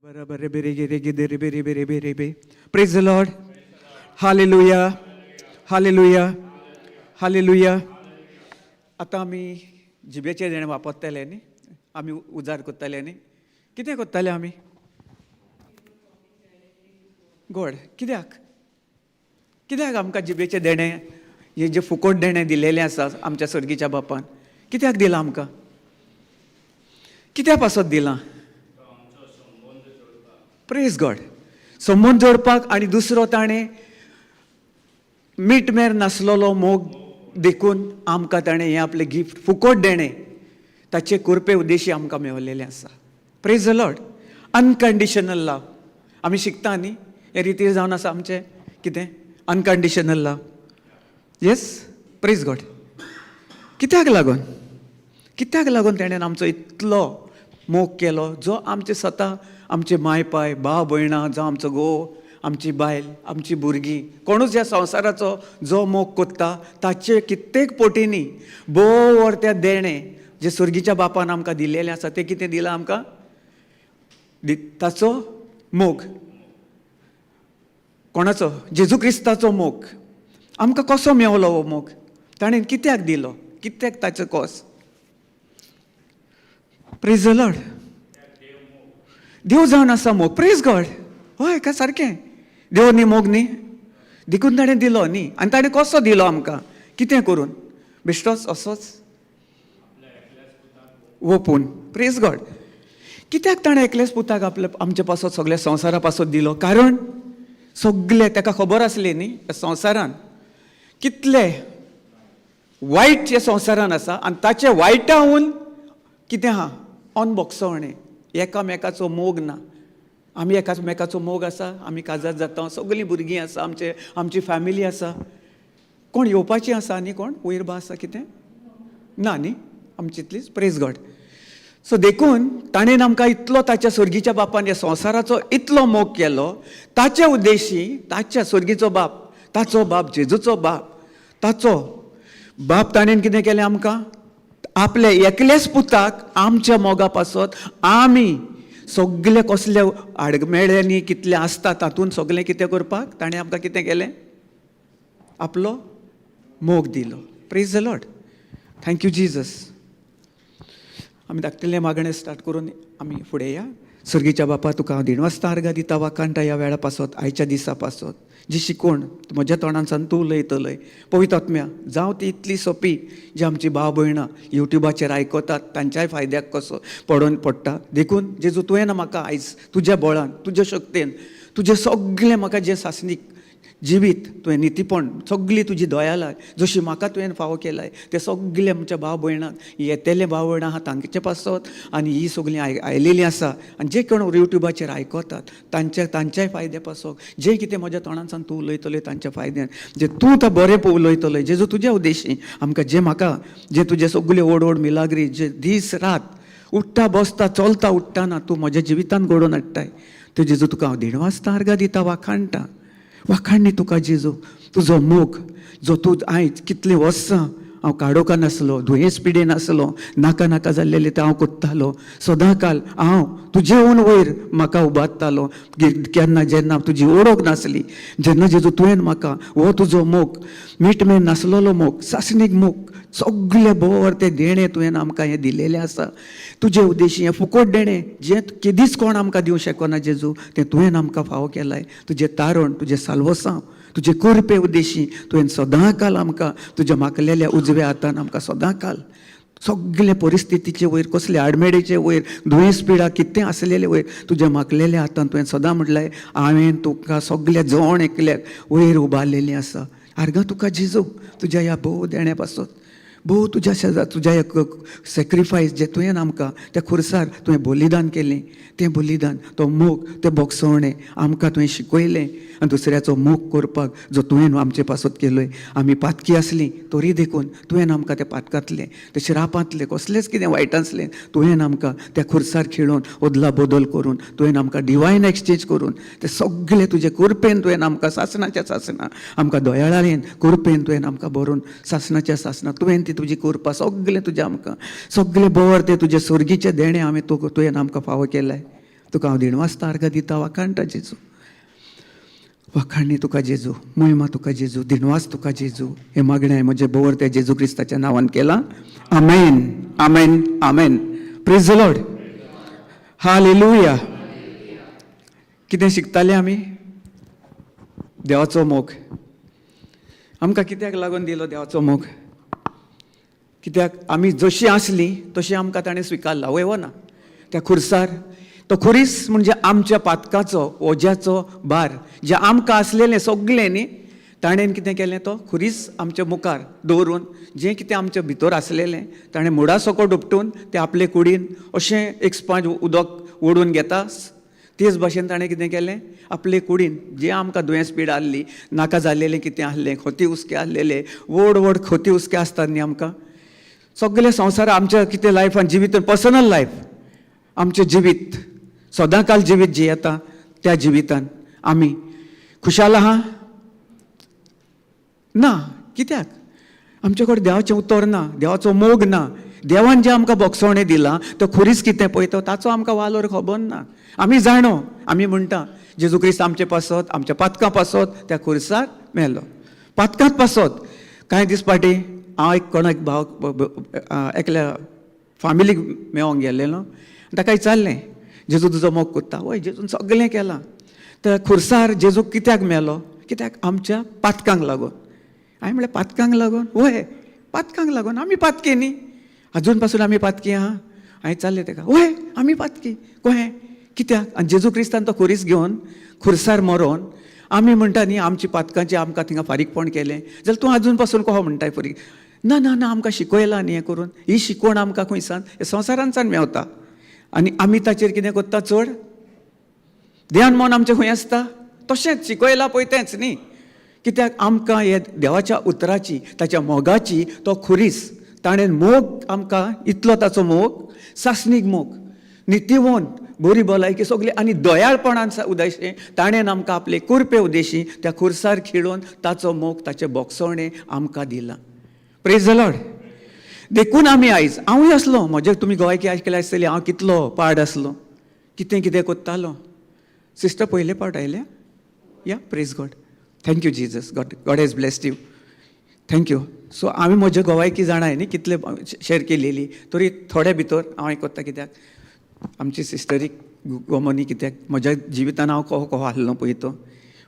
Bara bere gere gere bere bere bere be. Praise the Lord. Hallelujah. Hallelujah. Hallelujah. आता आमी जिबेचे जेणे वापरतले न्ही, आमी उजार करतले न्ही. कितें करतले आमी? गोड. कित्याक? कित्याक आमकां जिबेचे देणे, हे जे फुकट देणे दिलेले आसा आमच्या सर्गीच्या बापान, कित्याक दिला आमकां? कित्या पासत दिलां? Praise God. संबंद जोडपाक. आनी दुसरो ताणें मीठ मेर नासलोलो मोग देखून आमकां ताणें हें आपलें गिफ्ट फुकट देणें ताचे कुरपे उद्देशी आमकां मेळिल्लें आसा. Praise the Lord. अनकंडिशनल लव आमी शिकता न्ही, हे रितीर जावन आसा आमचें कितें अनकंडिशनल लव. येस. Praise God. कित्याक लागून ताणें आमचो इतलो मोग केलो, जो आमचे स्वता आमचे माय पाय, भाव भयणां, जावं आमचो घोव, आमची बायल, आमची भुरगीं, कोणूच ह्या संवसाराचो जो मोग कोत्ता ताचे कित्येक पटींनी बोर तें देणें जे सुर्गीच्या बापान आमकां दिलेलें आसा, तें कितें दिलां आमकां? ताचो मोग. कोणाचो? जेजू क्रिस्ताचो मोग. आमकां कसो मेवलो हो मोग? ताणें कित्याक दिलो? कित्याक ताचो कोस? Praise the Lord. देव जावन आसा मोग. Praise God. हय का सारकें. देव न्ही मोग न्ही, देखून ताणें दिलो न्ही. आनी ताणें कसो दिलो आमकां? कितें करून? बेश्टोच असोच ओपून. Praise God. कित्याक ताणें एकल्याच पुताक आमचे पासत सगळ्या संवसारा पासत दिलो? कारण सगळे ताका खबर आसली न्ही, ह्या संवसारान कितले वायट जे संवसारान आसा, आनी ताचे वायटाहून कितें आहा? अनभोगसवणें. एकामेकाचो मोग ना. आमी एकामेकाचो मोग आसा, आमी काजार जाता, सगळीं भुरगीं आसा, आमची फॅमिली आसा. कोण येवपाची आसा न्ही? कोण वयर बा आसा कितें ना न्ही, आमची इतलीच. Praise God. सो देखून ताणें आमकां इतलो ताच्या सर्गीच्या बापान ह्या संवसाराचो इतलो मोग केलो, ताचे उद्देशी ताच्या सर्गीचो बाप, ताचो बाप, जेजूचो बाप, ताचो बाप ताणें कितें केलें आमकां? आपल्या एकल्याच पुताक आमच्या मोगा पासत आमी सगळे कसले आडमेळ्यांनी कितले आसता तातूंत सगळें कितें करपाक ताणें आमकां कितें केलें? आपलो मोग दिलो. Praise the Lord. Thank you Jesus. आमी धाकटेलें मागणें स्टार्ट करून आमी फुडें या. सर्गीच्या बापा, तुका हांव दिणवस्ता आर्गां दिता वाकांटा ह्या वेळा पासत, आयच्या दिसा पासत. जी शिकोण म्हज्या तोंडांसान तूं उलयतलय, पवित्र आत्म्या, जावं ती इतली सोंपी जी आमची भाव भयणां युट्यूबाचेर आयकतात तांच्याय फायद्याक कसो पडटा. देखून जेजू तुवें म्हाका आयज तुज्या बळान, तुज्या शक्तीन, तुजें सगळें म्हाका जें सासणीक जिवीत तुवें नितीपण, सगळी तुजी दयालाय जशी म्हाका तुवें फावो केलाय, ते सगळे आमच्या भाव भयणांक, येतेले भाव भयणां आहा तांचे पासत, आनी ही सगळीं आयलेलीं आसा, आनी जे कोण युट्यूबाचेर आयकतात तांच्याय फायद्या पासोक, जे कितें म्हज्या तोंडांसान तूं उलयतलें तांच्या फायद्यान, जे तूं तो बरें उलयतलें जेजू तुज्या उद्देशी आमकां, जे म्हाका जे तुजे सगळे ओड मिलाग्री जे दीस रात उठ्ठा बसता चलता उठ्ठाना तूं म्हज्या जिवितान घडोवन हाडटाय, ते जेजू तुका हांव दिणवासता आर्गां दिता वाखाणटा. वाखाणनी तुका जेजू तुजो मोग, जो तूं आयज कितलीं वर्सां हांव काडोका नासलो, दुयेंस पिडे नासलो, नाका जाल्लेले ते हांव कोत्तालो, सदांकाल हांव तुजे ओन वयर म्हाका उबारतालो, केन्ना जेन्ना तुजी ओळख नासली, जेन्ना जेजू तुवें म्हाका हो तुजो मोग, मीठ मेर नासलोलो मोग, सासणीक मोग, सगळे बोर ते देणें तुवें आमकां हें दिलेलें आसा. तुजे उद्देशी हें फुकट देणें जें केदीच कोण आमकां दिवं शकना जेजू, तें तुवें आमकां फावो केलाय. तुजें तारण, तुजें साल्वसांव, तुजे कुरपे उद्देशी तुवें सदांकाल आमकां तुज्या माकलेल्या उजव्या हातान आमकां सदांकाल सगळे परिस्थितीचे वयर, कसले आडमेळेचे वयर, दुयेंस पिडा कितें आसलेले वयर तुज्या माकलेल्या हातान तुवें सदां म्हटलें हांवें तुका सगळे जण एकल्याक वयर उबारलेलें आसा. आर्गां तुका जेजू तुज्या ह्या भोव देण्या पासत, भोव तुज्या सॅक्रिफायस जे तुवें आमकां त्या खुर्सार तुवें बलिदान केलें, तें बलिदान, तो मोग, तें भोगसवणें आमकां तुवें शिकयलें, आनी दुसऱ्याचो मोग करपाक जो तुवें आमचे पासत केलोय. आमी पातकी आसलीं तरी देखून तुवें आमकां त्या पातकांतलें, त्या शिरापांतलें कसलेंच कितें वायट आसलें तुवें आमकां त्या खुर्सार खिळून ओदला बदल करून तुवें आमकां डिवायन एक्सचेंज करून तें सगळें तुजे कुरपेन तुवें आमकां सासणाच्या सासणां आमकां दोयाळारेन कुरपेन तुवें आमकां भरून सासणाच्या सासणां तुवें ती तुजी कुरपा सगळें तुजें आमकां सगळें बोर तें तुजें सर्गीचें देणें हांवें तुवें आमकां फावो केलाय. तुका हांव दिणवासता अर्घ दिता. वाखाणटा जेजू, वाखाणणी तुका जेजू, महिमा तुका जेजू, दिणवास तुका जेजू. हे मागणें म्हजे बोवर त्या जेजू क्रिस्ताच्या नांवान केलां. आमेन, आमेन, आमेन. Praise the lord. हालेलुया. कितें शिकताले आमी? देवाचो मोग आमकां कित्याक लागून दिलो देवाचो मोग? कित्याक आमी जशीं आसलीं तशीं आमकां ताणें स्विकारला, वय ना? त्या खुर्सार तो खुरीस म्हणजे आमच्या पातकाचो, ओज्याचो भार जें आमकां आसलेलें सगळें न्ही, ताणें कितें केलें? तो खुरीस आमच्या मुखार दवरून जें कितें आमच्या भितर आसलेलें ताणें मुडा सकट उपटून तें आपले कुडीन अशें एक स्पंज उदक ओडून घेता. तेच भाशेन ताणें कितें केलें? आपले कुडीन जें आमकां दुयेंस पीड आसली, नाका जाल्लेलें कितें आसलें, खोती उस्के आसलेले, व्हड व्हड खोती उस्के आसतात न्ही आमकां, सगळे संवसार आमच्या कितें लायफान, जिवितान, पर्सनल लायफ, आमचें जिवीत सदांकाल जिवीत जियेता, त्या जिवितान आमी खुशाल आहा ना? कित्याक? आमचे कडेन देवाचें उतर ना, देवाचो मोग ना. देवान जें आमकां बोगसवणें दिलां तो खुरीस कितें पळय तो ताचो आमकां वालोर खबर ना. आमी जाणो, आमी म्हणटा जेजू क्रिस्त आमचे पासत, आमच्या पातकां पासत त्या खुर्सार मेलो. पातकांत पासत कांय दीस फाटीं हांव एक कोणाक भाव एकल्या फामिलीक मेळोंक गेल्लेलो. ताका विचारलें, जेजू तुजो मोग कोत्ता? वय, जेजून सगळें केलां. तर खुर्सार जेजू कित्याक मेलो? कित्याक? आमच्या पातकांक लागून. हांवें म्हणलें पातकांक लागून? वय, पातकांक लागून. आमी पातकी न्ही, अजून पासून आमी पातकी आहा. हांवें विचारलें ताका, वय आमी पातकी. कहें? कित्याक? आनी जेजू क्रिस्तान तो खुरीस घेवन खुर्सार मरोन आमी म्हणटा न्ही आमची पातकांची आमकां थिंगा फारीकपण केलें, जाल्यार तूं अजून पासून कहो म्हणटाय फारीक? ना ना ना, आमकां शिकयलां न्ही हें करून. ही शिकवण आमकां खंयसान? हे संवसारांतल्यान मेवता. आनी आमी ताचेर कितें कोत्ता? चड ध्यान मन आमचें खंय आसता? तशेंच शिकयलां पळय तेंच न्ही. कित्याक? आमकां हे देवाच्या उतराची, ताच्या मोगाची तो खुरीस ताणें मोग आमकां इतलो ताचो मोग, सासणीक मोग, नितीवोन, बरी भलायकी सगळी आनी दयाळपणान उदेशें ताणें आमकां आपले कुरपे उदेशी त्या खुर्सार खिळून ताचो मोग, ताचें बोगसवणें आमकां दिलां. Praise the Lord. देखून आमी आयज, हांवूय आसलो, म्हजे तुमी गोंयकी आयकले आसतली, हांव कितलो पाड आसलो, कितें कितें कोत्तालो. सिस्टर पयले पावट आयल्या? या, praise God. Thank you Jesus. God has blessed you. Thank you. So हांवें म्हजे गोवायकी जाणाय न्ही कितले शेअर केलेली, तरी थोडे भितर हांव कोत्ता. कित्याक? आमची सिस्टरीक गोमनी, कित्याक म्हज्या जिवितान हांव कहो आहलो पळय तो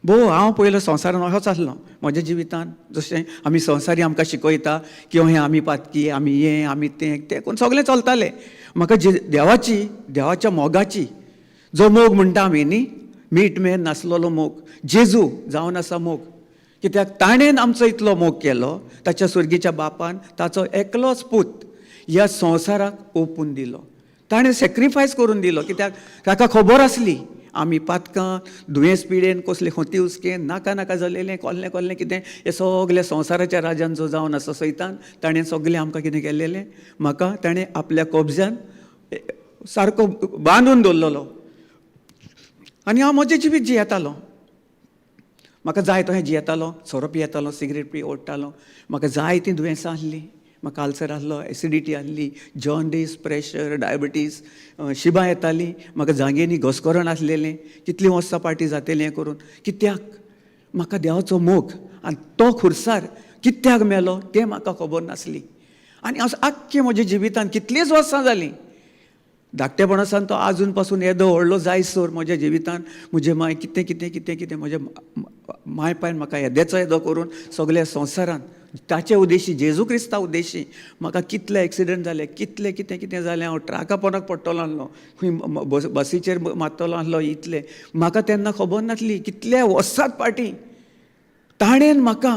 हांव पयलो संवसारान अशोच आसलो. म्हज्या जिवितान जशें आमी संवसारी आमकां शिकयता की हें आमी पातकी, आमी हें आमी तें करून सगळें चलतालें. म्हाका देवाच्या मोगाची जो मोग म्हणटा आमी न्ही, मीठ मेर नासलेलो मोग, जेजू जावन आसा मोग. कित्याक? ताणेन आमचो इतलो मोग केलो, ताच्या सुर्गीच्या बापान ताचो एकलोच पूत ह्या संवसाराक ओपून दिलो. ताणें सॅक्रिफायस करून दिलो. कित्याक? ताका खबर आसली आमी पातकां, दुयेंस पिडेन, कसले खोती उस्केन, नाका नाका जालेलें, कोल्लें कितें, हे सगळें संवसाराच्या राजान जो जावन आसा सैतान, ताणें सगळें आमकां कितें केल्लेलें? म्हाका ताणें आपल्या कब्ज्यान सारको बांदून दवरलेलो. आनी हांव म्हजें जिवीत जियेतालो. म्हाका जाय तशें जियेतालो, सोरो पियेतालो, सिगरेट ओडटालो. म्हाका जाय तीं दुयेंसां आसलीं. म्हाका आल्सर आसलो, एसिडिटी आसली, जॉन्डीस, प्रेशर, डायबिटीज, शिबां येतालीं. म्हाका जांगेनी घसकरण आसलेलें, कितलीं वर्सां पार्टी जातलें हें करून. कित्याक? म्हाका देवाचो मोग आनी तो खुर्सार कित्याक मेलो तें म्हाका खबर नासली. आनी आख्खे म्हज्या जिवितान कितलींच वर्सां जालीं, धाकटेपणासान तो आजून पासून येदो व्हडलो जायसर म्हज्या जिवितान म्हजे माय कितें कितें कितें कितें म्हज्या माय पायन म्हाका येदेचो येदो करून सगळ्या संवसारान ताचे उद्देशी, जेजू क्रिस्ता उद्देशी म्हाका कितले एक्सिडंट जाले, कितले कितें कितें जालें. हांव ट्राका पोंदाक पडटलो आसलो, खंय बसीचेर मारतलो आसलो, इतलें म्हाका तेन्ना खबर नासली. कितले वर्सांत पाटी ताणेन म्हाका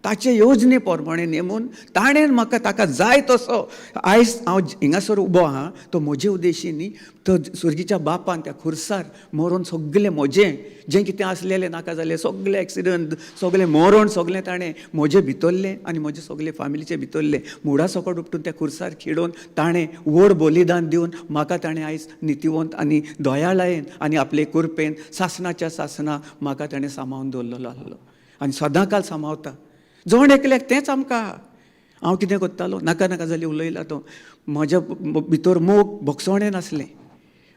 ताचे योजने प्रमाणे नेमून ताणेन म्हाका ताका जाय तसो आयज हांव हिंगासर उबो आहा, तो म्हजे उद्देशी न्ही, तो सुर्गीच्या बापान त्या खुर्सार मरून सगळें म्हजें जें कितें आसलेलें नाका जालें, सगळें एक्सिडंट, सगळें मरण, सगळें ताणें म्हजें भितरलें आनी म्हजे सगळे फामिलीचे भितरलें मुडा सकट उपटून त्या खुर्सार खिडोवन ताणें व्हड बलिदान दिवन म्हाका ताणें आयज नितिवंत आनी दयाळायेन आनी आपले कुरपेन सासणाच्या सासणा म्हाका ताणें सांबाळून दवरलेलो आसलो आनी सदांकाल सांबाळता. जोण एकल्याक तेंच आमकां. हांव कितें करतालो, नाका नाका जाली उलयला तो, म्हज्या भितर मोग भोगसवणें नासलें.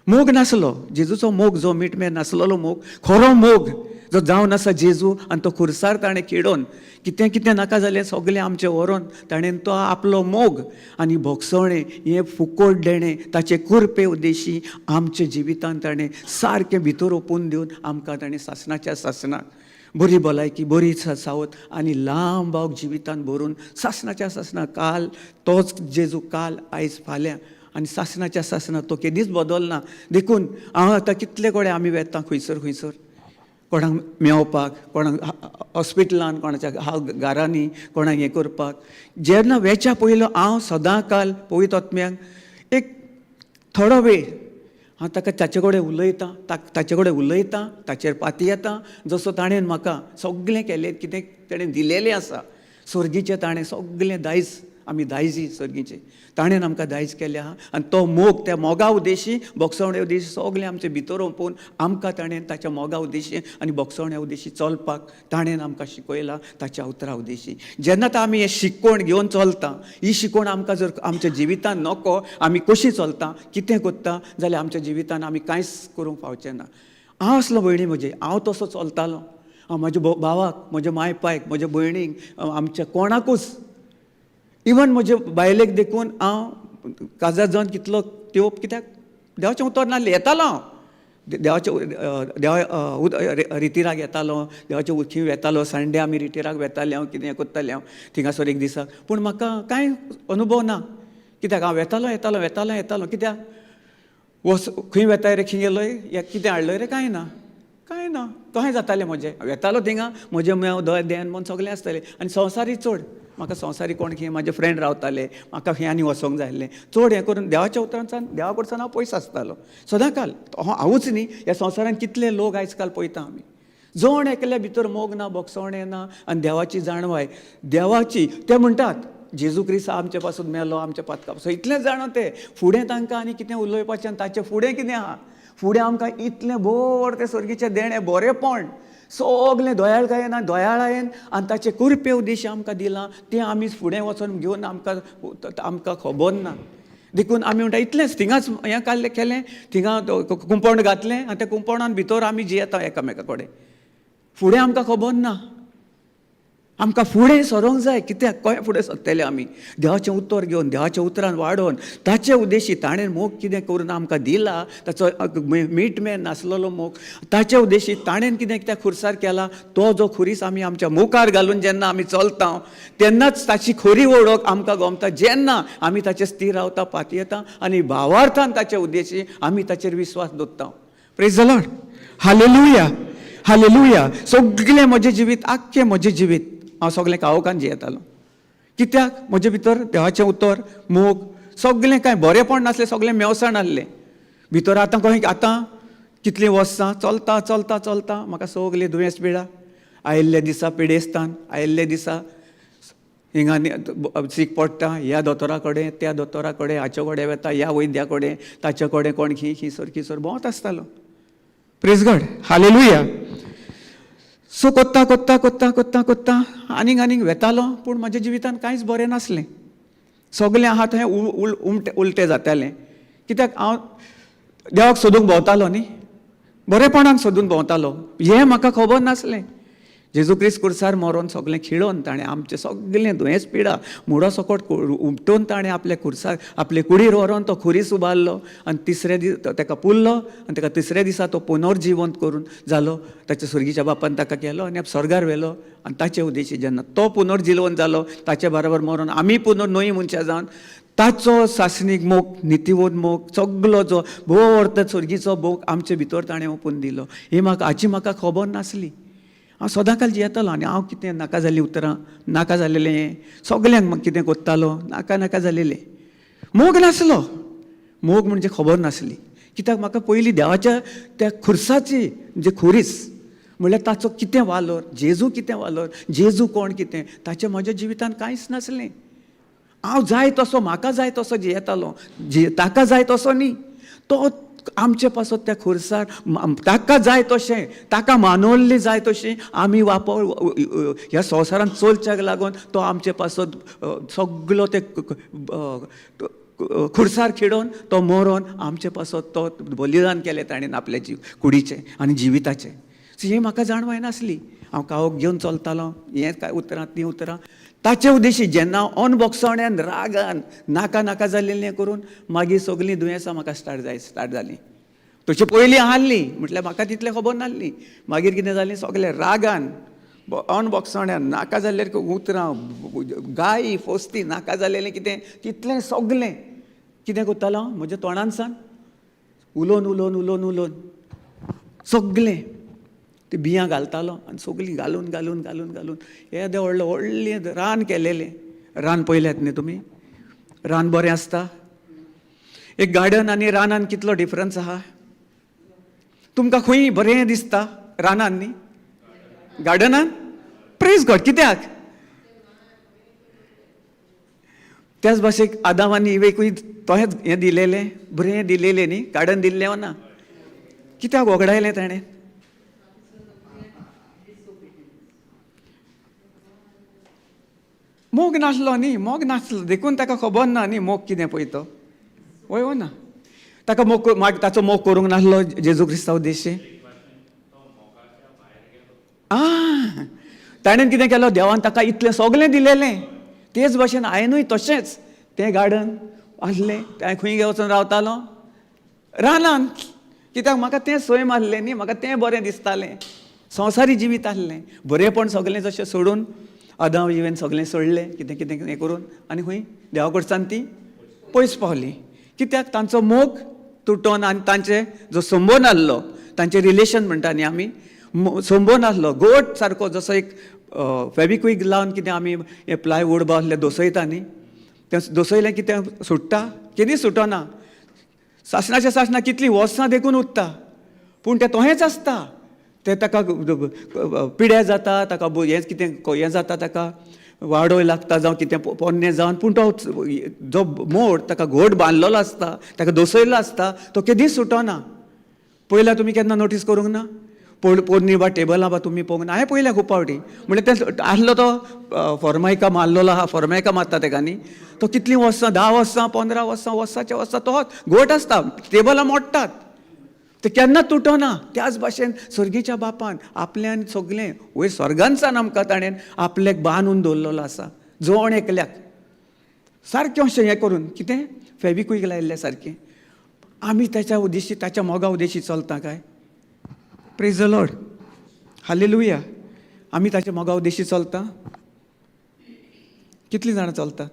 मोग नासलो, जेजूचो मोग जो मीठ नासलेलो मोग, खरो मोग जो जावन आसा जेजू, आनी तो खुरसार ताणें किडोवन कितें कितें नाका जालें सगळें आमचें व्हरून ताणें तो आपलो मोग आनी भोगसवणें हें फुकट देणें ताचे कुरपे उद्देशी आमच्या जिवितांत ताणें सारकें भितर ओपून दिवन आमकां ताणें सासणाच्या सासणाक बरी भलायकी, बरी सावत आनी लांब जिवितांत भरून सासणाच्या सासणाक काल तोच जेजू काल आयज फाल्यां आनी सासणाच्या सासणाक तो केदीच बदलना. देखून हांव आतां कितले कडेन आमी वेता खंयसर खंयसर कोणाक मेवपाक, कोणाक हॉस्पिटलान, कोणाच्या घरांनी कोणाक हें करपाक, जेन्ना वेच्या पयलो हांव सदां काल पवित्र आत्म्याक एक थोडो वेळ हांव ताका ताचे कडेन उलयतां, ताचे कडेन उलयतां, ताचेर पाती येता, जसो ताणें म्हाका सगळें केलें, कितें ताणें दिलेलें आसा सर्गीचें, ताणें सगळें दायज, आमी दायजी सर्गीचे, ताणें आमकां दायज केलें आहा. आनी तो मोग, त्या मोगा उद्देशी, बोगसवण्या उद्देशी सगळें आमचे भितर ओपून आमकां ताणें ताच्या मोगा उद्देशी आनी बोगसवण्या उद्देशी चलपाक ताणें आमकां शिकयलां, ताच्या उतरा उद्देशी. जेन्ना आमी हें शिकवण घेवन चलता, ही शिकवण आमकां जर आमच्या जिवितांत नको, आमी कशी चलता, कितें करता, जाल्यार आमच्या जिवितांत आमी कांयच करूंक पावचें ना. हांव असलो भयणी म्हजे, हांव तसो चलतालो, हांव म्हज्या भावाक, म्हज्या माय पायक, म्हज्या भयणीक, आमच्या कोणाकूच, इवन म्हजे बायलेक देखून हांव काजार जावन कितलो त्यो, कित्याक देवाचें उतर नासलें, येतालो हांव देवा रितीराक येतालो, देवाचे खंय वेतालो, संडे आमी रितीराक वेताले, हांव कितें करतालें हांव थिंगासर एक दिसाक, पूण म्हाका कांय अनुभव ना. कित्याक हांव येतालो कित्याक खंय वेताय रे, खंय गेलोय, कितें हाडलोय रे, कांय ना तोहें जातालें म्हजें. वेतालो थिंगा, म्हजें मेव देन म्हूण सगळें आसतालें. आनी संवसारी चड म्हाका संवसारी कोण खंय म्हाजे फ्रेंड रावताले, म्हाका खंय आनी वचोंक जाय आसलें, चड हें करून देवाच्या उतरांच्यान, देवा कडच्यान हांव पयस आसतालो सदां काल. हांवूच न्ही, ह्या संवसारांत कितले लोक आयज काल पळयता आमी, जण एकल्या भितर मोग ना, बोगसवणें ना, आनी देवाची जाणवाय, देवाची, ते म्हणटात जेजू क्रिस्त आमचे पासून मेलो, आमच्या पातका पासून, इतलें जाणा ते. फुडें तांकां आनी कितें उलोवपाचें, ताचे फुडें कितें आहा, फुडें आमकां इतलें बोर तें सर्गीचें देणें, बरेंपण सगळें दोयाळकायेन आनी दोयाळायेन आनी ताचे कुरपे उद्देश आमकां दिलां, तें आमी फुडें वचून घेवन आमकां खबर ना. देखून आमी म्हणटा इतलेंच, थिंगाच हें केलें, थिंगा कुंपण घातलें, आनी त्या कुंपणान भितर आमी जियेता एकामेका कडेन. फुडें आमकां खबर ना, आमकां फुडें सरोंक जाय. कित्याक खंय फुडें सरतले आमी, देवाचें उतर घेवन, देवाच्या उतरान वाडोवन, ताचे उद्देशी ताणें मोग कितें करून आमकां दिला, ताचो मीठ नासलेलो मोग, ताचे उद्देशी ताणें कितें त्या खुर्सार केला, तो जो खुरीस आमी आमच्या मुखार घालून जेन्ना आमी चलता, तेन्नाच ताची खरी वळख आमकां गमता. जेन्ना आमी ताचेर स्थिर रावता, पाती येता आनी भावार्थान ताचे उद्देशी आमी ताचेर विश्वास दवरता. प्रेज द लॉर्ड, हालेलुया, हालेलुया. सगळें म्हजें जिवीत, आख्खें म्हजें जिवीत हांव सगळें काळोखान जियेतालो. कित्याक म्हजे भितर देवाचें उतर, मोग, सगळें कांय बरेंपण नासलें, सगळें मेवसाण आसलें भितर. आतां कितलीं वर्सां चलता म्हाका सगळीं दुयेंस पिडा. आयिल्ले दिसा पिडेस्तान, आयिल्ले दिसा हिंगा सीक पडटा, ह्या दोतोरा कडेन, त्या दोतोरा कडेन, हाचे कडेन वेता, ह्या वैद्या कडेन, ताचे कडेन कोण खिसर भोंवत आसतालो. प्रेज गॉड, हालेलुया. सो कोत्ता आनीक वेतालो, पूण म्हज्या जिवितांत कांयच बरें नासलें. सगळें आहा थंय उलटें जातालें. कित्याक हांव देवाक सोदूंक भोंवतालो न्ही, बरेपणान सोदून भोंवतालो, हें म्हाका खबर नासलें. जेजू क्रिस्त खुर्सार मरोन सगळें खिळोवन ताणें आमचें सगळें दुयेंस पिडा मुडो सकट उपटून ताणें आपल्या खुर्सार, आपले कुडीर व्हरोन तो खुरीस उबारलो आनी तिसरे दीस ताका पुरलो आनी ताका तिसऱ्या दिसा तो पुनर्जिवंत करून जालो. ताच्या सुर्गीच्या बापान ताका केलो आनी स्वर्गार व्हेलो. आनी ताचे उद्देशी जेन्ना तो पुनर्जिवंत जालो, ताचे बरोबर मरोन आमी नवी मनशां जावन ताचो सासणीक मोग, नितीवोद मोग, सगळो जो भोर सुर्गीचो मोग आमचे भितर ताणें ओपून दिलो. ही हाची म्हाका खबर नासली. हांव सदां काल जियेतालो आनी हांव कितें नाका जाल्लीं उतरां, नाका जाल्लेलें सगल्यांक कितें कोत्तालो, नाका जाल्लेलें. मोग नासलो, मोग म्हणजे खबर नासली. कित्याक म्हाका पयलीं देवाच्या त्या खुर्साची जे खुरीस म्हणल्यार ताचो कितें वालोर, जेजू कितें वालोर, जेजू कोण कितें, ताचें म्हज्या जिवितांत कांयच नासलें. हांव जाय तसो, म्हाका जाय तसो जियेतालो, ताका जाय तसो न्ही. तो आमचे पासत त्या खुर्सार ताका जाय तशें, ताका मानवल्ली जाय तशी आमी ह्या संवसारांत चलच्याक लागून तो आमचे पासत सगळो ते खुर्सार खिडोवन तो मरोन आमचे पासत तो बलिदान केलें ताणें आपल्या कुडीचें आनी जिविताचें. सो ही म्हाका जाणवाय नासली. हांव कावोक घेवन चलतालो, हें काय उतरां तीं उतरां. ताचे उद्देशी जेन्ना अनभक्षण्यान रागान नाका नाका जाल्लें करून मागीर सगलीं दुयेंसां म्हाका स्टार्ट जालीं. तशी पयलीं आहली म्हटल्यार म्हाका तितलें खबर नासली. मागीर कितें जालें, सगलें रागान अनभक्षण्यान नाका जाल्लें उतरां गायी फोस्ती नाका जाल्लें कितें तितलें सगलें कितें करतालो म्हज्या तोंडान सान उलोवन उलोवन उलोवन उलोवन सगलें ते बियां घालतालो आनी सगलीं घालून घालून घालून घालून येदें व्हडलें रान केलेलें. रान पळयल्यात न्ही तुमी? रान बरें आसता. एक गार्डन आनी रानान कितलो डिफरन्स आहा? तुमकां खंय बरें दिसता रानान न्ही? गार्डनान? Praise God. कित्याक? त्याच भाशेक आदाम आनी इवेकूय तोहेंच हें दिलेलें, बरें दिलेलें न्ही? गार्डन दिल्लें वा ना? कित्याक वगडायलें ताणें? मोग नासलो न्ही? मोग नासलो देखून ताका खबर ना न्ही मोग कितें पळय तो. वय हो ना? ताका ताचो मोग करूंक नासलो जेजू क्रिस्ता उद्देशी. ताणें कितें केलो, देवान ताका इतलें सगलें दिलेलें. तेच भाशेन हांवेंनूय तशेंच तें गार्डन आसलें, हांवें खंय वचून रावतालो? रानान. कित्याक म्हाका तें सय मारलें न्ही, म्हाका तें बरें दिसतालें. संवसारी जिवीत आहलें, बरेंपण सगलें जशें सोडून आदाम इवेन सगलें सोडलें कितें कितें हें करून आनी खंय देवा कडच्यान ती पयस पावली. कित्याक तांचो मोग तुटोन आनी तांचे जो संबंद आसलो, तांचें रिलेशन म्हणटा न्ही आमी, संबंद आसलो गोट सारको, जसो एक फेबिक्विक लावन कितें आमी हें प्लायवूड बा असलें दोसयता न्ही, तें दोसयलें कितें सुट्टा? केन्ना सुटना. सासणाच्या सासणा कितलीं वर्सां देखून उरता पूण तें तोहेंच आसता. तें ताका पिड्यार जाता, ताका हें कितें हें जाता, ताका वाडोय लागता जावं कितें पोन्नें जावन, पूण तो जो मोड ताका घोट बांदलेलो आसता, ताका दोसयल्लो आसता, तो केदींच सुटना. पयल्या तुमी केन्ना नोटीस करूंक ना? पोरणी बा टेबलां बा तुमी पळोवंक ना? हांवें पळयल्या खूब फावटी. म्हणजे ते आसलो तो फॉर्मायका मारलेलो आहा, फॉर्मायका मारता तेका न्ही, तो कितलीं वर्सां 10 वर्सां 15 वर्सां वर्साच्या वर्सां तो घोट आसता, टेबलां मोडटात, ते केन्नाच तुटना. त्याच भाशेन सर्गीच्या बापान आपल्यान सगलें वयर स्वर्गांसान आमकां ताणें आपल्याक बांदून दवरलेलो आसा, जवण एकल्याक सारकें अशें हें करून कितें फेबिक्विक लायिल्लें सारकें. आमी ताच्या उद्देशी, ताच्या मोगा उद्देशी चलता काय? Praise the lord. हालेलुया. आमी ताच्या मोगा उद्देशी चलता? कितलीं जाणां चलतात?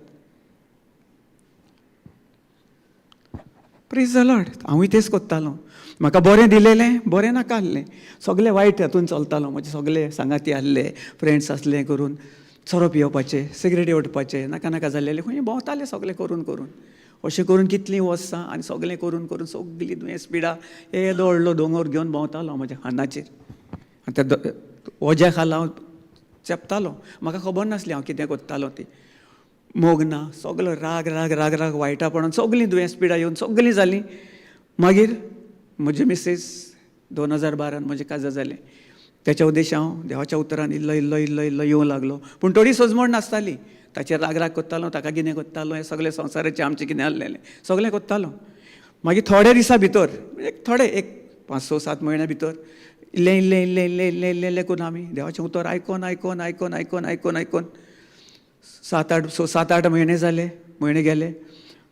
Praise the Lord. हांवूय तेच कोत्तालो. म्हाका बरें दिलेलें, बरें नाका आसलें, सगलें वायट हातून चलतालो. म्हजे सगळे सांगाती आसले, फ्रेंड्स आसले करून सोरो पिवपाचें, सिगरेटी ओडपाचें, नाका नाका जाल्लेलें खंय भोंवतालें सगलें करून करून. अशें करून कितलीं वर्सां आनी सगलें करून करून सगलीं दुयेंस पिडा येदो व्हडलो दोंगर घेवन भोंवतालो म्हज्या खांदाचेर. आनी त्या ओज्या खाला हांव चेपतालो. म्हाका खबर नासली हांव कितें करतालो ती. मोग ना, सगलो राग राग राग राग वायटापणान सगलीं दुयेंस पिडा येवन सगलीं जालीं. मागीर म्हजी मिसेस 2012 म्हजें काजार जालें. त्याच्या उद्देश हांव देवाच्या उतरान इल्लो इल्लो इल्लो इल्लो येवंक लागलो. पूण थोडी सोजमण नासताली. ताचेर राग राग करतालो, ताका कितें करतालो, हें सगलें संवसाराचें आमचें कितें आसलेलें सगलें करतालो. मागीर थोड्या दिसा भितर, म्हणजे थोडे एक 5-6-7 म्हयन्या भितर इल्लें इल्लें इल्लें इल्लें इल्लें इल्लें इल्लें करून आमी देवाचें उतर आयकोन आयकोन आयकोन आयकोन आयकोन आयकोन 7-8 म्हयने गेले.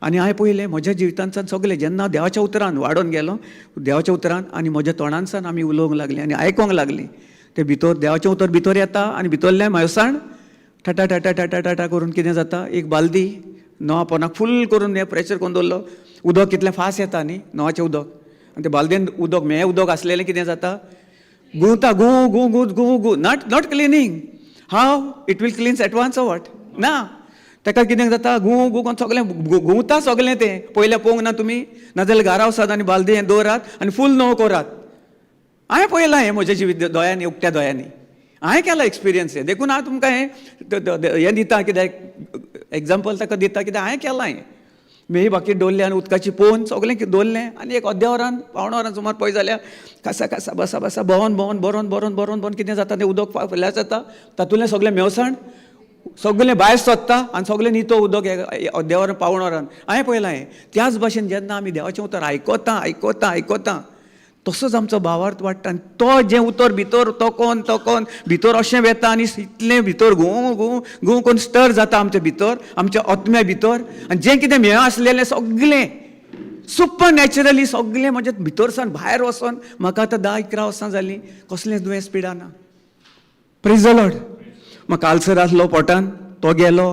आनी हांवें पळयलें म्हज्या जिवितांतल्यान सगलें जेन्ना देवाच्या उतरान वाडोवन गेलो, देवाच्या उतरान आनी म्हज्या तोंडानसान आमी उलोवंक लागलीं आनी आयकोंक लागलीं. तें भितर देवाचें उतर भितर येता आनी भितरलें मेळसाण टाटा टाटा टाटा टाटा करून कितें जाता, एक बालदी नवा पोनाक फूल करून हें प्रेशर करून दवरलो. उदक कितलें फास्ट येता न्ही नवाचें उदक, आनी तें बालदेन उदक मेळें उदक आसलेलें कितें जाता, गुंवता गू गू गू गू गू. Not cleaning. How it will cleanse at once what ना. ताका कितें जाता, गू गू करून सगलें गुंवता सगलें तें. पयलें पळोवंक ना तुमी? नाजाल्यार घरा वचात आनी बालदी हें दवरात आनी फूल नवो करात. हांवें पळयलां हें म्हज्या जिवीत दोळ्यांनी, उक्त्या दोळ्यांनी हांवें केलां एक्सपिरियन्स हें. देखून हांव तुमकां हें दिता, कित्याक एग्जाम्पल ताका दिता, कित्याक हांवें केलां हें. मेही बाकी दवरलें आनी उदकाची पोवन सगलें दवरलें आनी एक अर्द्या वरान पावणा वरान सुमार पळय जाल्यार कासा कासा बसा बसा भोंवन भोंवन बरोवन बरोवन बरोवन बरोवन कितें जाता, तें उदक फुल्यार जाता, तातूंतलें सगलें मेवसाण सगळें भायर सोदता आनी सगळें नितो उदक देवान पावण वरान हांवें पळयलां हें. त्याच भाशेन जेन्ना आमी देवाचें उतर आयकोता तसोच आमचो भावार्थ वाडटा आनी तो जें उतर भितर तोकोन भितर अशें वेता आनी इतलें भितर घुंव घुंव घुंव करून स्टर जाता आमच्या भितर, आमच्या आत्म्या भितर. आनी जें कितें म्हें आसलेलें सगळें सुपर नॅचरली सगळें म्हजे भितर सावन भायर वचोन म्हाका आतां 10-11 वर्सां जालीं कसलेंच दुयेंस पिडाना. Praise the lord. म्हाका आल्सर आसलो पोटान, तो गेलो.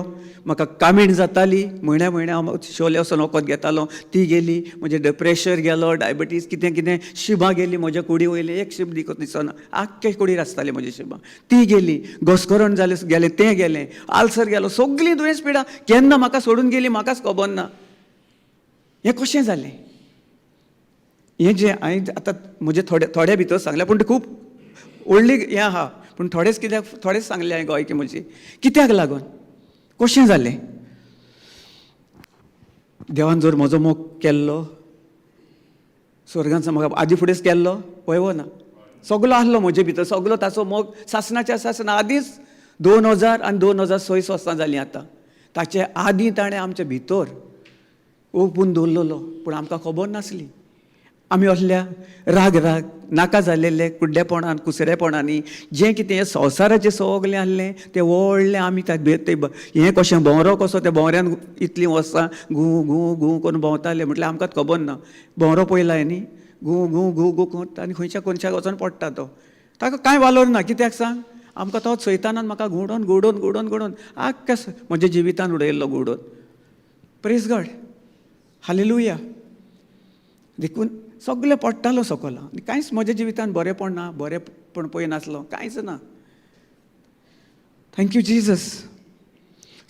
म्हाका कामीण जाताली, म्हयन्या हांव शोले वचोन वखद घेतालो, ती गेली. म्हजें प्रेशर गेलो, डायबिटीज कितें शिबा गेली म्हज्या कुडी वयली, एक शीब दिसना, आख्खे कुडीर आसताली म्हजी शिबा, ती गेली. घसकरण गेलें तें गेलें, आल्सर गेलो, सगळी दुयेंस पिडा केन्ना म्हाका सोडून गेली म्हाकाच खबर ना. हें कशें जालें? हें जें हांवें आतां म्हजे थोडे भितर सांगलें, पूण तें खूब व्हडली हें आहा, पूण थोडेच सांगलें हांवें गोंयकी म्हजी. कित्याक लागून कशें जालें? देवान जर म्हजो मोग केल्लो, स्वर्गांत म्हाका आदी फुडेंच केल्लो पळय ना, सगळो आसलो म्हजे भितर, सगळो ताचो मोग सासणाच्या सासण आदींच 2000 आनी 2006 वर्सां जालीं आतां. ताचे आदीं ताणें आमच्या भितर ओपून दवरलेलो, पूण आमकां खबर नासली. आमी असल्या राग नाका जाल्लेले कुड्डेपणान कुसरेपणांनी जें कितें संवसाराचें सगळें आहलें तें व्हडलें आमी हें कशें भोंवरो कसो त्या भोंवऱ्यान इतलीं वर्सां घू करून भोंवताले. म्हटल्यार आमकां खबर ना, भोंवरो पळयलाय न्ही, घू करता आनी खंयच्या कोनशाक वचोन पडटा तो. ताका कांय वालोर ना. कित्याक सांग? आमकां तो सैतानान म्हाका घुंवडोन आख्ख्या म्हज्या जिवितान उडयल्लो घुंवडोन. Praise God. हालेलुया. देखून सगळें पडटालो सकयल, कांयच म्हज्या जिवितान बरेंपण ना, बरेंपण पळय नासलो, कांयच ना. Thank you Jesus.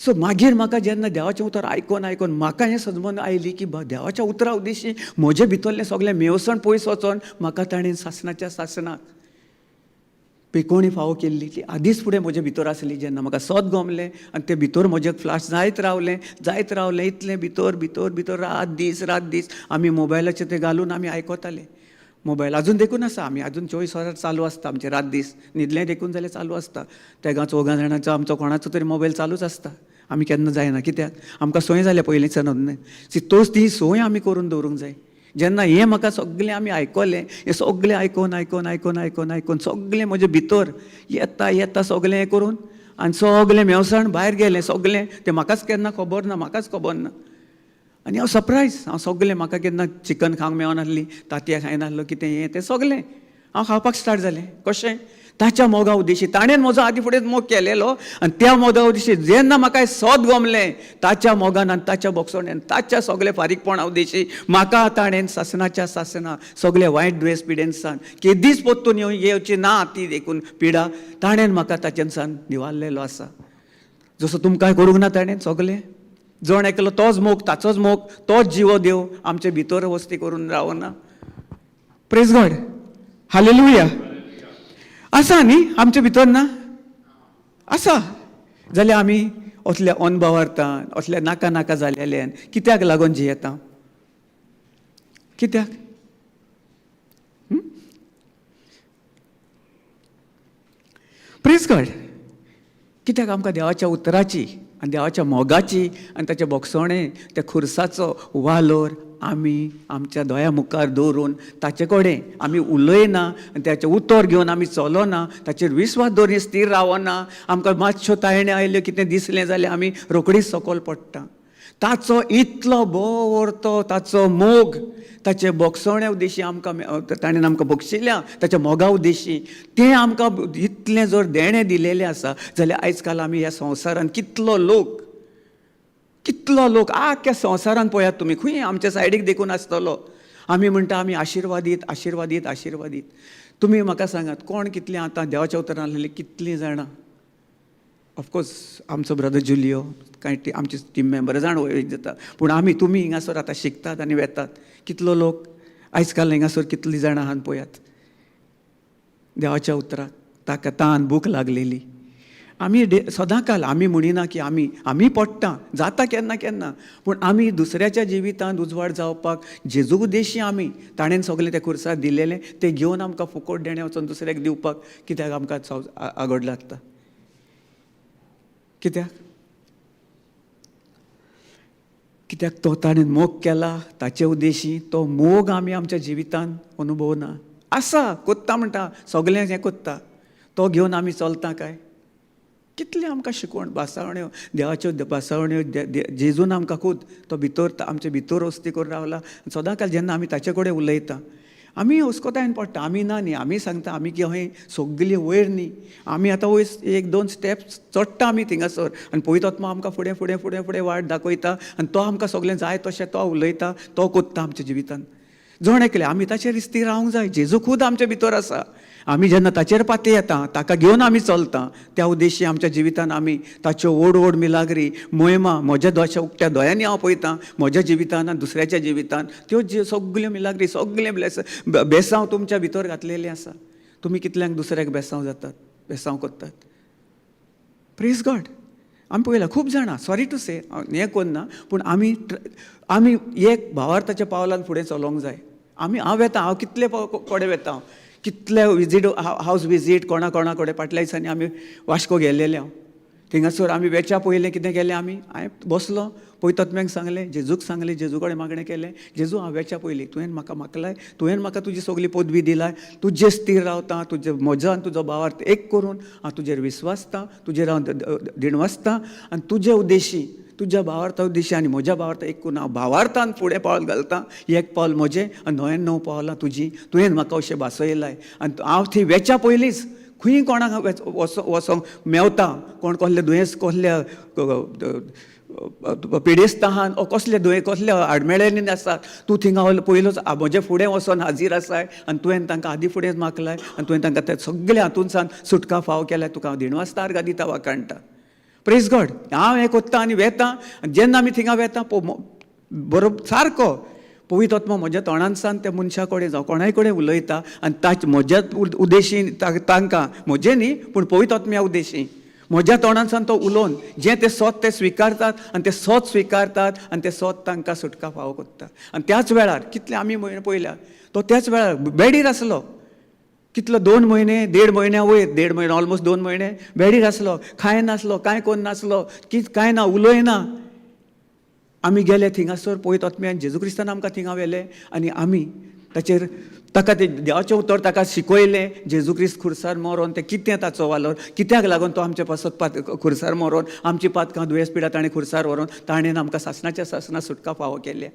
सो मागीर म्हाका जेन्ना देवाचें उतर आयकोन म्हाका हें समजून आयली की देवाच्या उतरा उद्देशी म्हजे भितरलें सगळें मेवसण पयस वचोन म्हाका ताणें सासणाच्या सासणाक पेकोवणी फावो केल्ली ती आदींच फुडें म्हजे भितर आसली. जेन्ना म्हाका सत गमलें आनी तें भितर म्हजें फ्लाश जायत रावलें इतलें भितर रात दीस आमी मोबायलाचेर तें घालून आमी आयकताले. मोबायल आजून देखून आसा, आमी आजून 24 वरां चालू आसता आमचें रात दीस, न्हिदलें देखून जाल्यार चालू आसता. तेगा 4 जाणांचो आमचो कोणाचो तरी मोबायल चालूच आसता. आमी केन्ना जायना, कित्याक आमकां संवय जाल्या पयलींच्यान. ती संवय आमी करून दवरूंक जाय. जेन्ना हें म्हाका सगळें आमी आयकलें, हें सगळें आयकोन सगळें म्हजे भितर येता सगळें हें करून आनी सगळें मेवसाण भायर गेलें सगळें. तें म्हाकाच केन्ना खबर ना. आनी हांव सरप्रायज, सगळें म्हाका केन्ना चिकन खावंक मेळनासली, तांतयां खायनासलो, कितें हें तें सगळें हांव खावपाक स्टार्ट जालें. कशें? ताच्या मोगा उद्देशी. ताणें म्हजो आदी फुडें मोग केलेलो आनी त्या मोगा उद्देशी जेन्ना म्हाका सत गमलें, ताच्या मोगान आनी ताच्या बोगसोण्यान ताच्या सगळें फारीकपणा उद्देशी म्हाका ताणें सासणाच्या सासणा सगळें वायट दुयेंस पिडेनसान केदीच पोत्तून येवची ना ती देखून पिडा ताणें म्हाका ताच्यानसान निवारलेलो आसा. जसो तुमकां करूंक ना ताणें सगळें जण एकलो तोच मोग, ताचोच मोग, तोच जिवो देव आमचे भितर वस्ती करून रावना. Praise God. हालेलुया. आसा न्ही आमचे भितर ना? आसा जाल्यार आमी असल्या अनभवार्थान असल्या नाका जालेल्यान कित्याक लागून जियेता? कित्याक? Praise God. कित्याक आमकां देवाच्या उतराची आनी देवाच्या मोगाची आनी ताच्या बोगसोणे त्या खुर्साचो वालोर आमी आमच्या दोळ्या मुखार दवरून ताचे कडेन आमी उलयना आनी ताचें उतर घेवन आमी चलोना, ताचेर विस्वास दवरून स्थिर रावना. आमकां मातश्यो तायण्यो आयल्यो कितें दिसलें जाल्यार आमी रोखडीच सकयल पडटा. ताचो इतलो बोव व्हरतो ताचो मोग, ताचे बोगसोण्या उद्देशी आमकां ताणें आमकां बक्षिल्ल्या ताच्या मोगा उद्देशी तें आमकां इतलें जर देणें दिलेलें आसा जाल्यार आयज काल आमी ह्या संवसारान कितलो लोक आख्या संवसारान पळयात तुमी, खंय आमच्या सायडीक देखून आसतलो. आमी म्हणटा आमी आशिर्वादीत. तुमी म्हाका सांगात कोण कितलीं आतां देवाच्या उतरान आसलेलीं कितलीं जाणां? ऑफकोर्स आमचो ब्रदर जुलियो, कांय आमचे टीम मेंबर जाण वयर जाता, पूण तुमी हिंगासर आतां शिकतात आनी वेतात. कितलो लोक आयज काल हिंगासर कितलीं जाणां आहात पळयात देवाच्या उतराक. ताका तान भूक लागलेली. आमी सदांकाल आमी म्हणिना की आमी पडटा जाता केन्ना, पूण आमी दुसऱ्याच्या जिवितांत उजवाड जावपाक जेजू उद्देशी आमी ताणें सगळें त्या खुर्सार दिलेलें तें घेवन आमकां फुकट देणें वचोन दुसऱ्याक दिवपाक कित्याक आमकां आगोड लागता. कित्याक कित्याक तो ताणें मोग केला, ताचे उद्देशी तो मोग आमी आमच्या जिवितांत अनुभवना. आसा कोत्ता म्हणटा, सगळें हें कोत्ता, तो घेवन आमी चलता काय? कितले आमकां शिकवण बासावण्यो, देवाच्यो बासावण्यो जेजून आमकां खूद तो भितर आमचे भितर वस्ती करून रावला. सदांकाळ जेन्ना आमी ताचे कडेन उलयता, आमी हुस्कोतायन पडटा. आमी ना न्ही, आमी सांगता आमी की हय सगळीं वयर न्ही, आमी आतां वयर एक दोन स्टेप्स चडटा आमी थिंगासर, आनी पळयत वता आमकां फुडें फुडें फुडें फुडें वाट दाखयता, आनी तो आमकां सगळें जाय तशें तो उलयता, तो कोत्ता आमच्या जिवितांत. जण एकले आमी ताचेर इस्ती रावंक जाय. जेजू खूद आमच्या भितर आसा. आमी जेन्ना ताचेर पाती येता, ताका घेवन आमी चलता, त्या उद्देशी आमच्या जिवितांत आमी ताच्यो ओड ओड मिलाग्री मोहिमा म्हज्या उक्त्या दोळ्यांनी हांव पळयतां म्हज्या जिवितांत आनी दुसऱ्याच्या जिवितांत, त्यो सगळ्यो मिलाग्री सगळें बेसांव तुमच्या भितर घातलेलें आसा. तुमी कितल्यांक दुसऱ्याक बेसांव जातात, बेसांव करतात. Praise God. आमी पळयलां खूब जाणां, सॉरी टू से हें करना, पूण आमी एक भावार्थाच्या पावलान फुडें चलोंक जाय. हांव वेता, हांव कितले कडेन वेता, कितले विजीट हावस विजीट कोणा कडेन फाटल्या दिसांनी आमी वास्को गेल्लेले. हांव थिंगासर आमी वेच्या पयलें कितें केलें, हांवें बसलो पळयतत्म्यांक सांगलें, जेजूक सांगलें, जेजू कडेन मागणें केलें, जेजू हांव वेच्या पयलीं तुवें म्हाका मागलाय, तुवें म्हाका तुजी सगळी पदवी दिलाय, तुजे स्थिर रावता, तुजे म्हजो आनी तुजो भावार्थ एक करून हांव तुजेर विस्वासता, तुजेर हांव दिणवासता, आनी तुजे उद्देशी तुज्या भावार्था उद्देशी आनी म्हज्या भावार्थ एक करून हांव भावार्थान फुडें पावल घालतां. एक पावल म्हजें आनी 99 पावलां तुजी. तुवें म्हाका अशें भासयलाय, आनी हांव थंय वेच्या पयलींच खंय कोणाक वसोंक मेवता, कोण कसलें दुयेंस, कसल्या पिडेस्त आहात, कसले कसले आडमेळ्यांनी आसात, तूं थिंगा पयलोच म्हजे फुडें वचोन हाजीर आसाय, आनी तुवें तांकां आदी फुडें मागलाय, आनी तुवें तांकां ते सगळे हातूंत सावन सुटका फाव केल्या. तुका हांव दिणवासता आर्गां दिता वा काणटा. Praise God. हांव हें कोत्ता आनी वेता, जेन्ना आमी थिंगा वेता बरोबर सारको पवित्र आत्मा म्हज्या तोंडान सावन त्या मनशा कडेन जावं कोणाय कडेन उलयता, आनी म्हज्या उद्देशी तांकां, म्हजें न्ही पूण पवित्र आत्म्या उद्देशी म्हज्या तोंडान सावन तो उलोवन जें ते सोत ते स्विकारतात, आनी ते सोत स्विकारतात, आनी ते सोत तांकां सुटका फावो करता. आनी त्याच वेळार कितले आमी पळयल्या, तो त्याच वेळार बेडीर आसलो. कितलो 2 म्हयने 1.5 म्हयन्या वयर, 1.5 म्हयने ऑलमोस्ट 2 म्हयने बेडीर आसलो, खाय नासलो, कांय कोन्न नासलो, कांय ना, उलयना. आमी गेले थिंगासर पळयत आत्म्यान जेजू क्रिस्तान आमकां थिंगा व्हेले, आनी आमी ताका ते देवाचें उतर ताका शिकयलें. जेजू क्रिस्त खुर्सार मरोन तें कितें ताचो वालोर, कित्याक लागून तो आमच्या पासत खुर्सार मरोन आमची पातकां दुयेंस पिडा ताणें खुर्सार व्हरोन ताणें आमकां सासणाच्या सुटका फावो केल्या.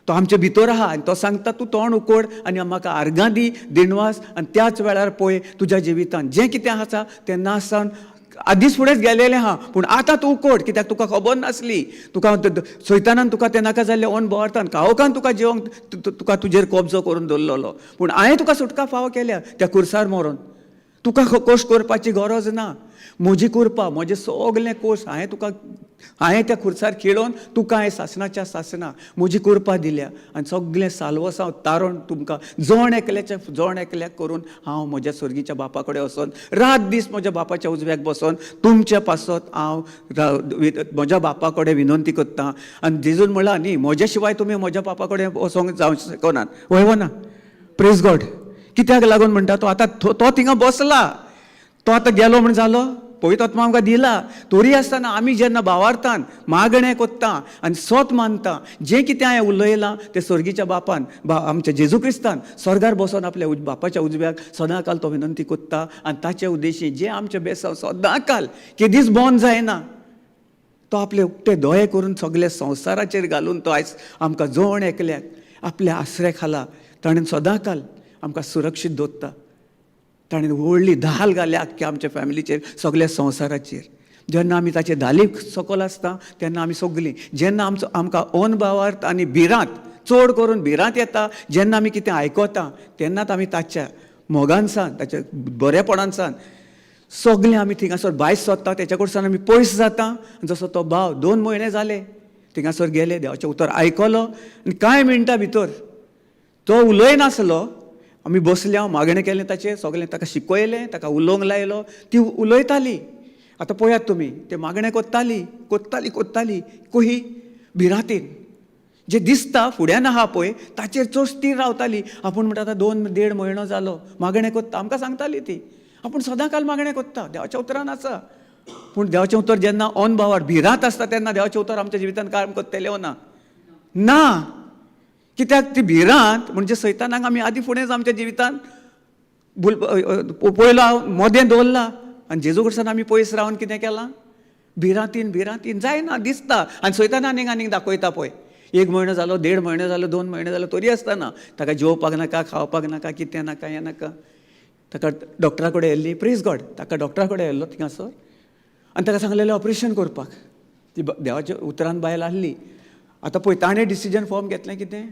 तो आमच्या भितर आहा, आनी तो सांगता तूं तोंड उकोड आनी म्हाका आर्गां दी, दिणवास, आनी त्याच वेळार पळय तुज्या जिवितांत जें कितें आसा तें नास जावन आदींच फुडेंच गेलेलें आहा, पूण आतां तूं उकोड, कित्याक तुका खबर नासली, तुका सैतानान तुका तें नाका जाल्लें ओन बोवार्थान काळोखान तुका जिवंक तुका तुजेर कब्जो करून दवरलेलो, पूण हांवें तुका सुटका फावो केल्या त्या खुर्सार मरोन. तुका कोश करपाची गरज ना. म्हजी कृपा, म्हजें सगलें कोश हांवें त्या खुर्सार खेळोवन तुका हांवें सासणाच्या सासना म्हजी कृपा दिल्या, आनी सगळें साल्वसांव तारण तुमकां जण एकल्याक करून हांव म्हज्या सर्गीच्या बापा कडेन वचोन रात दीस म्हज्या बापाच्या उजव्याक बसोन तुमच्या पासत हांव म्हज्या बापा कडेन विनंती करतां. आनी जेजून म्हणलां न्ही, म्हज्या शिवाय तुमी म्हज्या बापा कडेन वचोंक जावंक शकनात. वयना. Praise God. कित्याक लागून म्हणटा तो आतां तो थिंगा बसला, तो आतां गेलो म्हण जालो, पवित्र आत्मा आमकां दिला. तोरी आसतना आमी जेन्ना भावार्थान मागणें कोत्ता आनी सोत मानता, जें कितें हांवें उलयलां तें सर्गीच्या बापान आमच्या जेजू क्रिस्तान स्वर्गार बसोन आपल्या बापाच्या उजव्याक सदांकाल तो विनंती कोत्ता, आनी ताचे उद्देशी जे आमचे बेसांव सदांकाल केदीच बंद जायना, तो आपले उक्ते दोळे करून सगळे संवसाराचेर घालून तो आयज आमकां जण एकल्याक आपल्या आसरे खाला ताणें सदांकाल आमकां सुरक्षीत दवरता. ताणें व्हडली धाल घाल्या आख्ख्या आमच्या फॅमिलीचेर, सगळ्या संवसाराचेर. जेन्ना आमी ताचे धालीक सकयल आसता तेन्ना आमी सगळीं, जेन्ना आमकां ओन भावार्थ आनी भिरांत, चड करून भिरांत येता, जेन्ना आमी कितें आयकता तेन्नाच आमी ताच्या मोगान सावन, ताच्या बरेपणान सावन सगळें आमी थिंगासर भायर सरता, तेच्या कडच्यान आमी पयस जाता. जसो तो भाव 2 म्हयने जाले थिंगासर गेले, देवाचें उतर आयकलो, आनी कांय मिनटां भितर तो उलयनासलो, आमी बसले, हांव मागणें केलें ताचें, सगळें ताका शिकयलें, ताका उलोवंक लायलो, ती उलयताली. आतां पळयात तुमी, तें मागणें कोत्ताली कही भिरांतीन, जें दिसता फुड्यान आहा पळय ताचेर चड स्थिर रावताली. आपूण म्हणटा आतां 2-1.5 म्हयनो जालो मागणें कोत्ता, आमकां सांगताली ती, आपूण सदांकाल मागणें कोत्ता, देवाच्या उतरान आसा, पूण देवाचें उतर जेन्ना ऑन बावर भिरांत आसता तेन्ना देवाचें उतर आमच्या जिवितांत काम करतले ना कित्याक ती भिरांत म्हणजे सैतानाक आमी आदी फुडेंच आमच्या जिवितांत पयलो मोदें दवरला आनी जेजू कडच्यान आमी पयस रावन कितें केलां भिरांतीन जायना दिसता आनी सैतान आनीक दाखयता पळय 1 म्हयनो जालो 1.5 म्हयनो जालो 2 म्हयने जालो तरी आसतना ताका जेवपाक नाका खावपाक नाका कितें नाका हें नाका ताका डॉक्टरा कडेन व्हेल्ली प्रेज गॉड ताका डॉक्टरा कडेन व्हेल्लो थिंगासर आनी ताका सांगलेलें ऑपरेशन करपाक ती देवाच्या उतरान बायल आहली आतां पळय ताणें डिसिजन फॉर्म घेतलें कितें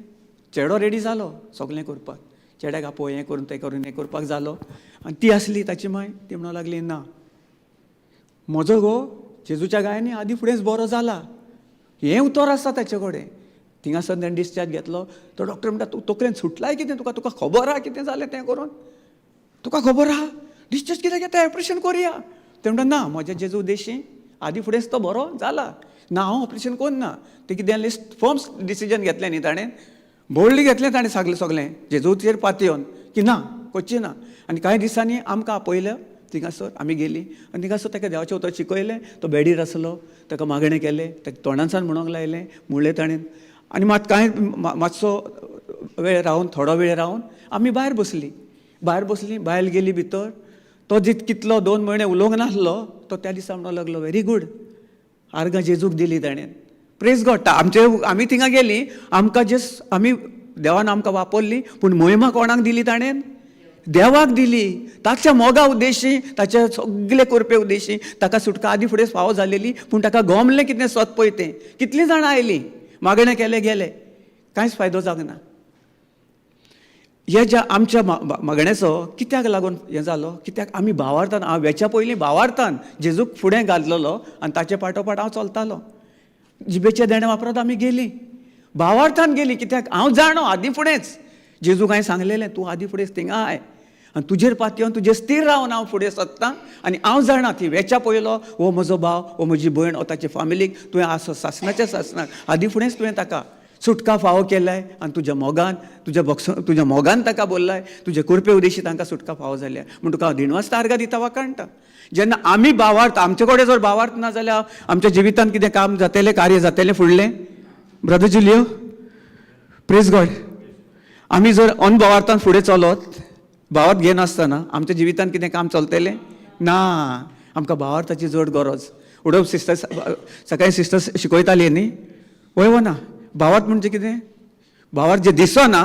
चेडो रेडी जालो सगलें करपाक चेड्याक आपोय हें करून तें करून हें करपाक जालो आनी ती आसली ताची माय ती म्हणूंक लागली ना म्हजो गो जेजूच्या गायांनी आदी फुडेंच बरो जाला हें उतर आसा ताचे कडेन थिंगासर ताणें डिस्चार्ज घेतलो तो डॉक्टर म्हणटा तूं तकलेन सुटलाय कितें तुका खबर आहा कितें जालें तें करून तुका खबर आहा डिस्चार्ज कितें घेता ऑपरेशन करुया ते म्हणटा ना म्हज्या जेजू उद्देशी आदी फुडेंच तो बरो जाला ना हांव ऑपरेशन करना तें कितें लिस्ट फॉर्म्स डिसिजन घेतलें न्ही ताणें बोल्डली घेतलें ताणें सगलें जेजूचेर पातयेवन की ना करची ना आनी कांय दिसांनी आमकां आपयलें थिंगासर आमी गेलीं आनी थिंगासर ताका देवाचें उतर शिकयलें तो बेडीर आसलो ताका मागणें केलें ताका तोंडासान म्हणूंक लायलें म्हणलें ताणें आनी मातसो वेळ रावन थोडो वेळ रावन आमी भायर बसलीं बायल गेली भितर तो कितलो 2 म्हयने उलोवंक नासलो तो त्या दिसा म्हणूंक लागलो व्हेरी गूड आर्गां जेजूक दिली ताणें प्रेज गॉड आमी थिंगा गेलीं आमकां आमी देवान आमकां वापरली पूण महिमा कोणाक दिली ताणें देवाक दिली ताच्या मोगा उद्देशी ताचे सगळे करपे उद्देशी ताका सुटका आदी फुडें फावो जालेली पूण ताका गोमलें कितें स्वत पळय तें कितलीं जाणां आयलीं मागणें केलें गेले कांयच फायदो जावंक ना हे ज्या आमच्या मागण्याचो कित्याक लागून हें जालो कित्याक आमी भावार्थान हांव हेच्या पयलीं भावार्थान जेजूक फुडें घातलेलो आनी ताचे पाठोपाठ हांव चलतालो जिबेचे देणे वापरत आमी गेलीं भावार्थान गेलीं कित्याक हांव जाणो आदी फुडेंच जेजूक हांवें सांगलेलें तूं आदी फुडेंच थिंगा आय आनी तुजेर पातयेवन तुजेर स्थिर रावन हांव फुडें सरतां आनी हांव जाणा ती वेच्या पयलो हो म्हजो भाव हो म्हजी भयण हो ताचे फॅमिलीक तुवें आसो सासणाच्या सासणाक आदी फुडेंच तुवें ताका सुटका फावो केलाय आनी तुज्या मोगान ताका बोल्लाय तुजे कुरपे उद्देशी तांकां सुटका फावो जाल्या म्हूण तुका हांव दिनवास तारगां दिता वा कळटा जेन्ना आमी भावार्थ आमचे कडेन जर भावार्थ ना जाल्यार आमच्या जिवितांत कितें काम जातलें कार्य जातलें फुडलें ब्रदर जुलियो प्रेज गॉड आमी जर अनभावार्थान फुडें चलत भावार्थ घेनासतना आमच्या जिवितांत कितें काम चलतलें ना आमकां भावार्थाची चड गरज उडप सिस्टर सकाळीं सिस्टर शिकयताली न्ही वय वो ना भावार्थ म्हणजे कितें भावार्थ जे दिसना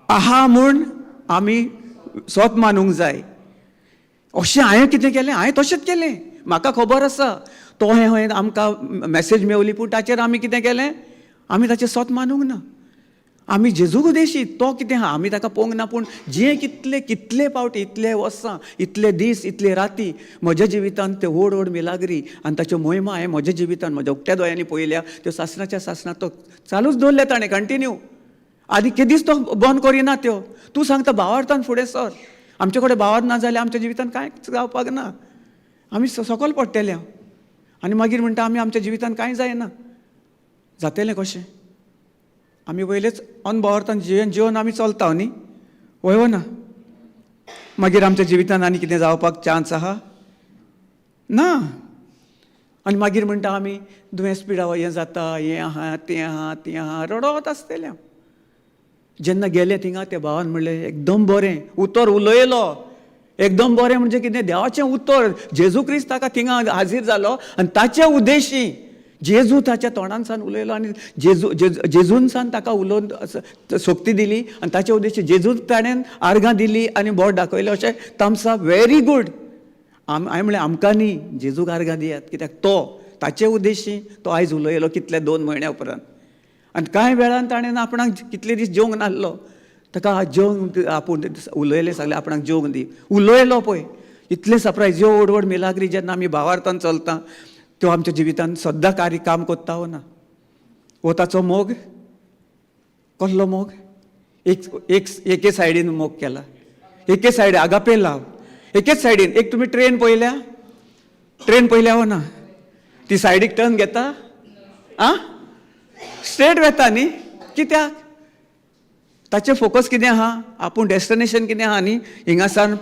आहा म्हूण आमी स्वत मानूंक जाय अशें हांवें कितें केलें हांवें तशेंच केलें म्हाका खबर आसा तो हें आमकां मॅसेज मेवली पूण ताचेर आमी कितें केलें आमी ताचें स्वत मानूंक ना आमी जेजूक उद्देशी तो कितें आहा आमी ताका पळोवंक ना पूण जें कितले फावटी इतले वर्सां इतले दीस इतले राती म्हज्या जिवितांत ते व्हड मिलाग्री आनी ताच्यो मोहिमा हांवें म्हज्या जिवितांत म्हज्या उक्त्या दोळ्यांनी पळयल्या त्यो सासणाच्या सासणात तो चालूच दवरले ताणें कंटिन्यू आदी केदीच तो बंद करिना त्यो तूं सांगता भावार्थान फुडें सर आमचे कडेन भावार्थ ना जाल्यार आमच्या जिवितांत कांयच जावपाक ना आमी सकयल पडटले आनी मागीर म्हणटा आमी आमच्या जिवितांत कांय जायना जातलें कशें आमी वयलेच अनभावार्थान जिवन आमी चलता न्ही वय ना मागीर आमच्या जिवितांत आनी कितें जावपाक चान्स आहा ना आनी मागीर म्हणटा आमी दुयेंस पिडावो हें जाता हें आहा तें आहा रडत आसतलें जेन्ना गेले थिंगा त्या भावान म्हणलें एकदम बरें उतर उलयलो एकदम बरें म्हणजे कितें देवाचें उतर जेजू क्रिस्त ताका थिंगा हाजीर जालो आनी ताचे उद्देशी जेजू ताच्या तोंडान सावन उलयलो आनी जेजून सावन ताका उलोवन सोक्ती दिली आनी ताचे उद्देशी जेजू ताणें आर्गां दिली आनी बोट दाखयलें अशें तामसा व्हेरी गूड हांवें म्हणलें आमकां न्ही जेजूक आर्गां दियात कित्याक तो ताचे उद्देशी तो आयज उलयलो कितले 2 म्हयन्या उपरांत आनी कांय वेळान ताणें आपणाक कितले दीस जेवंक नासलो ताका जेवंक आपूण उलयलें सांगलें आपणाक जेवंक दी उलयलो पळय इतले सरप्रायज ह्यो व्हड मिलाग्री जेन्ना आमी भावार्थान चलता त्यो आमच्या जिवितांत सद्दां कार्य काम कोत्ता हो ना हो ताचो मोग कसलो मोग एके सायडीन मोग केला एके सायडी आगापे लाव एकेच सायडीन एक तुमी ट्रेन पळयल्या हो ना ती सायडीक टर्न घेता आं स्ट्रेट वेता न्ही कित्याक ताचे फोकस कितें आहा, आपूण डेस्टिनेशन कितें आहा न्ही, हिंगासान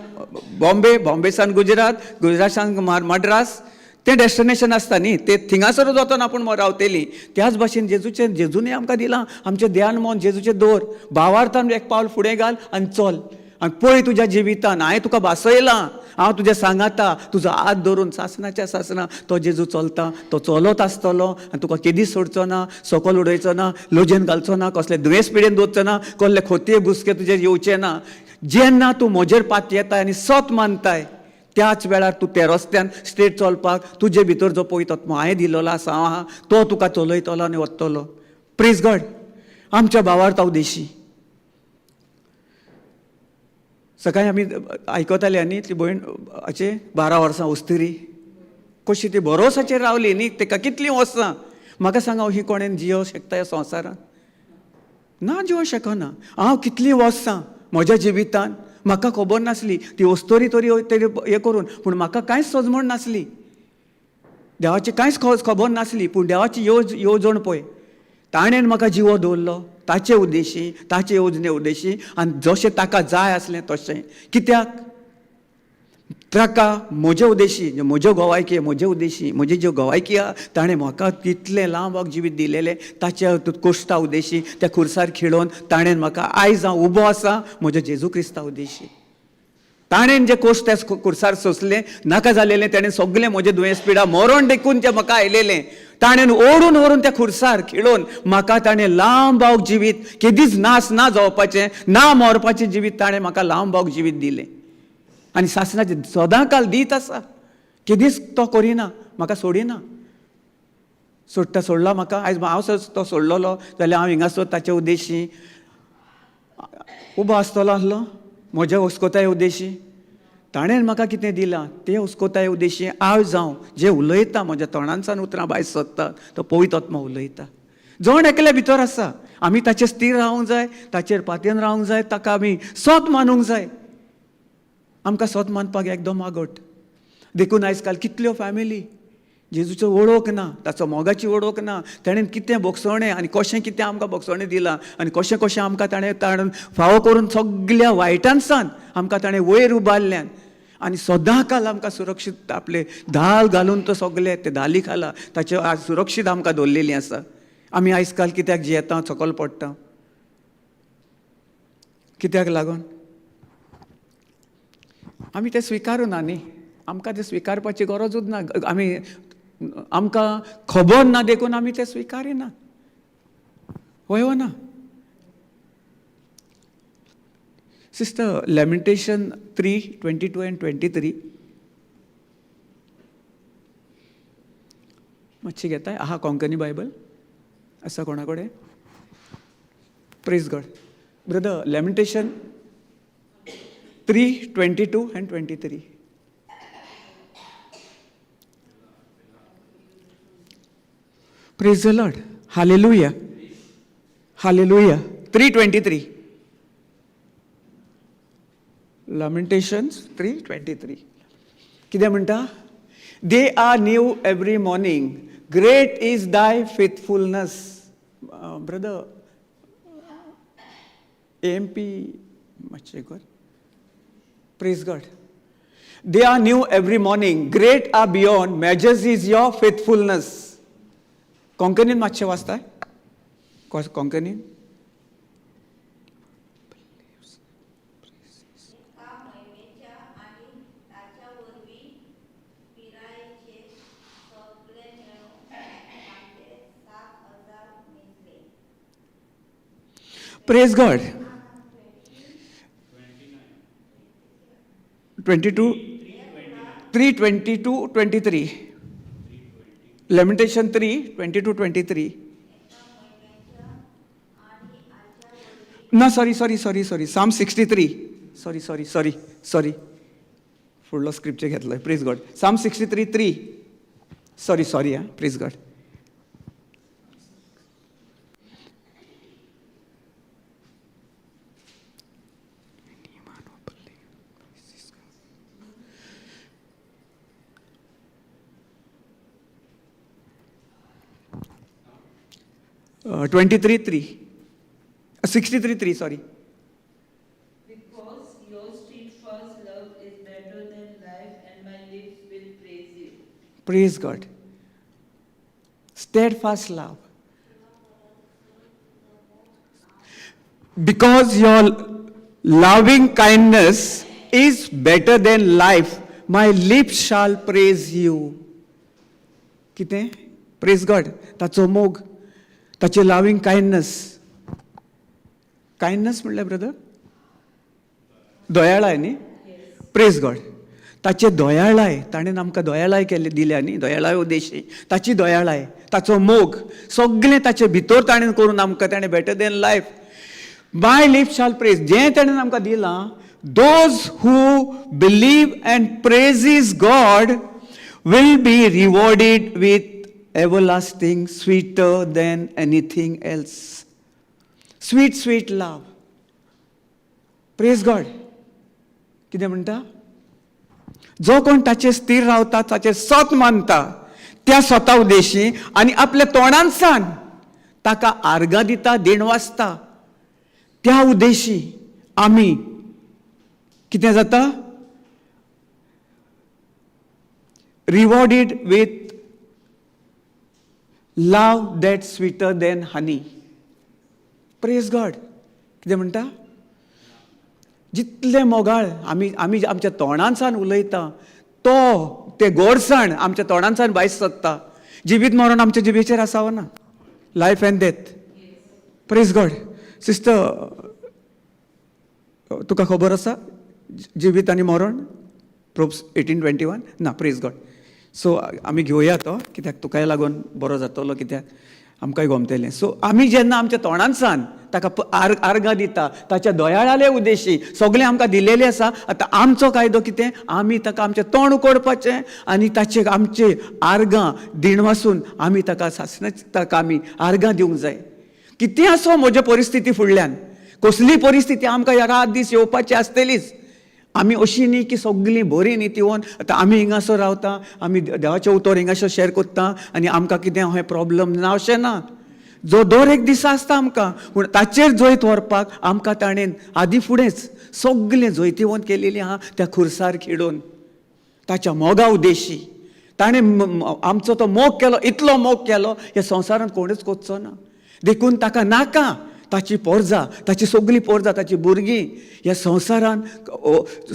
बॉम्बेसान गुजरात, गुजरातसान मद्रास, तें डेस्टिनेशन आसता न्ही, ते थिंगासरूच वचोन आपूण रावतली. त्याच भाशेन जेजूने आमकां दिलां, आमचें ध्यान मन जेजूचें दवर, भावार्थान एक पावल फुडें घाल आनी चल. आनी पळय तुज्या जिवितान हांवें तुका भासयलां, हांव तुजें सांगाता, तुजो हात धरून सासणाच्या सासणा तो जेजू चलता, तो चलत आसतलो आनी तुका केदीच सोडचो ना, सकयल उडयचो ना, लोजयेन घालचो ना, कसले दुयेंस पिडेन दवरचो ना, कसले खोतये घुसके तुजे येवचे ना. जेन्ना तूं म्हजेर पात येताय आनी सत मानताय, त्याच वेळार तूं त्या रस्त्यान स्ट्रेट चलपाक तुजे भितर जो पवित्र आत्मा हांवें दिलोलो आसा आहा, तो तुका चलयतलो आनी व्हरतलो. Praise God. आमच्या भावार्था उद्देशी सकाळीं आमी आयकताले न्ही, ती भयण हाचे 12 वर्सां उस्तिरी कशी ती भरोसाचेर रावली न्ही, ताका कितलीं वर्सां. म्हाका सांगा, ही कोणें जियो शकता ह्या संवसारान? ना, जियो शकना. हांव कितलीं वर्सां म्हज्या जिवितान म्हाका खबर नासली, ती वस्तोरी तरी हे करून, पूण म्हाका कांयच सजमण नासली, देवाची कांयच खबर नासली. पूण देवाची येवजण पळय, ताणेन म्हाका जिवो दवरलो ताचे उद्देशी, ताचे येवजणे उद्देशी, आनी जशें ताका जाय आसलें तशें. कित्याक? ताका म्हजे उद्देशी, म्हज्यो गोवायकी, म्हजे उद्देशी, म्हजी ज्यो गोवायकी आहा, ताणें म्हाका तितलें लांब जिवीत दिलेलें, ताच्या कुश्ता उद्देशी, त्या खुर्सार खिळोवन ताणें म्हाका आयज हांव उबो आसा म्हज्या जेजू क्रिस्ता उद्देशी. ताणें जे कोश्ट त्या खुर्सार सोंसलें, नाका जालेलें, ताणें सगळें म्हजें दुयेंस पिडा मरण देखून जें म्हाका आयलेलें, ताणें ओडून व्हरून त्या खुर्सार खिळोवन म्हाका ताणें लांब जिवीत, केदीच नास ना जावपाचें, ना मरपाचें जिवीत ताणें म्हाका लांब जिवीत दिलें. आनी सासणाचें सदांकाल दीत आसा, केदीच तो करिना, म्हाका सोडिना. सोडला म्हाका. आयज हांव तो सोडलोलो जाल्यार हांव हिंगासर ताचे उद्देशी उबो आसतलो आसलो, म्हज्या हुस्कोताये उद्देशी. ताणें म्हाका कितें दिलां ते हुस्कोताये उद्देशी आयज हांव जें उलयतां, म्हज्या तोंडांतल्यान उतरां भायर सत्तात, तो पवित्र आत्मा उलयता. जण एकल्या भितर आसा, आमी ताचेर स्थिर रावूंक जाय, ताचेर पातयेन रावूंक जाय, ताका आमी सत मानूंक जाय. आमकां सत मानपाक एकदम आगट देखून आयज काल कितल्यो फॅमिली जेजूचो वळख ना, ताचो मोगाची वळख ना. ताणें कितें बोगसवणें आनी कशें कितें आमकां बोगसवणें दिलां, आनी कशें कशें आमकां ताणें फावो करून सगळ्या वायटांसान आमकां ताणें वयर उबारल्यान, आनी सदांकाल आमकां सुरक्षीत आपले धाल घालून तो सगळे ते धाली खाला, ताचे आज सुरक्षीत आमकां दवरलेलीं आसा. आमी आयज काल कित्याक जियेता, सकयल पडटा? कित्याक लागून? आमी तें स्विकारुना न्ही. आमकां तें स्विकारपाची गरजूच ना. आमकां खबर ना देखून आमी तें स्विकारिना. वय वा ना? सिस्टर, लॅमेंटेशन 3:22 and 23 मातशी घेताय? आहा कोंकणी बायबल आसा कोणा कडेन? Praise God. Brother, lamentation 3:22 and 23. Praise the Lord. Hallelujah. Hallelujah. 3:23. Lamentations 3:23. कितें म्हणटा? They are new every morning. Great is thy faithfulness. Brother, AMP मातशें कर. Praise God. They are new every morning. Great are beyond measures is your faithfulness. कोंकणीन मातशें वाचताय? कोंकणीन? Praise God. 3:22-23. Lamentation 3:22-23. No, sorry. Psalm 63. Sorry. फुडलो scripture घेतलोय. Praise God. Psalm 63:3. Sorry. Praise God. Uh, 23:3. 63:3, sorry. Steadfast love is better than life, and my lips will praise you. Praise God. Steadfast love. Because your loving kindness is better than life, my lips shall praise you. कितें? Praise God. ताचो मोग, ताचे loving kindness. Kindness म्हणल्यार brother? दयाळाय न्ही? Praise God. ताचे दयाळाय, ताणें आमकां दयाळाय केली दिल्या न्ही, दयाळाय उद्देशी, ताची दयाळाय, ताचो मोग, सगळें ताचे भितर ताणें करून आमकां ताणें better than life. My lips shall praise, जें ताणें आमकां दिलां, those who believe and praises God will be rewarded with everlasting sweeter than anything else. Sweet sweet love. Praise God. कितें म्हणटा? जो कोण ताचे स्थिर रावता, ताचे सत मानता, त्या स्वता उद्देशी आनी आपल्या तोंडांसान ताका आर्गां दिता, देण वाजता, त्या उद्देशी आमी कितें जाता? Rewarded with love that sweeter than honey. Praise God. कितें म्हणटा? जितले मोगाळ आमी आमी आमच्या तोंडांसान उलयता, ते गोडसाण आमच्या तोंडांसान भायर सरता. जिवीत मरण आमच्या जिबेचेर आसावं ना. Life and death. Praise God. Sister, तुका खबर आसा जिवीत आनी मरण? प्रोब्स 18:21 ना. Praise God. सो आमी घेवया तो, कित्याक तुकाय लागून बरो जातलो, कित्याक आमकांय गमतलें. सो आमी जेन्ना आमच्या तोंडांसान ताका आर्गां दिता, ताच्या दयाळाले उद्देशी सगळें आमकां दिलेलें आसा. आतां आमचो कायदो कितें? आमी ताका आमचें तोंड उकडपाचें आनी ताचे आमचे आर्गां दिण वासून आमी ताका ताका आमी आर्गां दिवंक जाय. कितें आसो म्हज्या परिस्थिती फुडल्यान, कसली परिस्थिती आमकां ह्या रात दीस येवपाची आसतलीच. आमी अशी न्ही की सगळीं बरी न्ही तिवोन आतां आमी हिंगासर रावता, आमी देवाच्या उतर हिंगासर शेअर करता आनी आमकां कितें हें प्रॉब्लम ना, अशें ना. जो दर एक दिसा आसता आमकां, पूण ताचेर जैत व्हरपाक आमकां ताणें आदी फुडेंच सगळें जैतिवंत केलेलीं आहा त्या खुर्सार खिडून, ताच्या मोगा उद्देशी. ताणें आमचो तो मोग केलो, इतलो मोग केलो, ह्या संवसारांत कोणूच कोचचो ना. देखून ताका नाका ताची पोरजां, ताची सगळीं पोरजां, ताची भुरगीं ह्या संवसारान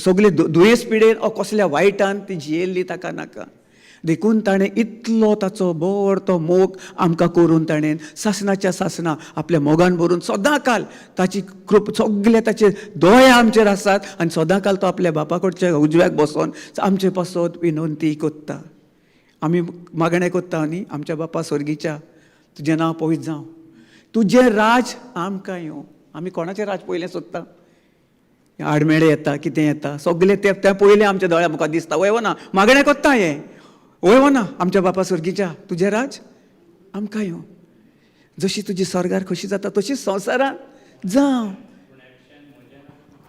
सगळे दुयेंस पिडेन ओ कसल्या वायटान ती जियेल्ली ताका नाका. देखून ताणें इतलो ताचो बरो तो मोग आमकां करून ताणें सासणाच्या सासणां आपल्या मोगान भरून सदां काल ताची सगळे ताचे दोळे आमचेर आसात आनी सदां काल तो आपल्या बापा कडच्या उजव्याक बसोन आमचे पासत विनंती कोत्ता. आमी मागणें कोत्ता न्ही, आमच्या बापा स्वर्गीच्या, तुजें नांव पवित्र जावं, तुजें राज आमकां येवं. आमी कोणाचें राज पयलें सोदता? आडमेळे येता, कितें येता, सगळें तें पयलें आमच्या दोळ्या मुखार दिसता. वय ना मागणें कोत्ता हें, वय ना आमच्या बापा स्वर्गीच्या, तुजें राज आमकां येवं. जशी तुजी स्वर्गार कशी जाता तशीच संवसारांत जावं.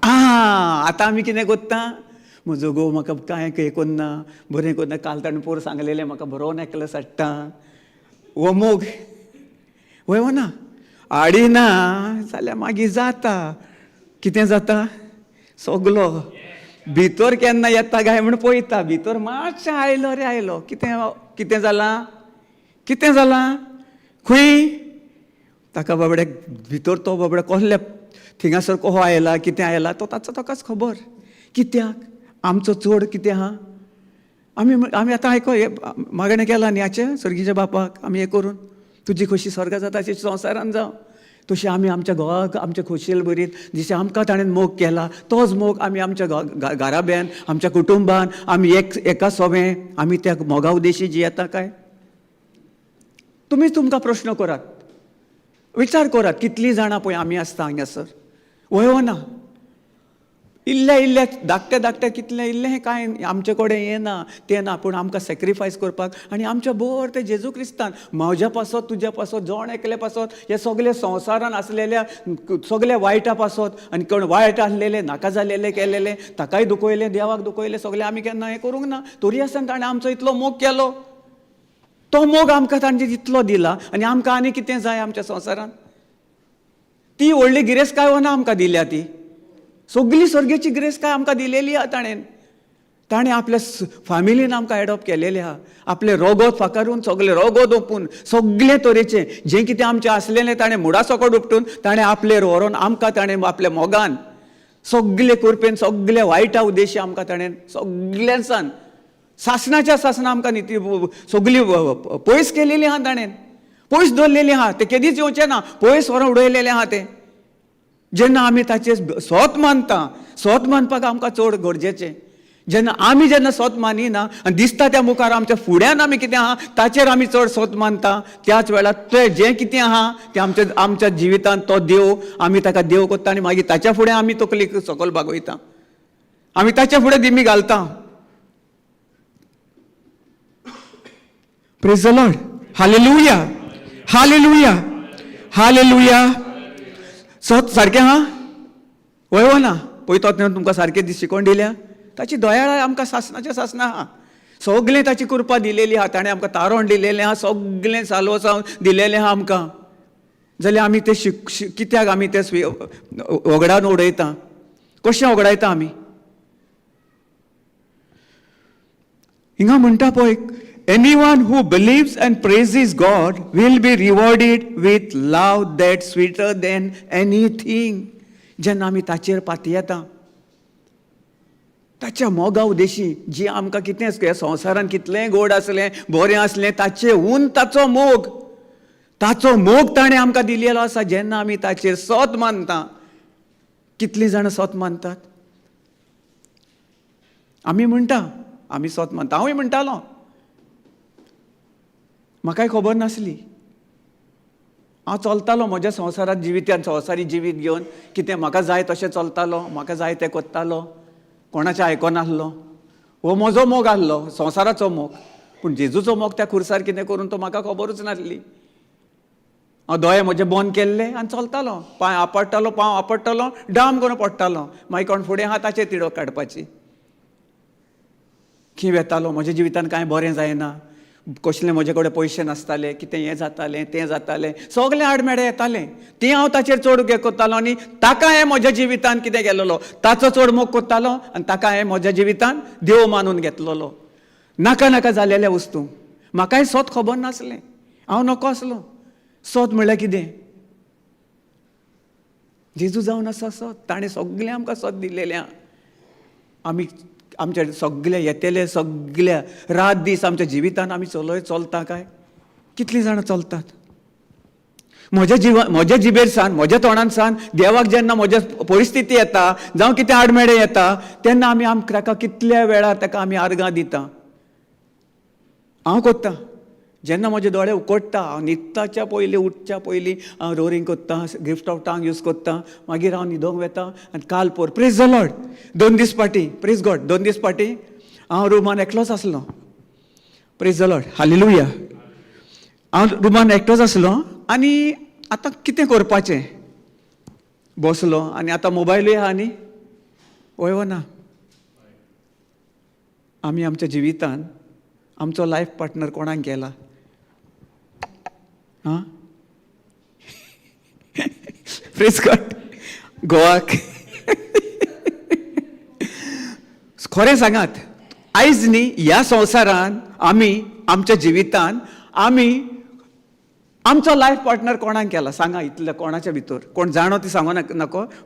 आतां आमी कितें कोत्ता? म्हजो घोव म्हाका कांय हें करना, बरें करना. काल ताणें पोर सांगलेलें म्हाका बरो नेकलेस हाडटा. वो मोग. वय ना हाडिना जाल्यार मागीर जाता कितें जाता? सगलो भितर केन्ना येता काय म्हण पळयता, भितर मातशें आयलो रे आयलो, कितें जालां? कितें जालां? खंय? ताका बाबड्याक भितर तो बाबड्या कसल्या थिंगासर कसो आयला, कितें आयला, तो ताचो ताकाच खबर. कित्याक? आमचो चड कितें आहा? आमी आतां आयको मागणें केलां न्ही हाचें सर्गीच्या बापाक, आमी हें करून तुजी खोशी स्वर्गा जाता तशी संवसारान जावं. तशी आमी आमच्या घोवाक आमच्या खोशयेल बरीत, जशें आमकां ताणें मोग केला तोच मोग आमी आमच्या घराब्यान, आमच्या कुटुंबान, आमी एका सोबें आमी त्या मोगा उद्देशी जियेता काय? तुमी तुमकां प्रश्न करात, विचार करात, कितलीं जाणां पळय आमी आसता हांगासर. वय ना इल्ले धाकटे कितले इल्लें हें कांय आमचे कडेन हें ना तें ना, पूण आमकां सॅक्रिफायस करपाक आनी आमच्या बोर ते जेजू क्रिस्तान म्हज्या पासत तुज्या पासत जोण एकले पासत हे सगळे संवसारान आसलेल्या सगळे वायटा पासत आनी कोण वायट आसलेले नाका जालेले केलेले ताकाय दुखयले देवाक दुखयले सगळे आमी केन्ना हें करूंक ना. तरी आसतना ताणें आमचो इतलो मोग केलो, तो मोग आमकां ताणें इतलो दिला आनी आमकां आनी कितें जाय आमच्या संवसारान? ती व्हडली गिरेस्त काय ना आमकां दिल्या ती सगळी स्वर्गेची ग्रेस काय आमकां दिलेली आहा ताणें आपल्या फॅमिलीन आमकां एडॉप्ट केलेले आहा. आपले रोगोत फाकारून सगळे रोगोत ओपून सगळे तरेचे जें कितें आमचें आसलेलें ताणें मुडासकट उपटून ताणें आपलेर व्हरून आमकां ताणें आपल्या मोगान सगळे कुरपेन सगळे वायटा उद्देशी आमकां ताणें सगळ्यांसान सासणाच्या सासणां आमकां न्ही सगळी पयस केलेली आहा. ताणें पयस दवरलेली आहा. ते केदीच येवचें ना. पयस व्हरून उडयलेलें आहा तें. जेन्ना आमी ताचेर स्वत मानता, स्वत मानपाक आमकां चड गरजेचें. जेन्ना स्वत मानिना आनी दिसता त्या मुखार आमच्या फुड्यान आमी कितें आहा ताचेर आमी चड स्वत मानता, त्याच वेळार तें जें कितें आहा तें आमच्या जिवितांत तो देव आमी ताका देव कोत्ता आनी मागीर ताच्या फुडें आमी तकली सकयल बागयता. आमी ताच्या फुडें दिमी घालता. Praise the lord. हालेलुया, हालेलुया, हालेलुया. स्वत सारकें आहा? वय ना पळय तो तुमकां सारकें शिकोवन दिल्या. ताची दयाळाय आमकां सासणाच्या सासना आहा. सगळें ताची कृपा दिलेली आहा. ताणें आमकां तारण दिलेलें आहा, सगळें साल्वसाव दिलेलें आहा आमकां. जाल्यार आमी तें कित्याक आमी तें वगडान उडयता? कशें वगडायता आमी? हिंगा म्हणटा पळय, anyone who believes and praises God will be rewarded with love that sweeter than anything. जेन्ना आमी ताचेर पातयेता, ताच्या मोगा उद्देशी जी आमकां कितें ह्या संवसारान कितलेंय गोड आसलें, बरें आसलें, ताचे उन ताचो मोग ताणें आमकां दिलेलो आसा. जेन्ना आमी ताचेर स्वत मानता. कितलीं जाणां स्वत मानतात? आमी म्हणटा आमी स्वत मानता. हांवूय म्हणटालो. म्हाकाय खबर नासली. हांव चलतालो म्हज्या संवसारांत जिवितान संवसारी जिवीत घेवन. कितें म्हाका जाय तशें चलतालो, म्हाका जाय तें कोत्तालो, कोणाचें आयकोनासलो. हो म्हजो मोग आसलो, संवसाराचो मोग. पूण जेजूचो मोग त्या खुर्सार कितें करून तो म्हाका खबरूच नासली. हांव दोळे म्हजे बंद केल्ले आनी चलतालो. पांय आपडटालो, पांव आपडटालो, डाम करून पडटालो. मागीर कोण फुडें आहा ताचेर तिडो काडपाची. खीं वेतालो, म्हज्या जिवितान कांय बरें जायना, कसले म्हजे कडेन पयशे नासताले, कितें हें जातालें तें जातालें, सगळें आडमेळें येतालें. तें हांव ताचेर चड हें कोत्तालो आनी ताका हें म्हज्या जिवितान कितें गेलेलो ताचो चड मोग कोत्तालो आनी ताका हें म्हज्या जिवितान देव मानून घेतलेलो. नाका नाका जालेल्या वस्तू म्हाकाय स्वत खबर नासलें. हांव नको आसलो. स्वत म्हणल्यार कितें? जेजू जावन आसा स्वत. ताणें सगळें आमकां स्वत दिलेलें आहा. आमी आमचे सगळे येतेले सगळ्या रात दीस आमच्या जिवितान आमी चलता काय? कितलीं जाणां चलतात? म्हज्या जिबेर सान, म्हज्या तोंडान सान देवाक जेन्ना म्हज्या परिस्थिती येता, जावं कितें आडमेळें येता, तेन्ना आमी ताका कितल्या वेळार ताका आमी आर्गां दिता. हांव कोत्ता. जेन्ना म्हजे दोळे उकडटा, हांव न्हिदताच्या पयलीं उठच्या पयलीं हांव रोरींग कोत्ता, गिफ्ट ऑफ टांग यूज कोत्ता, मागीर हांव न्हिदोंक वेता आनी काल पोर प्रेज द लॉर्ड 2 दीस फाटीं, प्रेज गॉड 2 दीस फाटीं हांव रुमान एकलोच आसलो. Praise the lord, hallelujah. हांव रुमान एकटोच आसलो आनी आतां कितें करपाचें बसलो आनी आतां मोबायलूय आहा न्ही, वय ना. आमी आमच्या जिवितान आमचो लायफ पार्टनर कोणाक गेला? हां प्रेज गॉड. गोवाक खरें सांगात, आयज न्ही ह्या संवसारान आमी आमच्या जिवितान आमी आमचो लायफ पार्टनर कोणाक केला? सांगा इतल्या कोणाच्या भितर. कोण जाणो ती सांगो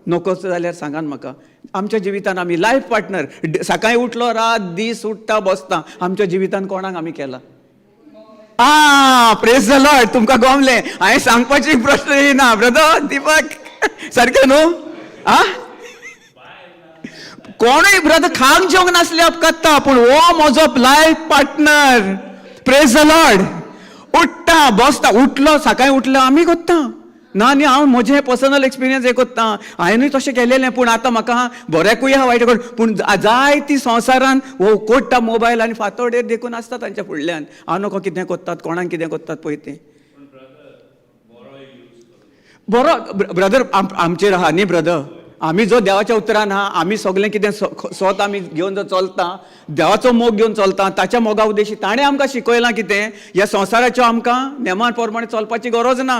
नको जाल्यार सांगात म्हाका. आमच्या जिवितान आमी लायफ पार्टनर सकाळीं उठलो रात दीस उठता बसता, आमच्या जिवितान कोणाक आमी केला? Praise the Lord. तुमकां गमलें. हांवें सांगपाची प्रश्न येना ब्रदर दिपक, सारकें न्हू? कोणूय ब्रदर खांक जेवंक नासले अपकात्ता, पूण हो म्हजो life partner. Praise the Lord. उठता बसता, उठलो सकाळीं उठलो आमी कोत्ता ना न्ही. हांव म्हजें पर्सनल एक्सपिरियन्स हें कोत्ता. हांवेंनूय तशें केलेलें, पूण आतां म्हाका बऱ्याकूय आहा वायट. पूण जाय ती संवसारान हो कोट्टा मोबायल आनी फातोडेर देखून आसता तांच्या फुडल्यान. हांव नको कितें कोत्तात, कोणाक कितें कोत्तात पळय तें. बरो ब्रदर आमचेर आहा न्ही ब्रदर. आमी जो देवाच्या उतरान आहा, आमी सगळें कितें स्वत आमी घेवन जो चलता, देवाचो मोग घेवन चलता, ताच्या मोगा उद्देशी ताणें आमकां शिकयलां कितें, ह्या संवसाराच्यो आमकां नेमान प्रमाणे चलपाची गरज ना.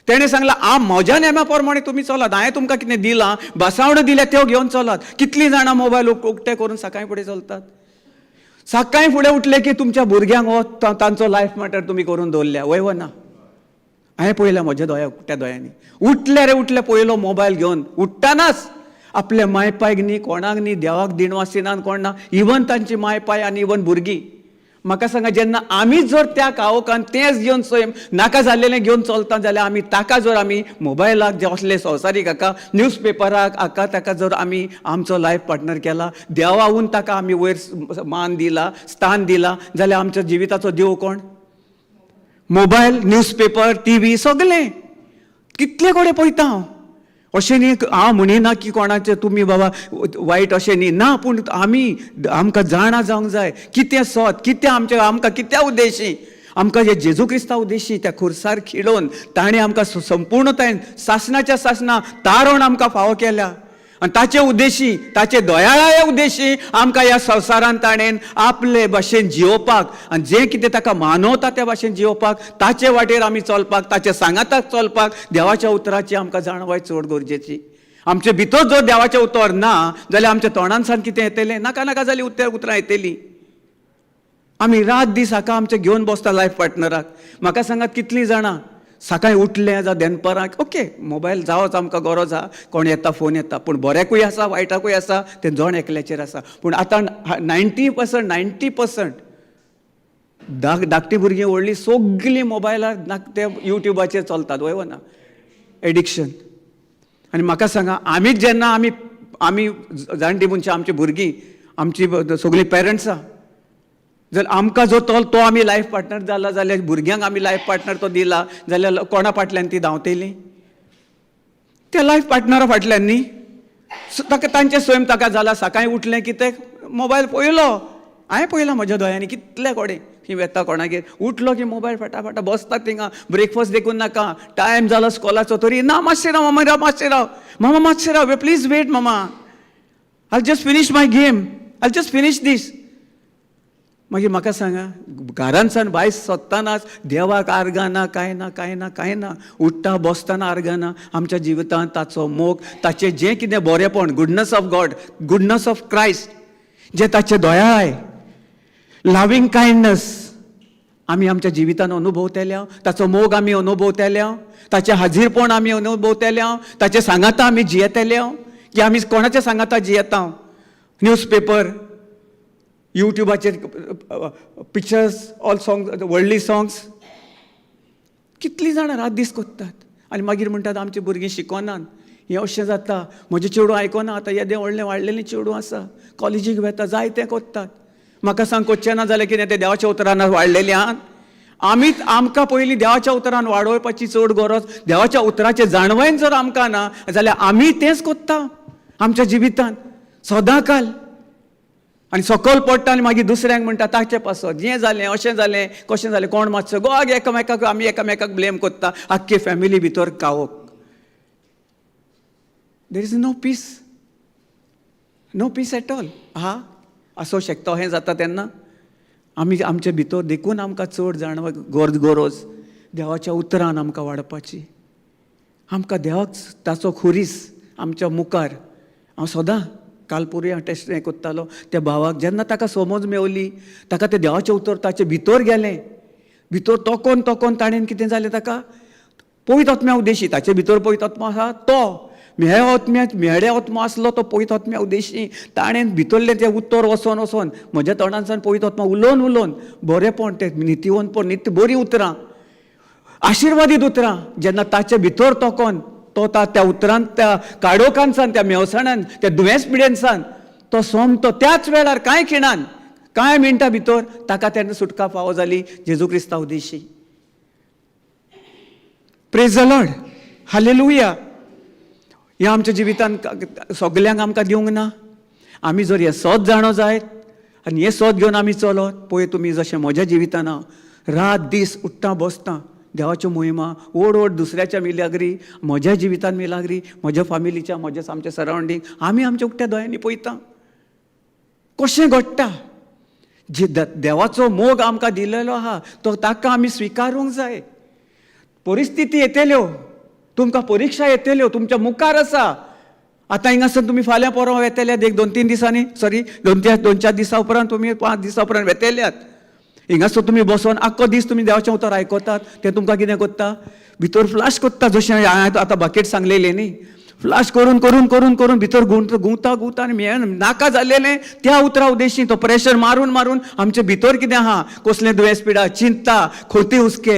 तेणें सांगलां म्हज्या नेमा प्रमाणे तुमी चलात, हांवें तुमकां कितें दिलां, बसावण्यो दिल्या त्यो घेवन चलात. कितलीं जाणां मोबायल उक्ते करून सकाळी फुडें चलतात. सकाळी फुडें उठले की तुमच्या भुरग्यांक हो तांचो लायफ मॅटर तुमी करून दवरल्या, वय व ना. हांवें पळयलां म्हज्या उक्त्या दोळ्यांनी. उठले रे उठले पयलो मोबायल घेवन उठ्ठानाच आपले मायपायक न्ही, कोणाक न्ही, देवाक दिणवासिनान कोण ना, इवन तांची मायपाय आनी इवन भुरगीं. म्हाका सांगा, जेन्ना आमीच जर त्या कावोकान तेंच घेवन स्वयं नाका जाल्लेलें घेवन चलता जाल्यार आमी ताका जर आमी मोबायलाक जे असले संवसारीक हाका न्यूजपेपराक हाका ताका जर आमी आमचो लायफ पार्टनर केला, देवाहून ताका आमी वयर मान दिला, स्थान दिला, जाल्यार आमच्या जिविताचो देव कोण? मोबायल, न्यूजपेपर, टीव्ही सगळें. कितले कडेन पळयता हांव. अशें न्ही हांव म्हणिना की कोणाचें तुमी बाबा वायट अशें न्ही, ना, पूण आमकां जाणा जावंक जाय कितें सत, कितें आमकां कित्या उद्देशी, आमकां जे जेजू क्रिस्ता उद्देशी त्या खुर्सार खिडोवन ताणें आमकां संपूर्णतायेन सासणाच्या सासणा तारोवन आमकां फावो केल्या. आनी ताचे उद्देशी, ताचे दयाळाये उद्देशी आमकां ह्या संवसारांत ताणें आपले भाशेन जिवोवपाक आनी जें कितें ताका मानवता त्या भाशेन जिवोवपाक, ताचे वाटेर आमी चलपाक, ताचे सांगाताक चलपाक देवाच्या उतराची आमकां जाणवाय चड गरजेची. आमचे भितर जर देवाचें उतर ना जाल्यार आमच्या तोंडांसान कितें येतलें? नाका नाका जाली उतरां येतलीं. आमी रात दीस हाका आमचे घेवन बसता लायफ पार्टनराक. म्हाका सांगात, कितलीं जाणां सकाळी उठले जाल्यार दनपाराक ओके मोबायल जावच आमकां गरज आहा, कोण येता फोन येता, पूण बऱ्याकूय आसा वायटाकूय आसा, तें जण एकल्याचेर आसा. पूण आतां 90% धाकटी भुरगीं व्हडलीं सगळीं मोबायलार ते युट्यूबाचेर चलतात, वय ना, एडिक्शन. आनी म्हाका सांगा, आमीच जेन्ना आमी जाणटी मनशां, आमची भुरगीं, आमची सगळीं पेरंट्स आहा, जर आमकां जो तो आमी लायफ पार्टनर जाला जाल्यार भुरग्यांक आमी लायफ पार्टनर तो दिला जाल्यार कोणा फाटल्यान ती धांवतली? त्या लायफ पार्टनरा फाटल्यान न्ही. ताका तांचे स्वयं ताका जाला सकाळी उठलें की ते मोबायल पळयलो. हांवें पळयलां म्हज्या दोळ्यांनी कितले कडेन ही येता कोणागेर, उठलो की मोबायल फटाफटा बसतात थिंगा, ब्रेकफास्ट देखून नाका, टायम जाला स्कॉलाचो तरी ना, मातशें राव मामा, मातशें राव मामा, मातशें राव, प्लीज वेट मामा, I just finish my game, I just finish this. मागीर म्हाका सांगा, घरान सावन भायर सत्तानाच देवाक आर्गाना, कांय ना कांय ना कांय ना, उठ्ठा बसतना आर्गाना. आमच्या जिवितांत ताचो मोग, ताचें जें कितें बरेंपण, गुडनस ऑफ गॉड, गुडनस ऑफ क्रायस्ट, जें ताचें दयाळाय, लविंग कायंडनस आमी आमच्या जिवितांत अनुभवतेल्या, ताचो मोग आमी अनुभवतेल्या, ताचें हाजीरपण आमी अनुभवतेल्या, ताचें सांगाता आमी जियेतेल्या, की आमी कोणाच्या सांगाता जियेता. न्यूजपेपर, युट्यूबाचेर पिक्चर्स, ऑल सॉंग्स, व्हडली सॉंग्स, कितलीं जाणां रात दीस कोत्तात. आनी मागीर म्हणटात आमची भुरगीं शिकोनात, हें अशें जाता, म्हजें चेडूं आयकोना, आतां येदें व्हडलें वाडलेलें चेडूं आसा, कॉलेजीक वेता, जाय तें कोत्तात. म्हाका सांग, कोच्चें ना जाल्यार कितें, तें देवाच्या उतरान वाडलेलीं आहात. आमकां पयलीं देवाच्या उतरान वाडोवपाची चड गरज, देवाच्या उतराचें जाणवायन जर आमकां ना जाल्यार आमी तेंच कोत्ता आमच्या जिवितांत सदांकाल. आनी सकयल पडटा आनी मागीर दुसऱ्यांक म्हणटा ताचे पासत, जें जालें अशें जालें कशें जालें कोण मातसो गोग, एकामेकाक आमी एकामेकाक ब्लेम कोत्ता, आख्खे फॅमिली भितर कावप. There is no peace at all. आसूं शकता हें जाता तेन्ना आमी आमचे भितर देखून आमकां चड जाणवा गरज देवाच्या उतरान आमकां वाडपाची. आमकां देवाक ताचो खुरीस आमच्या मुखार. हांव सदां कालपुरी हांव टेस्ट हें कोत्तालो त्या भावाक, जेन्ना ताका समज मेवली, ताका तें देवाचें उतर ताचे भितर गेलें, भितर तोकोन ताणें कितें जालें, ताका पवित्र आत्म्या उद्देशी, ताचे भितर पवित्र आत्मा आसा तो, मेळ्या आत्मा आसलो तो पवित्र आत्म्या उद्देशी, ताणें भितरलें तें उतर वचोन म्हज्या तोंडांसान पवित्र आत्मा उलोवन बरेंपण, तें नितीवंतपण, नित्य बरीं उतरां, आशिर्वादीत उतरां जेन्ना ताचे भितर तोकोन तो त्या उतरांत, त्या काडोकांसान, त्या मेवसणान, त्या दुयेंस पिडेंसान तो सोमतो त्याच वेळार कांय खिणान, कांय मिनटां भितर ताका तेन्ना सुटका फावो जाली जेजू क्रिस्ता उद्देशी. प्रेज द लॉर्ड, हालेलुया. हें आमच्या जिवितांत सगल्यांक आमकां दिवंक ना. आमी जर हें सत जाणो जायत आनी हें सत घेवन आमी चलत, पळय तुमी जशें म्हज्या जिवितांत हांव रात दीस उठ्ठा बसता, देवाच्यो मोहिमा ओड दुसऱ्याच्या मिलाग्री, म्हज्या जिवितांत मिलाग्री, म्हज्या फॅमिलीच्या, म्हज्या आमच्या सरावंडींग, आमी आमच्या उक्त्या दोळ्यांनी पळयता कशें घडटा. जे देवाचो मोग आमकां दिलेलो आहा तो ताका आमी स्विकारूंक जाय. परिस्थिती येतल्यो, तुमकां परीक्षा येतल्यो, तुमच्या मुखार आसा. आतां हिंगासर तुमी फाल्यां परवा वेतेल्यात, एक 2-3 दिसांनी, सॉरी 2-4 दिसां उपरांत, तुमी 5 दिसां उपरांत वेतेल्यात. हिंगासर तुमी बसोन आख्खो दीस तुमी देवाचें उतर आयकतात. तें तुमकां कितें कोत्ता, भितर फ्लाश कोत्ता. जशें हांवें आतां बकेट सांगलेलें न्ही, फ्लाश करून करून करून करून भितर गुंवता गुंवता आनी नाका जाल्लेलें त्या उतरा उद्देशी तो प्रेशर मारून मारून आमचे भितर कितें आहा, कसलें दुयेंस पिडा, चिंता, खोती हुस्के,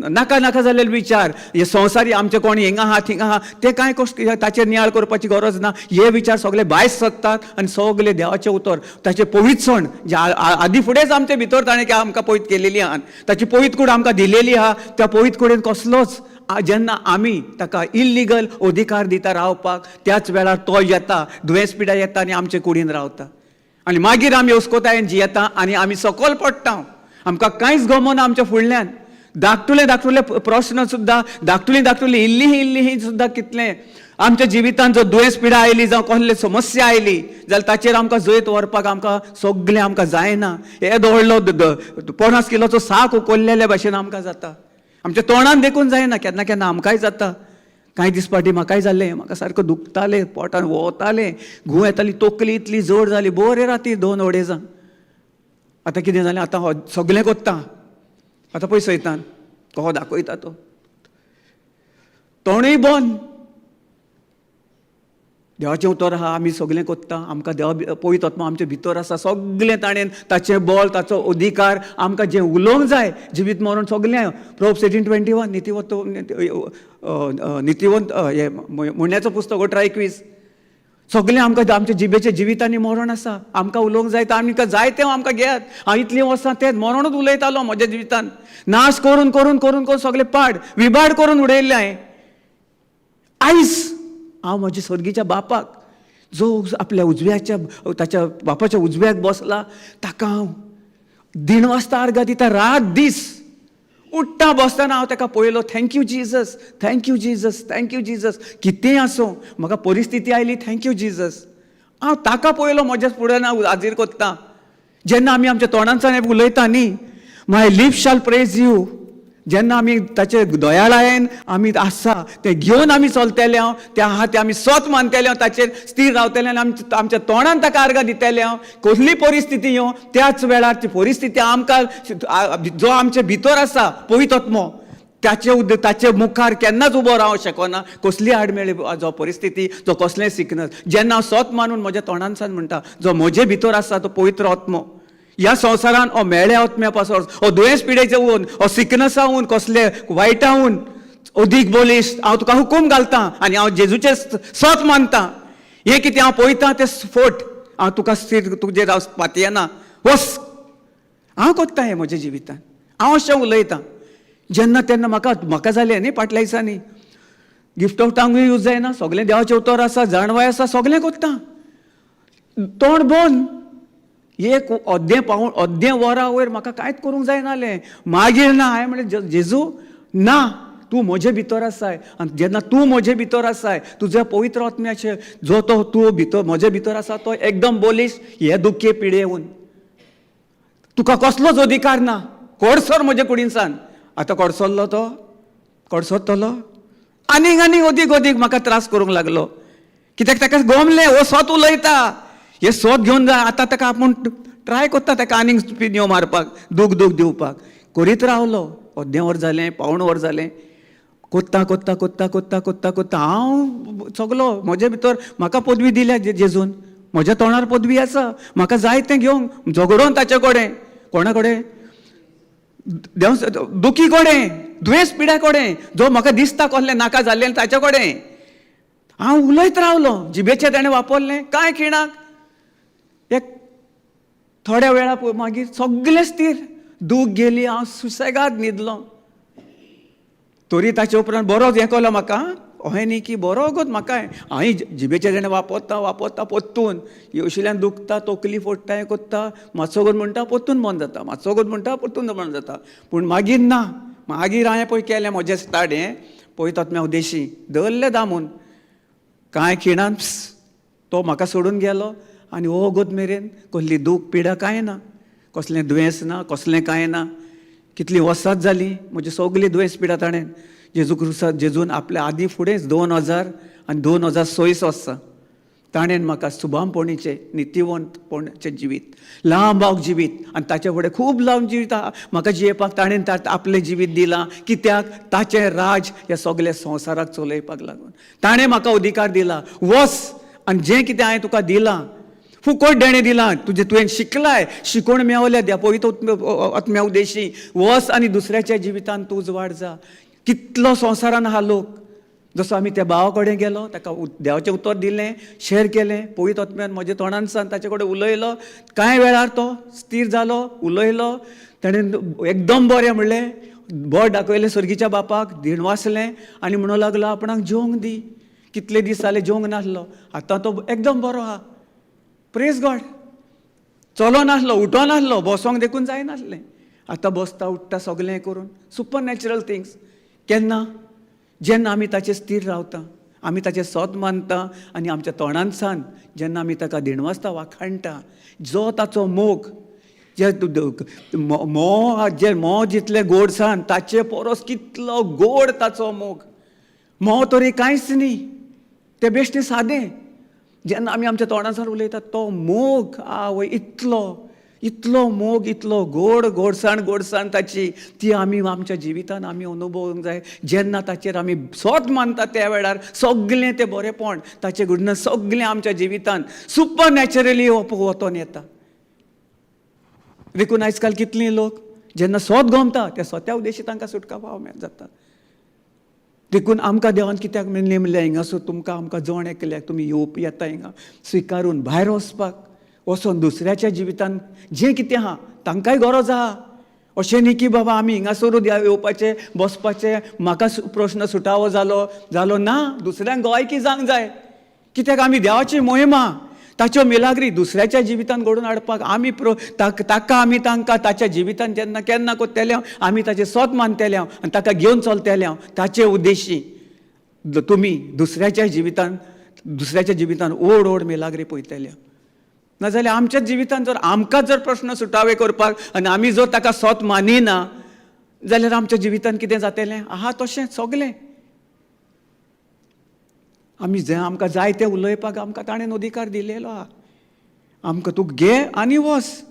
नाका नाका जाल्ले विचार, हे संवसारी आमचे कोणी हिंगा आहा थिंगा आहा, ते कांय ताचेर नियाळ करपाची गरज ना. हे विचार सगळे भायर सरतात आनी सगळे देवाचें उतर, ताचें पवित्रसण जे आदी फुडेंच आमचे भितर ताणें आमकां पयत केलेली आहा, ताची पवित्र कूड आमकां दिलेली आहा. त्या पवित्र कुडीन कसलोच जेन्ना आमी ताका इल्लिगल अधिकार दिता रावपाक, त्याच वेळार तो येता, दुयेंस पिडा येता आनी आमचे कुडीन रावता. आनी मागीर आमी हुस्कोतायेन जियेता आनी आमी सकयल पडटा. आमकां कांयच गमना आमच्या फुडल्यान. धाकटुले प्रश्न सुद्दां, धाकटुली इल्ली सुद्दां कितलें आमच्या जिवितांत जर दुयेंस पिडा आयली, जावं कसले समस्या आयली जाल्यार ताचेर आमकां जैत व्हरपाक आमकां सगळें आमकां जायना. येदो व्हडलो 50 किलोचो साक उखल्लेल्या भशेन आमकां जाता. आमच्या तोंडान देखून जायना, केन्ना केन्ना आमकांय जाता. कांय दीस फाटीं म्हाकाय जाल्लें, म्हाका सारको दुखतालें, पोटान वोतालें, घुंव येताली, तोकली इतली जड जाली, बरे राती 2 अडेजांक. आतां कितें जालें, आतां सगळें कोत्ता. आतां पळय सैतान कहो दाखयता तो, तोंडूय बंद. देवाचें उतर आहा, आमी सगळें कोत्ता. आमकां देवा पवित्र आत्मा आमचे भितर आसा, सगळें ताणें ताचें बळ, ताचो अधिकार, आमकां जें उलोवंक जाय जिवीत मरण सगळें. प्रोव्हर्ब्स 18:21 नितिवंत हे मुण्याचो पुस्तक 18:21. सगळें आमकां आमच्या जिबेचें जिवीत आनी मरण आसा. आमकां उलोवंक जाय तर आमकां जाय तें आमकां घेयात. हांव इतलीं वर्सां तेंच मरणूच उलयतालो म्हज्या जिवितांत. नाश करून करून करून करून सगळें विबाड करून उडयल्लें हांवें. आयज हांव म्हज्या सर्गीच्या बापाक, जो आपल्या ताच्या बापाच्या उजव्याक बसला, ताका हांव दिनवासता आर्गां दिता, रात दीस. उठ्ठा बसतना हांव ताका पळयलो, thank you Jesus, thank you Jesus, thank you Jesus. कितेंय आसूं, म्हाका परिस्थिती आयली, थँक्यू जिजस. हांव ताका पळयलो, म्हज्या फुड्यान हांव हाजीर कोत्ता. जेन्ना आमी आमच्या तोंडांतल्यान उलयता न्ही, माय लिप्स शाल प्रेज यू. जेन्ना आमी ताचे दयाळायेन आमी आसा तें घेवन आमी चलतले, तें आहा तें आमी स्वत मानतले, ताचेर स्थिर रावतले आनी आमच्या तोंडान ताका आर्गां दितले. कसली परिस्थिती येवं, त्याच वेळार ती परिस्थिती आमकां, जो आमचे भितर आसा पवित्र आत्मो, ताचे मुखार केन्नाच उबो रावंक शकना. कसली आडमेळी जो परिस्थिती, जो कसलें सिकनस, जेन्ना हांव स्वत मानून म्हज्या तोंडानसान म्हणटा, जो म्हजे भितर आसा तो पवित्र आत्मो, ह्या संवसारान हो मेळ्या आत्म्या पासून, हो दुयेंस पिडेचे उन, हो सिकनसावून, कसले वायटावून अदीक बोलीस हांव तुका हुकूम घालतां आनी हांव जेजूचे स्वत मानतां. हे कितें हांव पळयतां तें फोट, हांव तुका तुजेर हांव पातयना. वस, हांव कोत्तां हें म्हज्या जिवितांत. हांव अशें उलयतां. जेन्ना तेन्ना म्हाका जालें न्ही फाटल्या दिसांनी, गिफ्ट ऑफ टांगूय यूज जायना, सगळें देवाचें उतर आसा, जाणवाय आसा, सगळें कोत्तां. तोंड बंद. एक अर्दें वरा वयर म्हाका कांयच करूंक जायनालें. मागीर ना, हांवें म्हणलें, जेजू ना, तूं म्हजे भितर आसाय. आनी जेन्ना तूं म्हजे भितर आसाय, तुज्या पवित्र आत्म्याचे जो तो तूं भितर म्हजे भितर आसा, तो एकदम बोलीस हे दुखे पिडेवून. तुका कसलोच अधिकार ना, कोडसर म्हजे कुडीनसान. आतां कोडसरलो तो, कोडसरतलो आनीक आनीक अदीक म्हाका त्रास करूंक लागलो. कित्याक ताका गमलें, हो स्वत उलयता, हे स्वत घेवन जा. आतां ताका आपूण ट्राय कोत्ता ताका आनीक पिन्यो मारपाक, दूख दिवपाक. करीत रावलो. अर्दें वर जालें, पावण वर जालें, कोत्ता कोत्ता कोत्ता कोत्ता कोत्ता कोत्ता हांव सगलो म्हजे भितर. म्हाका पदवी दिल्या जेजून, म्हज्या तोंडार पदवी आसा, म्हाका जाय तें घेवंक झगडोन ताचे कडेन. कोणा कडेन? दुखी कडेन, दुयेंस पिड्या कडेन, जो म्हाका दिसता कसलें नाका जाल्लें ताचे कडेन हांव उलयत रावलो. जिबेचें ताणें वापरलें, कांय खिणाक. एक थोड्या वेळा मागीर सगळें स्थिर, दूख गेली, हांव सुसेगाद न्हिदलो. तरी ताचे उपरांत बरोच हें कलो म्हाका, अहें न्ही की बरो गो म्हाका. हांवें जिबेचें ताणें वापरता पोत्तून, अशिल्ल्यान दुखता, तकली फोडटा, हें कोत्ता, मातसो गो म्हणटा पोत्तून बंद जाता, मातसो गो म्हणटा पोत्तून बंद जाता. पूण मागीर ना, मागीर हांवें पळय केलें म्हजें स्टार्ट हें पळयत आत्म्या उद्देशी दवरलें दामून. कांय खिणान तो म्हाका सोडून गेलो आनी हो गोद मेरेन कसली दूख पिडा कांय ना, कसलें दुयेंस ना, कसलें कांय ना. कितलीं वर्सांच जालीं म्हजी सगळी दुयेंस पिडा ताणें जेजू क्रिस्तान जेजून आपल्या आदी फुडेंच 2000 आनी 2026 वर्सां ताणें म्हाका सुभामपणीचें नित्यवंतपणाचें जिवीत, लांबाग जिवीत आनी ताचे फुडें खूब लांब जिवीत म्हाका जियेवपाक ताणें आपलें जिवीत दिलां. कित्याक ताचें राज ह्या सगळ्या संवसाराक चलयपाक लागून ताणें म्हाका अधिकार दिला. वच आनी जें कितें हांवें तुका दिलां फुकट देणें दिलां, तुवें शिकलाय, शिकून मेवल्या द्या पवित्र आत्म्या उद्देशी वच आनी दुसऱ्याच्या जिवितान तूं उजवाड जा. कितलो संवसारान आहा लोक, जसो आमी त्या भावा कडेन गेलो, ताका देवाचें उतर दिलें, शेअर केलें, पवित्र आत्म्यान म्हज्या तोंडानसान ताचे कडेन उलयलो. कांय वेळार तो स्थिर जालो, उलयलो. ताणें एकदम बरें म्हणलें, बोट दाखयलें सर्गीच्या बापाक, दिणवासलें आनी म्हणूंक लागलो आपणाक जेवंक दी. कितले दीस जाले जेवंक नासलो, आतां तो एकदम बरो आहा. Praise God. चलो नासलो, उठो नासलो, बसोंक देखून जायनासलें. आतां बसता उठता सगळें करून सुपर नॅचरल थिंग्स. केन्ना? जेन्ना आमी ताचेर स्थिर रावता, आमी ताचें सोत मानता आनी आमच्या तोंडानसान जेन्ना आमी ताका दिणवासता, वाखाणटा, जो ताचो मोग जे मोव जितलें गोडसाण ताचे परस कितलो गोड ताचो मोग. मोव तरी कांयच न्ही, तें बेश्टें सादें. जेन्ना आमी आमच्या तोंडासान उलयतात तो मोग आवय इतलो मोग, इतलो गोडसाण ताची, ती आमी आमच्या जिवितान आमी अनुभवूंक जाय. जेन्ना ताचेर आमी सोत मानता त्या वेळार सगळें तें बरेंपण ताचें गुडनस सगळें आमच्या जिवितान सुपर नॅचरली वतोन येता. देखून आयज काल कितलीं लोक जेन्ना सोत गमता त्या सोत्या उद्देशी तांकां सुटका पाव जाता. देखून आमकां देवान कित्याक नेमलें हिंगासर तुमकां आमकां जण एकल्याक तुमी येता हिंगा स्विकारून भायर वचपाक, वचोन दुसऱ्याच्या जिवितान जें कितें आहा तांकांय गरज आहा. अशें न्ही की बाबा आमी हिंगासरूच येवपाचें बसपाचें, म्हाका प्रश्न सुटावो जालो ना. दुसऱ्यांक गोंयकी जावंक जाय. कित्याक आमी देवाची मोहिमा ताच्यो मिलाग्री दुसऱ्याच्या जिवितान घडोवन हाडपाक ताका आमी तांकां ताच्या जिवितान जेन्ना केन्ना कोत्तेले आमी ताचें सोत मानतेले आनी ताका घेवन चलतेले ताचे उद्देशी तुमी दुसऱ्याच्या जिवितान ओड मिलाग्री पळयतले. नाजाल्यार आमच्या जिवितान जर आमकां जर प्रश्न सुटावे करपाक आनी आमी जर ताका सोत मानिना जाल्यार आमच्या जिवितान कितें जातलें? आहा तशें सगलें. आमी जें आमकां जाय तें उलयपाक आमकां ताणें अधिकार दिलेलो आहा. आमकां तूं घे आनी वच.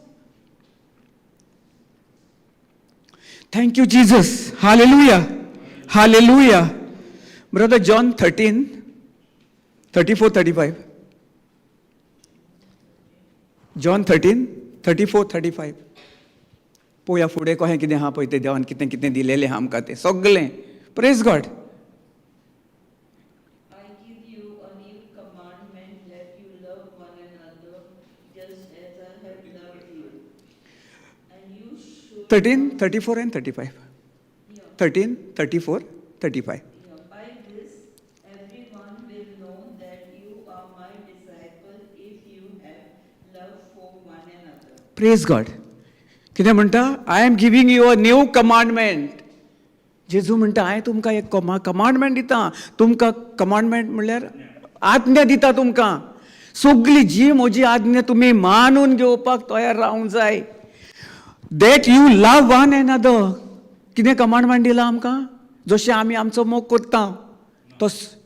Thank you Jesus. Hallelujah, hallelujah. Brother John 13:34-35. John 13:34-35. पळोवया फुडें कशें कितें आहा पळय तें देवान कितें कितें दिलेलें आहा आमकां तें सगळें. Praise God. I give you a new commandment, that you love one another just as I have loved you. And you should 13:34 and 35. 13:34-35. By this everyone will know that you are my disciples if you have love for one another. Praise God. कितें म्हणटा? I am giving you a new commandment. जेजू म्हणटा हांवें तुमकां एक commandment दिता. तुमकां commandment म्हणल्यार आज्ञा दिता तुमकां. सगळी जी म्हजी आज्ञा तुमी मानून घेवपाक तयार रावंक जाय. That you love one another. कितें कमांडमेंट दिला आमकां? जशें आमी आमचो मोग करता तस.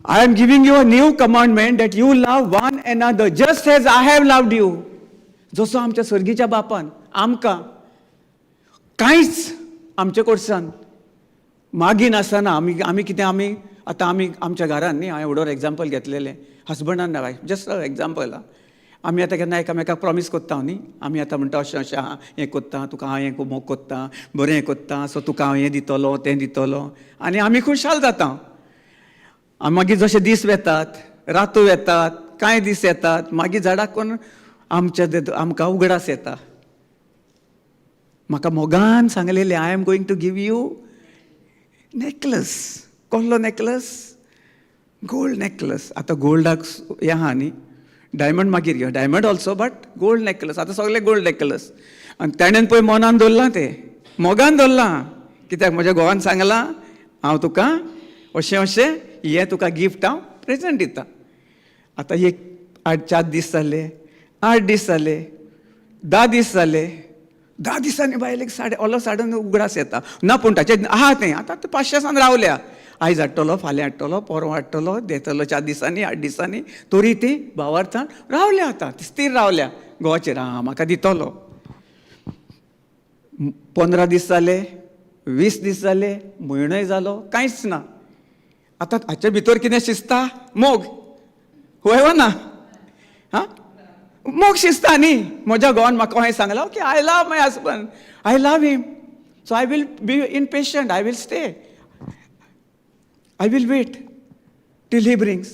I am giving you a new commandment, that you love one another just as I have loved you. जसो आमच्या सर्गीच्या बापान आमकां कांयच आमचे कडच्यान मागीन आसतना आमी कितें आतां आमी आमच्या घरान न्ही, हांवें व्हडोर एग्जाम्पल घेतलेलें husband and wife, just example. आमी आतां केन्ना एकामेकाक प्रॉमीस कोत्ता न्ही, आमी आतां म्हणटा अशें आहा हें कोत्ता तुका हांव हें मोग कोत्ता, बरें हें कोत्ता, सो तुका हांव हें दितलो तें दितलो, आनी आमी खुशाल जाता. मागीर जशे दीस वेतात, रातो येतात, कांय दीस येतात, मागीर झाडाक कोण आमकां उगडास येता. म्हाका मोगान सांगलेलें I am going to give you necklace. कसलो नेकलस? Gold necklace. आतां गोल्डाक हें आहा न्ही, डायमंड मागीर घे, diamond also, but gold necklace. आतां सगळे गोल्ड नेकलस. आनी ताणें पळय मनान दवरलां तें, मोगान दवरलां. कित्याक म्हज्या घोवान सांगलां हांव तुका अशें हें तुका गिफ्ट हांव प्रेझेंट दिता. आतां एक 4 दीस जाले, 8 दीस जाले, 10 दीस जाले, 10 दिसांनी बायलेक ओलो साडन उगडास येता ना पूण ताचें आहा तें आतां 500 रावल्या आयज हाडटलो फाल्यां हाडटलो परवां हाडटलो देतलो 4 दिसांनी 8 दिसांनी तरी ती भावार्थान रावल्या आतां स्थिर रावल्या घोवाचेर म्हाका दितलो 15 दीस जाले 20 दीस जाले म्हयनोय जालो कांयच ना आतां हाचे भितर कितें शिजता मोग वय ना हां मोग शिजता न्ही म्हज्या घोवान म्हाका हें सांगलां okay I love my husband I love him so I will be in patient I will stay I will wait till he brings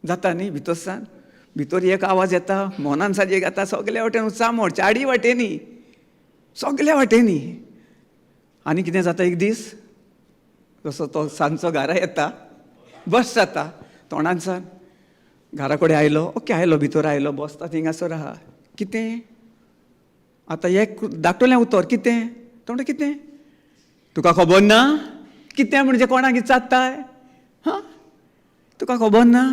जाता न्ही भितरसान भितर एक आवाज येता मोनान साजेक येता सगळे वाटेन चामोड चारी वाटेनी सगळ्या वाटेनी आनी कितें जाता एक दीस जसो तो सांजचो घरा येता बस जाता तोंडानसान घरा कडेन आयलो ओके आयलो भितर आयलो बसता थिंगासर आहा कितें आतां एक धाकटुलें उतर कितें तो म्हणटा कितें तुका खबर ना कितें म्हणजे कोणाक विचारताय हां तुका खबर ना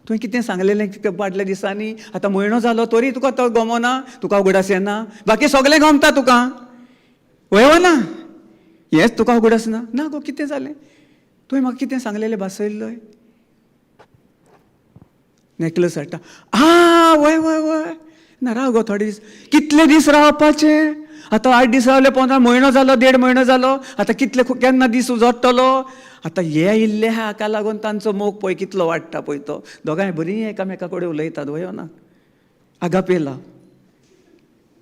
तुवें कितें सांगलेलें फाटल्या दिसांनी आतां म्हयनो जालो तरी तुका तो गमना तुका उगडास येना बाकी सगळें गमता तुका वय ना हेंच तुका उगडास ना गो कितें जालें तुवें म्हाका कितें सांगलेलें भासयल्लोय नेकलेस हाडटा वय वय वय ना राव गो थोडे दीस कितले दीस रावपाचें आतां 8 दीस रावले 15 म्हयनो जालो 1.5 म्हयनो जालो आतां कितले केन्ना दीस उजोडटलो आतां हे इल्ले हाका लागून तांचो मोग पळय कितलो वाडटा पळय तो दोगांय बरीं एकामेका कडेन उलयतात वय ना आगापे लाव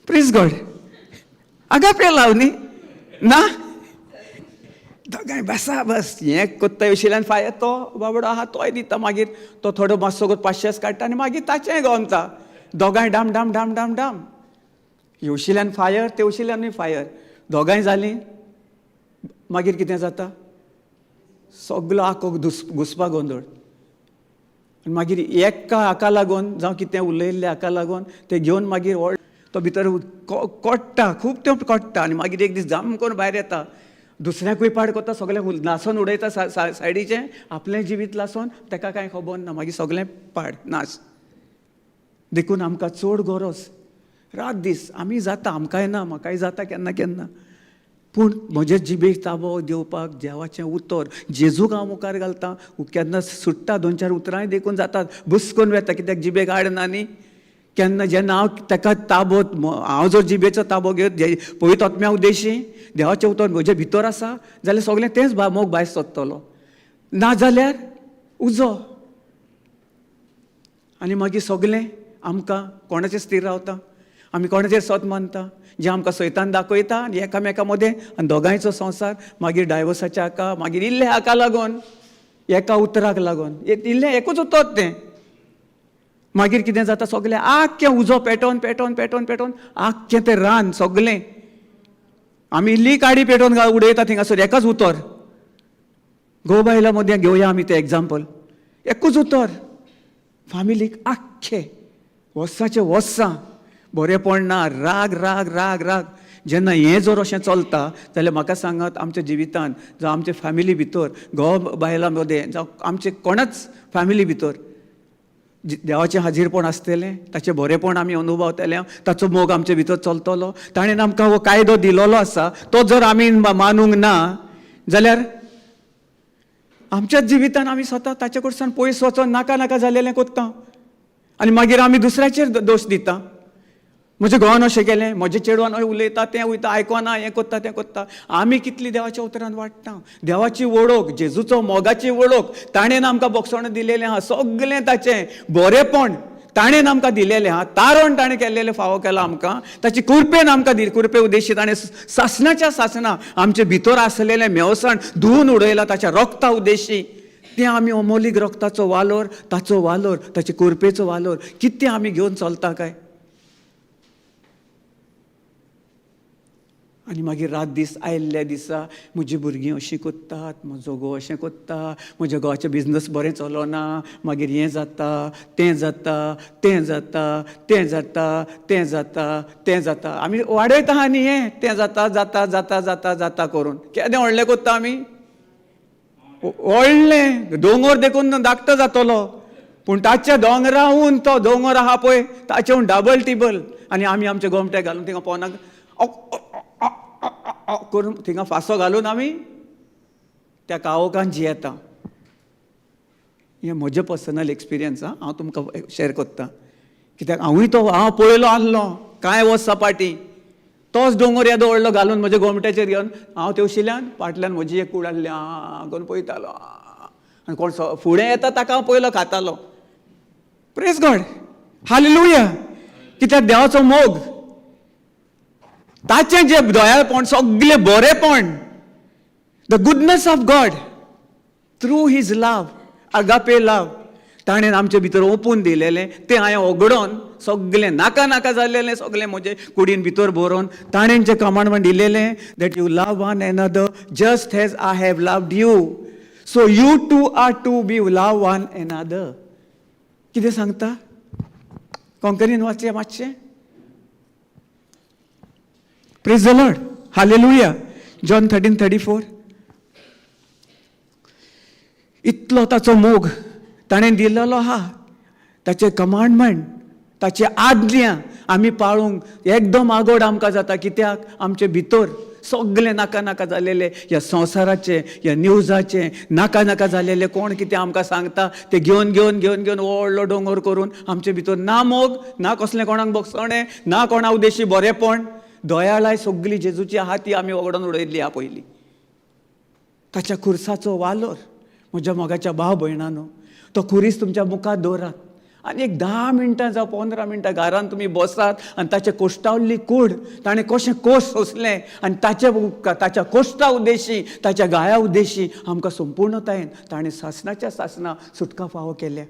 प्लीज गॉड आगापे लाव न्ही ना दोगांय बसा बस हें कोत्ता येवशिल्ल्यान फायर तो बाबडो आहा तोय दिता मागीर तो थोडो मातसो 500 काडटा आनी मागीर ताचेंय गमता दोगांय डाम डाम डाम डाम डाम येवशिल्ल्यान फायर तेवशिल्ल्यानूय फायर दोगांय जालीं मागीर कितें जाता सगलो आको घुसपा गोंदळ आनी मागीर एका हाका लागून जावं कितें उलयल्लें हाका लागून तें घेवन मागीर तो भितर कोट्टा खूब तेंप कोट्टा आनी मागीर एक दीस जाम करून भायर येता दुसऱ्याकूय पाड कोत्ता सगळें नासून उडयता सायडीचें आपलें जिवीत लासून ताका कांय खबर ना मागीर सगळें पाड नाश देखून आमकां चड गरज रात दीस आमी जाता आमकांय ना म्हाकाय जाता केन्ना केन्ना पूण म्हजे जिबेक ताबो दिवपाक देवाचें उतर जेजूक हांव मुखार घालतां केन्ना सुट्टा 2-4 उतरांय देखून जातात बुसकून वेता कित्याक जिबेक आडना न्ही केन्ना जेन्ना हांव ताका ताबो हांव जर जिबेचो ताबो घेत पळयत आत्म्या उद्देशी देवाचें उतर म्हजे भितर आसा जाल्यार सगळें तेंच मोग भायर सोदतलो ना जाल्यार उजो आनी मागीर सगळें आमकां कोणाचेर स्थिर रावता आमी कोणाचेर सत मानता जें आमकां सैतान दाखयता आनी एकामेका मदें आनी दोगांयचो संवसार मागीर डायवोर्साच्या हाका मागीर इल्ले हाका लागून एका उतराक लागून इल्लें एकूच उतर तें मागीर कितें जाता सगळें आख्खें उजो पेटोवन पेटोवन पेटोवन पेटोवन आख्खें तें रान सगळें आमी इल्ली काडी पेटोवन उडयता थिंगासर एकाच उतर घोव बायलां मदें घेवया आमी तें एग्जाम्पल एकूच उतर फामिलीक आख्खें वर्साचें वर्सां बरेंपण ना राग राग राग राग जेन्ना हें जर अशें चलता जाल्यार म्हाका सांगात आमच्या जिवितांत जावं आमचे फॅमिली भितर घोव बायलां मदें जावं आमचे कोणाच फॅमिली भितर देवाचें हाजीरपण आसतलें ताचें बरेंपण आमी अनुभवतले ताचो मोग आमचे भितर चलतलो ताणें आमकां हो कायदो दिलोलो आसा तो जर आमी मानूंक ना जाल्यार आमच्याच जिवितांत आमी स्वता ताचे कडच्यान पयस वचोन नाका नाका जालेलें कोत्ता आनी मागीर आमी दुसऱ्याचेर दोश दिता म्हज्या घोवान अशें केलें म्हज्या चेडवान उलयता तें वयता आयकोना हें कोत्ता तें कोत्ता आमी कितली देवाच्या उतरान वाडटा देवाची वळख जेजूचो मोगाची वळख ताणें आमकां बोगसण दिलेलें आहा सगळें ताचें बरेंपण ताणें आमकां दिलेलें आहा तारण ताणें केल्लेलें फावो केलां आमकां ताची कुरपेन आमकां दिली कुरपे उद्देशी ताणें सासणाच्या सासणां आमचे भितर आसलेलें मेवसण धुवन उडयलां ताच्या रक्ता उद्देशी तें आमी अमोलीक रक्ताचो वालोर ताचो वालोर ताचे कुरपेचो वालोर कितें आमी घेवन चलता काय आनी मागीर रात दीस आयल्ल्या दिसा म्हजीं भुरगीं अशीं कोत्तात म्हजो घोव अशें कोत्ता म्हज्या घोवाचें बिजनस बरें चलना मागीर हें जाता तें जाता तें जाता तें जाता तें जाता तें जाता आमी वाडयता आहा न्ही हें तें जाता जाता जाता जाता जाता करून केदें व्हडलें कोत्ता आमी व्हडलें दोंगर देखून धाकटो जातलो पूण ताच्या दोंगराहून तो दोंगर आहा पळय ताचेहून डबल टिबल आनी आमी आमचे गोमटे घालून थिंगा पोवनाक करून थिंगा फासो घालून आमी त्या काळोखान जियेता. हें म्हजें पर्सनल एक्सपिरियन्स. हांव तुमकां शेअर करतां, कित्याक हांव पळयलो आसलो कांय वर्सां फाटीं. तोच दोंगर येदो व्हडलो घालून म्हज्या गोमट्याचेर घेवन हांव तेवशिल्यान फाटल्यान म्हजी एक कूड आहली करून पळयतालो. आनी कोण फुडें येता ताका हांव पयलो खातालो. Praise God, hallelujah. कित्याक देवाचो मोग, ताचें जें दयाळपण, सगळें बरेपण, the goodness of God through his love, अगापे लव, ताणें आमचे भितर ओपून दिलेलें तें हांवें ओगडोन सगळें नाका नाका जाल्लेलें सगळें म्हजे कुडीन भितर भरोवन ताणें जें कमांडमेंट दिलेलें, that you love one another just as I have loved you, so you too are to be love one another. कितें सांगता? कोंकणीन वाचया मातशें. प्रेज द लॉर्ड, हालेलुया. जॉन 13:34. इतलो ताचो मोग ताणें दिलेलो आहा. ताचे कमांडमेंट, ताचे आज्ञा आमी पाळूंक एकदम आगोड आमकां जाता. कित्याक? आमचे भितर सगळें नाका नाका जालेले ह्या संवसाराचे, ह्या न्यूजाचे नाका नाका जालेले कोण कितें आमकां सांगता ते घेवन घेवन घेवन घेवन व्हडलो दोंगर करून आमचे भितर ना मोग, ना कसलें कोणाक बोगसणें, ना कोणा उद्देशी बरेपण, दयाळाय सगळी जेजूची आहा ती आमी वगडोन उडयल्ली आहा पयलीं. ताच्या खुर्साचो वालोर म्हज्या मोगाच्या भाव भयणांनो, तो खुरीस तुमच्या मुखार दवरात आनी एक 10 मिनटां जावं 15 मिनटां घरान तुमी बसात आनी ताचे कोश्टावल्ली कूड ताणें कशें कोश्ट सोंसलें आनी ताच्या कोश्टा उद्देशी, ताच्या गाया उद्देशी आमकां संपूर्णतायेन ताणें सासणाच्या सासणां सुटका फावो केल्या.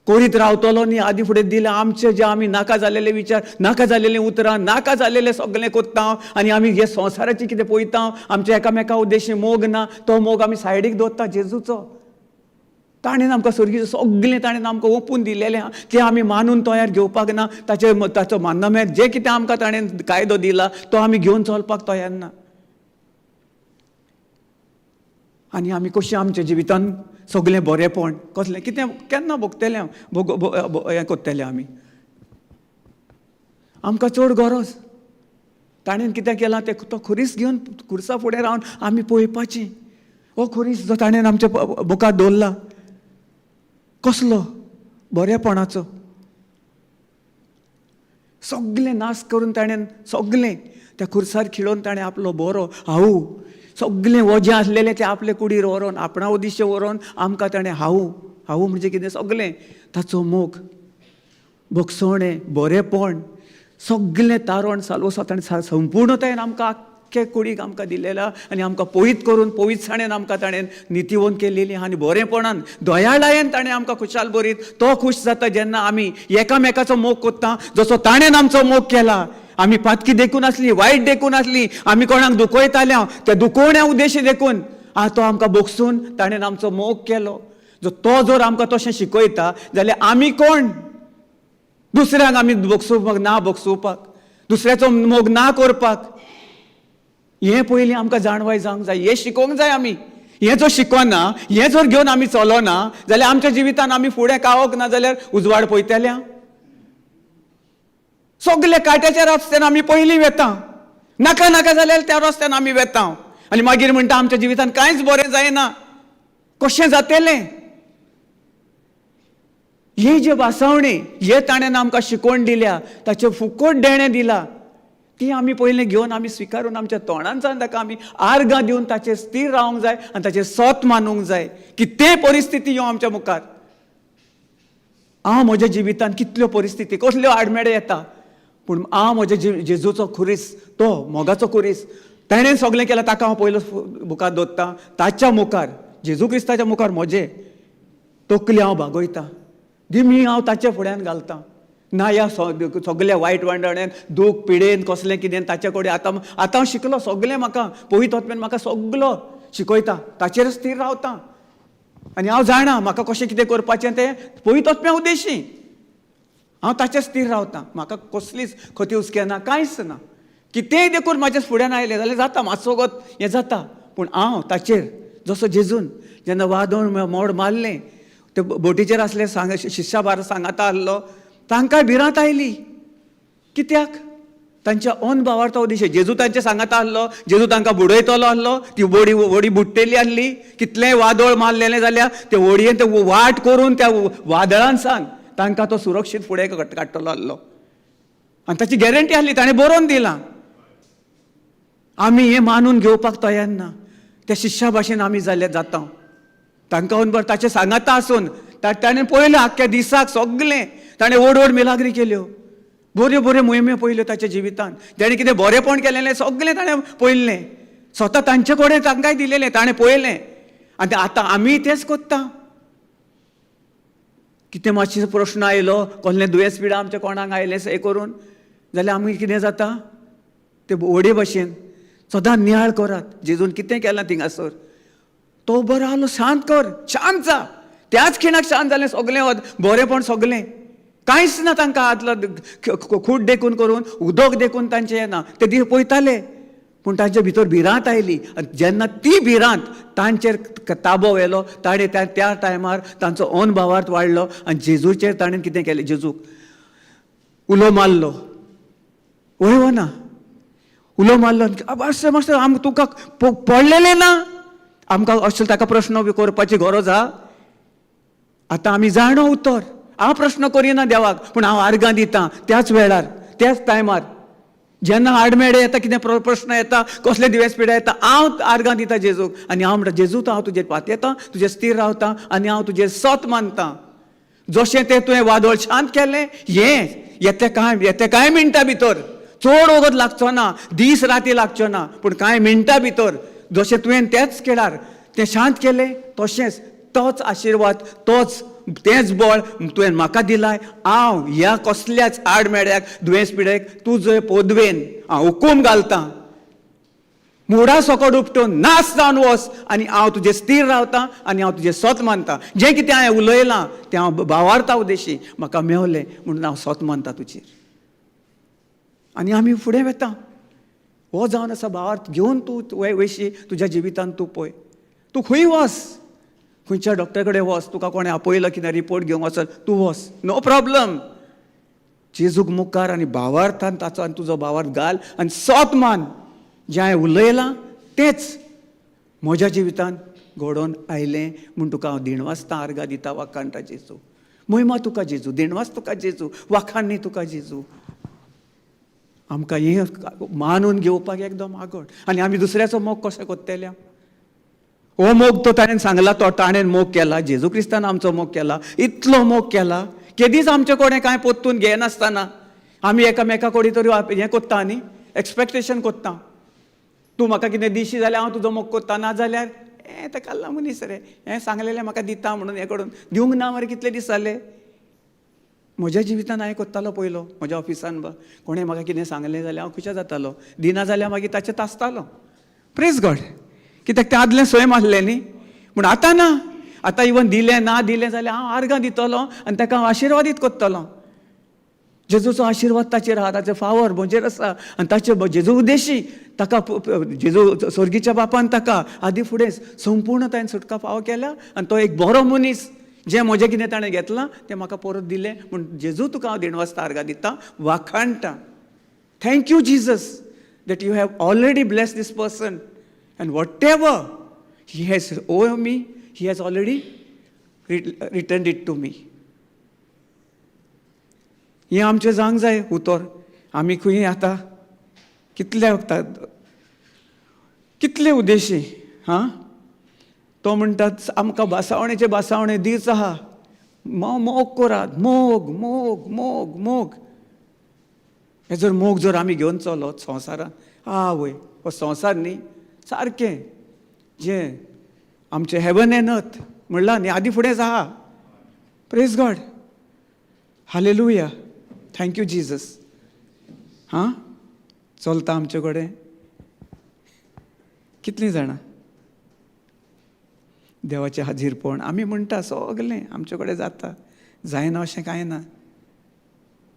कोरीत रावतलो न्ही, आदी फुडें दिलें आमचे जे आमी नाका जाल्लेले विचार, नाका जाल्लेले उतरां, नाका जाल्लेले सगळें कोत्ता आनी आमी हे संवसाराची कितें पळयता, आमच्या एकामेका उद्देशी मोग ना, तो मोग आमी सायडीक दवरता जेजूचो. ताणें आमकां सर्गीचें सगळें ताणें आमकां ओपून दिलेलें आहा, तें आमी मानून तयार घेवपाक ना. ताचो मान्नमेंट जें कितें आमकां ताणें कायदो दिला तो आमी घेवन चलपाक तयार ना. आनी आमी कशें आमच्या जिवितान सगळें बरेपण कसलें कितें केन्ना भोगतलें हें कोत्तलें आमी. आमकां चड गरज ताणें कितें केलां तें तो खुरीस घेवन खुर्सा फुडें रावन आमी पळोवपाची. हो खुरीस जो ताणें आमच्या मुखार दवरला कसलो बरेपणाचो. सगळें नाश करून ताणें सगळें त्या खुर्सार खिळोवन ताणें आपलो बरो हावू सगळें वजें आसलेलें तें आपले कुडीर व्हरोन आपणा उद्देश्य व्हरोन आमकां ताणें हावू म्हणजे कितें सगळें ताचो मोग, भोगसणें, बरेपण सगळें तारण साल्वसा ताणें संपूर्णतायेन आमकां आख्खे कुडीक आमकां दिलेला आनी आमकां पवित्र करून पवित्रसाणेन आमकां ताणें नितीवंत केलेली आनी बरेपणान दयाळायेन ताणें आमकां खुशाल बरीत. तो खूश जाता जेन्ना आमी एकामेकाचो मोग कोत्ता जसो ताणें आमचो मोग केला. आमी पातकी देखून आसली, वायट देखून आसली, आमी कोणाक दुखयताले त्या दुखोवण्या उद्देशी देखून तो आमकां बोगसून ताणें आमचो मोग केलो. तो जर आमकां तशें शिकयता जाल्यार आमी कोण? दुसऱ्यांक आमी बोगसूपाक ना, बोगसूपाक दुसऱ्याचो मोग ना करपाक. हें पयलीं आमकां जाणवाय जावंक जाय, हें शिकोवंक जाय आमी. हें जर शिकोना, हें जर घेवन आमी चलोना जाल्यार आमच्या जिवितान आमी फुडें कावोंक ना जाल्यार उजवाड पळयतल्या. सगळे काट्याच्या रस्त्यान आमी पयलीं वेता, नाका नाका जाल्यार त्या रस्त्यान आमी वेता आनी मागीर म्हणटा आमच्या जिवितान कांयच बरें जायना, कशें जातलें. ही जी वासावणी हे ताणें आमकां शिकोवन दिल्या, ताचें फुकट देणें दिलां, ती आमी पयलें घेवन आमी स्विकारून आमच्या तोंडांच्यान ताका आमी आर्गां दिवन ताचेर स्थिर रावंक जाय आनी ताचेर सत मानूंक जाय. कितेंय परिस्थिती येवं आमच्या मुखार, हांव म्हज्या जिवितान कितल्यो परिस्थिती कसल्यो आडमेडे येता, पूण हांव म्हज्या जेजूचो खुरीस, तो मोगाचो खुरीस ताणें सगळें केलां ताका हांव पयलो मुखार दवरतां. ताच्या मुखार, जेजू क्रिस्ताच्या मुखार म्हजें तकली हांव भागयतां, दिमी हांव ताच्या फुड्यान घालतां. ना ह्या सगळ्या वायट वांडण्यान दूख पिडेन कसलें कितें ताचे कडेन आतां हांव शिकलो, सगळें म्हाका पवित्र आत्म्यान म्हाका सगळो शिकयता, ताचेर स्थिर रावतां आनी हांव जाणा म्हाका कशें कितें करपाचें तें पवित्र आत्म्या उद्देशी. हांव ताचेर स्थिर रावतां, म्हाका कसलीच खोती हुस्केना, कांयच ना. कितेंय देखून म्हाज्या फुड्यान आयलें जाल्यार जाता, मातसो वगत हें जाता, पूण हांव ताचेर जसो जेजून जेन्ना वादळ मोड मारलें ते बोटीचेर आसले शिश्या भायर सांगाता आसलो, तांकांय भिरांत आयली. कित्याक? तांच्या ओन भावार तो दिशे जेजू तांचे सांगाता आहलो, जेजू तांकां बुडयतलो आहलो, ती व्हडी बुडटेली आहली, कितलेंय वादळ मारलेलें जाल्यार ते व्हडयेन ते वाट करून त्या वादळान सान तांकां तो सुरक्षीत फुडें काडटलो आहलो. आनी ताची गॅरंटी आहली, ताणें बरोवन दिलां. आमी हें मानून घेवपाक तयार ना. त्या शिश्या भाशेन आमी जाता. तांकां अनबर ताचें सांगाता आसून ताणें पळयलें आख्ख्या दिसाक सगळें ताणें व्हड मिलाग्री केल्यो, बऱ्यो बऱ्यो मोहिम्यो पळयल्यो ताच्या जिवितांत. ताणें कितें बरेंपण केलेलें सगळें ताणें पळयल्लें. स्वता तांचे कडेन तांकांय दिलेलें ताणें पळयलें. आनी आतां आमी तेंच कोत्ता. कितें मातशें प्रश्न आयलो, कसलें दुयेंस पिडा आमच्या कोणाक आयलें हें करून, जाल्यार आमी कितें जाता ते व्हडे भाशेन सदां नियाळ करात. जेजून कितें केलां थिंगासर तो बरो आहलो, शांत कर, शांत जा. त्याच खिणाक शांत जालें सगळें बरेंपण सगळें. कांयच ना तांकां आदलो खूट देखून करून उदक देखून तांचें येना. ते दीस पळयताले पूण तांचे भितर भिरांत आयली. आनी जेन्ना ती भिरांत तांचेर ताबो व्हेलो, ताणें त्या टायमार तांचो ओन भावार्थ वाडलो आनी जेजूचेर ताणें कितें केलें, जेजूक उलो मारलो. वळो ना उलो मारलो, मातशें आमकां तुका पडलेलें ना, आमकां अशें ताका प्रश्न बी करपाची गरज आहा. आतां आमी जाणो उतर. हांव प्रश्न करिना देवाक, पूण हांव आर्गां दितां त्याच वेळार, त्याच टायमार. जेन्ना आडमेडे येता, कितें प्रश्न येता, कसले दिवेस पिड्या येता, हांव आर्गां दितां जेजूक. आनी हांव म्हणटा, जेजू हांव तुजेर पात येतां, तुजेर स्थिर रावतां आनी हांव तुजेर सत मानतां. जशें तें तुवें वादळ शांत केलें, येते कांय मिनटां भितर, चड वगत लागचो ना, दीस राती लागच्यो ना, पूण कांय मिनटां भितर जशें तुवें तेच केळार तें शांत केलें, तशेंच तोच आशिर्वाद, तेंच बळ तुवें म्हाका दिलाय. हांव ह्या कसल्याच आडमेड्याक, दुयेंस पिड्याक तुजे पोदवेन हांव हुकूम घालतां, मुडा सकट उपटून नास जावन वच आनी हांव तुजेर स्थिर रावतां आनी हांव तुजें सत मानतां. जें कितें हांवें उलयलां तें हांव भावार्था उद्देशी म्हाका मेवलें म्हणून हांव सत मानतां तुजेर. आनी आमी फुडें वेता. हो जावन आसा भावार्थ घेवन तूं वयशी तुज्या जिवितांत तूं पळय. तूं खंय वच, खंयच्या डॉक्टरा कडेन वच, तुका कोणें आपयलो कितें रिपोर्ट घेवंक वचत, तूं वच, नो प्रॉब्लम. जेजूक मुखार आनी भावार्थान ताचो आनी तुजो भावार्थ घाल आनी सत मान. जें हांवें उलयलां तेंच म्हज्या जिवितांत घडोवन आयलें म्हूण तुका हांव दिणवासतां, आर्गां दितां, वाखाणटा जेजू. महिमा तुका जेजू, दिणवास तुका जेजू, वाखाणणी तुका जेजू. आमकां हें मानून घेवपाक एकदम आगोड. आनी आमी दुसऱ्याचो मोग कशें कोत्तेले? हो मोग तो ताणें सांगला, तो ताणें मोग केला, जेजू क्रिस्तान आमचो मोग केला, इतलो मोग केला. केदीच आमचे कडेन कांय पोत्तून घेनासतना आमी एकामेका कडेन तरी हें कोत्ता न्ही, एक्सपेक्टेशन कोत्ता. तूं म्हाका कितें दिशी जाल्यार हांव तुजो मोग कोत्ता, ना जाल्यार तें काल्ला मनीस रे, हें सांगलेलें म्हाका दिता म्हणून हें करून दिवंक ना मरे. कितले दीस जाले म्हज्या जिवितांत हांवें कोत्तालो पयलो म्हज्या ऑफिसान. कोणें म्हाका कितें सांगलें जाल्यार हांव खुश जातालो, दिना जाल्यार मागीर ताचें तासतालो. Praise God. कित्याक तें आदलें सोय मारलें न्ही. पूण आतां ना. आतां इवन दिलें ना दिलें जाल्यार हांव आर्गां दितलो आनी ताका हांव आशिर्वादीत कोत्तलो. जेजूचो आशिर्वाद ताचेर आहा, ताचो फावर म्हजेर आसा आनी ताचे जेजू उद्देशी ताका जेजू सर्गीच्या बापान ताका आदी फुडेंच संपूर्णतायेन सुटका फावो केल्या. आनी तो एक बरो मनीस, जें म्हजें कितें ताणें घेतलां तें म्हाका परत दिलें म्हूण जेजू तुका हांव दिणवासता, आर्गां दितां, वाखाणटा. Thank you Jesus that you have already blessed this person and whatever he has owed me, he has already returned it to me. हें आमचें जावंक जाय उतर. आमी खंय आतां कितले वखदां, कितले उद्देशी. तो म्हणटात आमकां बासावणे दीस आहा, मोग करात, मोग मोग मोग मोग. हे जर मोग जर आमी घेवन चलत संवसारांत, आवय हो संवसार न्ही, सारकें जें आमचें हेवन एंड अर्थ म्हणलां न्ही, आदी फुडेंच आहा. Praise God. हालेलुया. Thank you Jesus. चलता आमचे कडेन कितलीं जाणां देवाचें हाजीरपण आमी म्हणटा सगलें आमचे कडेन जाता. जायना अशें कांय ना.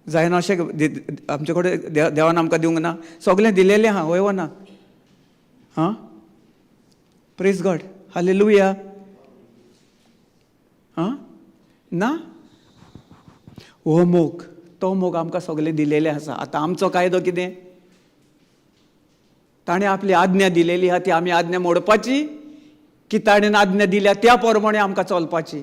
जायना अशें आमचे कडेन देवान आमकां दिवंक ना. सगलें दिलेलें आहा, वय ना. Praise God. हालेलुया. ना हो मोग, तो मोग आमकां सगळें दिलेलें आसा. आतां आमचो कायदो कितें? ताणें आपली आज्ञा दिलेली आहा ती आमी आज्ञा मोडपाची की ताणें आज्ञा दिल्या त्या प्रमाणे आमकां चलपाची?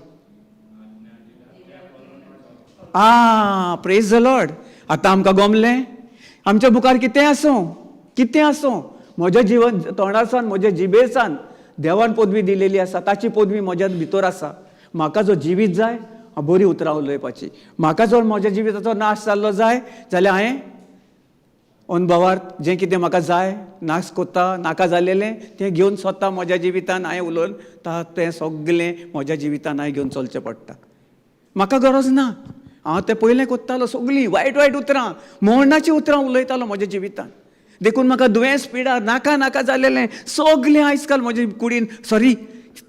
Praise the Lord. आतां आमकां गमलें. आमच्या मुखार कितें आसूं म्हज्या जीवन तोंडासान म्हज्या जिबेसान देवान पदवी दिलेली आसा, ताची पदवी म्हज्या भितर आसा. म्हाका जो जिवीत जाय हांव बरी उतरां उलोवपाची. म्हाका जर म्हज्या जिविताचो नाश जाल्लो जाय जाल्यार हांवें अनुभवार्थ जें कितें म्हाका जाय नाश कोत्ता नाका जालेलें तें घेवन स्वता म्हज्या जिवितान हांवें उलोवन तें सगळें म्हज्या जिवितान हांवें घेवन चलचें पडटा. म्हाका गरज ना. हांव तें पयलें कोत्तालो, सगळीं वायट उतरां मोडणाचीं उतरां उलयतालो म्हज्या जिवितान. देखून म्हाका दुयेंस पिडा नाका जालेलें सगळें आयज काल म्हज्या कुडीन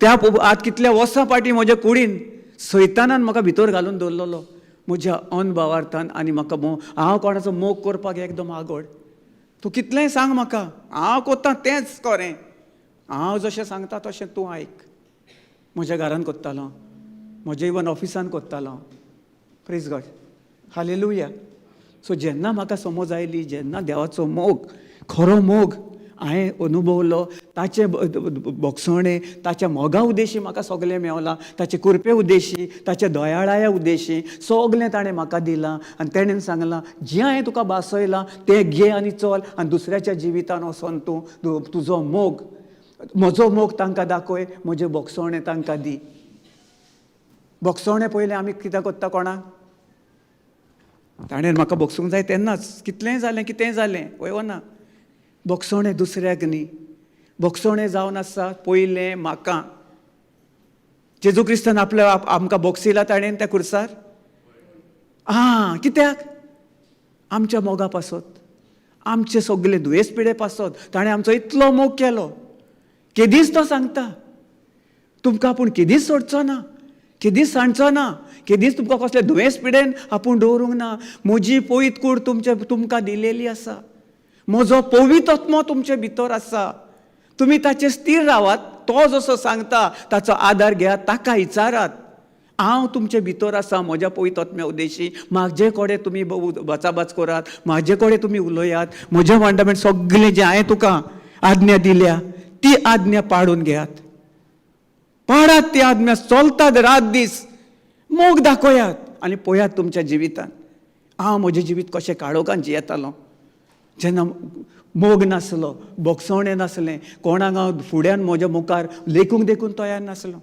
त्या आत कितल्या वर्सां फाटीं म्हज्या कुडीन सैतानान म्हाका भितर घालून दवरलेलो म्हज्या अनभावार्थान. आनी म्हाका हांव कोणाचो मोग करपाक एकदम आगोड. तूं कितलेंय सांग म्हाका, हांव कोत्तां तेंच खरें. हांव जशें सांगता तशें तूं आयक. म्हज्या घरान कोत्तालो, म्हज्या इवन ऑफिसान कोत्तालो. प्रेज गॉड, हालेलुया. सो जेन्ना म्हाका समज आयली, जेन्ना देवाचो मोग, खरो मोग हांवें अनुभवलो, ताचे बोगसणे, ताच्या मोगा उद्देशी म्हाका सगळें मेवलां. ताचे कृपे उद्देशी, ताच्या दयाळाया उद्देशी सगळें ताणें म्हाका दिलां. आनी ताणें सांगलां जें हांवें तुका बासयलां तें घे आनी चल आनी दुसऱ्याच्या जिवितान वचोन तूं तुजो मोग, म्हजो मोग तांकां दाखय, म्हजे बोगसणे तांकां दी. बोगसणे पयलें आमी कितें कोत्ता कोणाक? ताणें म्हाका बोगसूंक जाय तेन्नाच कितलेंय जालें कितेंय जालें वयना. बोगसणे दुसऱ्याक न्ही. बोगसणे जावन आसा पयलें म्हाका. जेजू क्रिस्तान आमकां बोगसिलां ताणें त्या खुर्सार. कित्याक? आमच्या मोगा पासत, आमचे सगळे दुयेंस पिडे पासत ताणें आमचो इतलो मोग केलो. केदीच तो सांगता तुमकां आपूण केदीच सोडचो ना, केदीच सांडचो ना, केदीच तुमकां कसले दुयेंस पिडेन आपूण दवरूंक ना. म्हजी पवित्र कूड तुमकां दिलेली आसा. म्हजो पवित्र आत्मो तुमचे भितर आसा. तुमी ताचे स्थिर रावात. तो जसो सांगता ताचो आदार घेयात, ताका विचारात. हांव तुमचे भितर आसा म्हज्या पवित्र आत्म्या उद्देशी. म्हाजे कडेन तुमी वचाबाच करात, म्हाजे कडेन तुमी उलयात. म्हजें फंडामेंट सगळें जें हांवें तुका आज्ञा दिल्या ती आज्ञा पाडून घेयात. पाडात ती आज्ञा, चलतात रात दीस, मोग दाखयात आनी पळयात तुमच्या जिवितान हांव म्हजें जिवीत कशें काळोखान जियेतालो. जेन्ना मोग नासलो, बोगसणें नासलें, कोणाक हांव फुड्यान म्हज्या मुखार लेखूंक देखून तयार नासलो.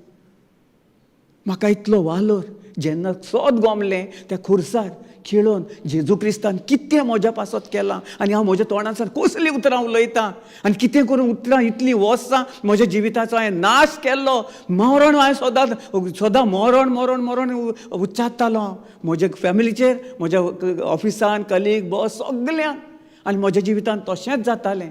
म्हाका इतलो वालोर जेन्ना सोद गमलें त्या खुर्सार खेळोन जेजू क्रिस्तान कितें म्हज्या पासत केलां आनी हांव म्हज्या तोंडासान कसलीं उतरां उलयतां आनी कितें करून उतरां इतलीं वर्सां म्हज्या जिविताचो हांवें नाश केल्लो. मरण हांवें सदां मरण उच्चारतालो म्हज्या फॅमिलीचेर, म्हज्या ऑफिसान, कलीग, बॉस सगल्यांक. आनी म्हज्या जिवितान तशेंच जातालें,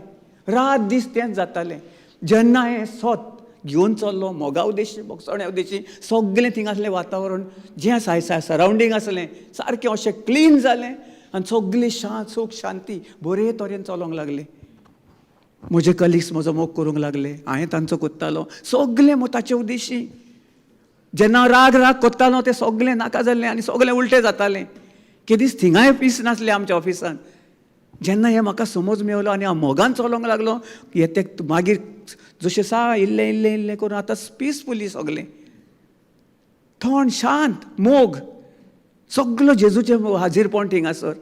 रात दीस तेंच जातालें. जेन्ना हांवें स्वत घेवन चल्लो मोगा उद्देशी, बोगसण्या उद्देशी, सगळें थिंग आसलें वातावरण जें सरावंडींग आसलें सारकें अशें क्लीन जालें आनी सगळीं सूख शांती बरे तरेन चलोंक लागलें. म्हजे कलिग्स म्हजो मोग करूंक लागले, हांवें तांचो कोत्तालो सगळें ताचे उद्देशी. जेन्ना राग कोत्तालो तें सगळें नाका जाल्लें आनी सगळें उलटें जातालें. केदीस थिंगाय पीस नासलें आमच्या ऑफिसान. जेन्ना हें म्हाका समज मेवलो आनी हांव मोगान चलोंक लागलो, ते मागीर जशें इल्लें करून आतां पिसफुली सगलें थंड शांत मोग सगळो जेजूचें हाजीरपण थिंगासर.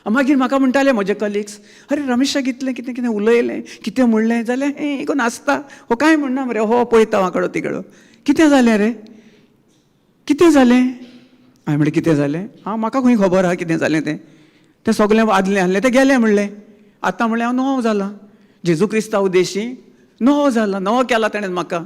मागीर म्हाका म्हणटाले म्हजे कलिग्स, अरे रमेशा कितें उलयलें, कितें म्हणलें जाल्यार हें कोण आसता, हो कांय म्हणना मरे, हो पळयता वांकडो तिकडो. कितें जालें रे, कितें जालें? हांवें म्हणलें कितें जालें? म्हाका खंय खबर आहा कितें जालें तें सगळें आदलें आहलें तें गेलें म्हणलें. आतां म्हणलें हांव नवो जाला जेजू क्रिस्ता उद्देशी, नवो जाला, नवो केला ताणें म्हाका.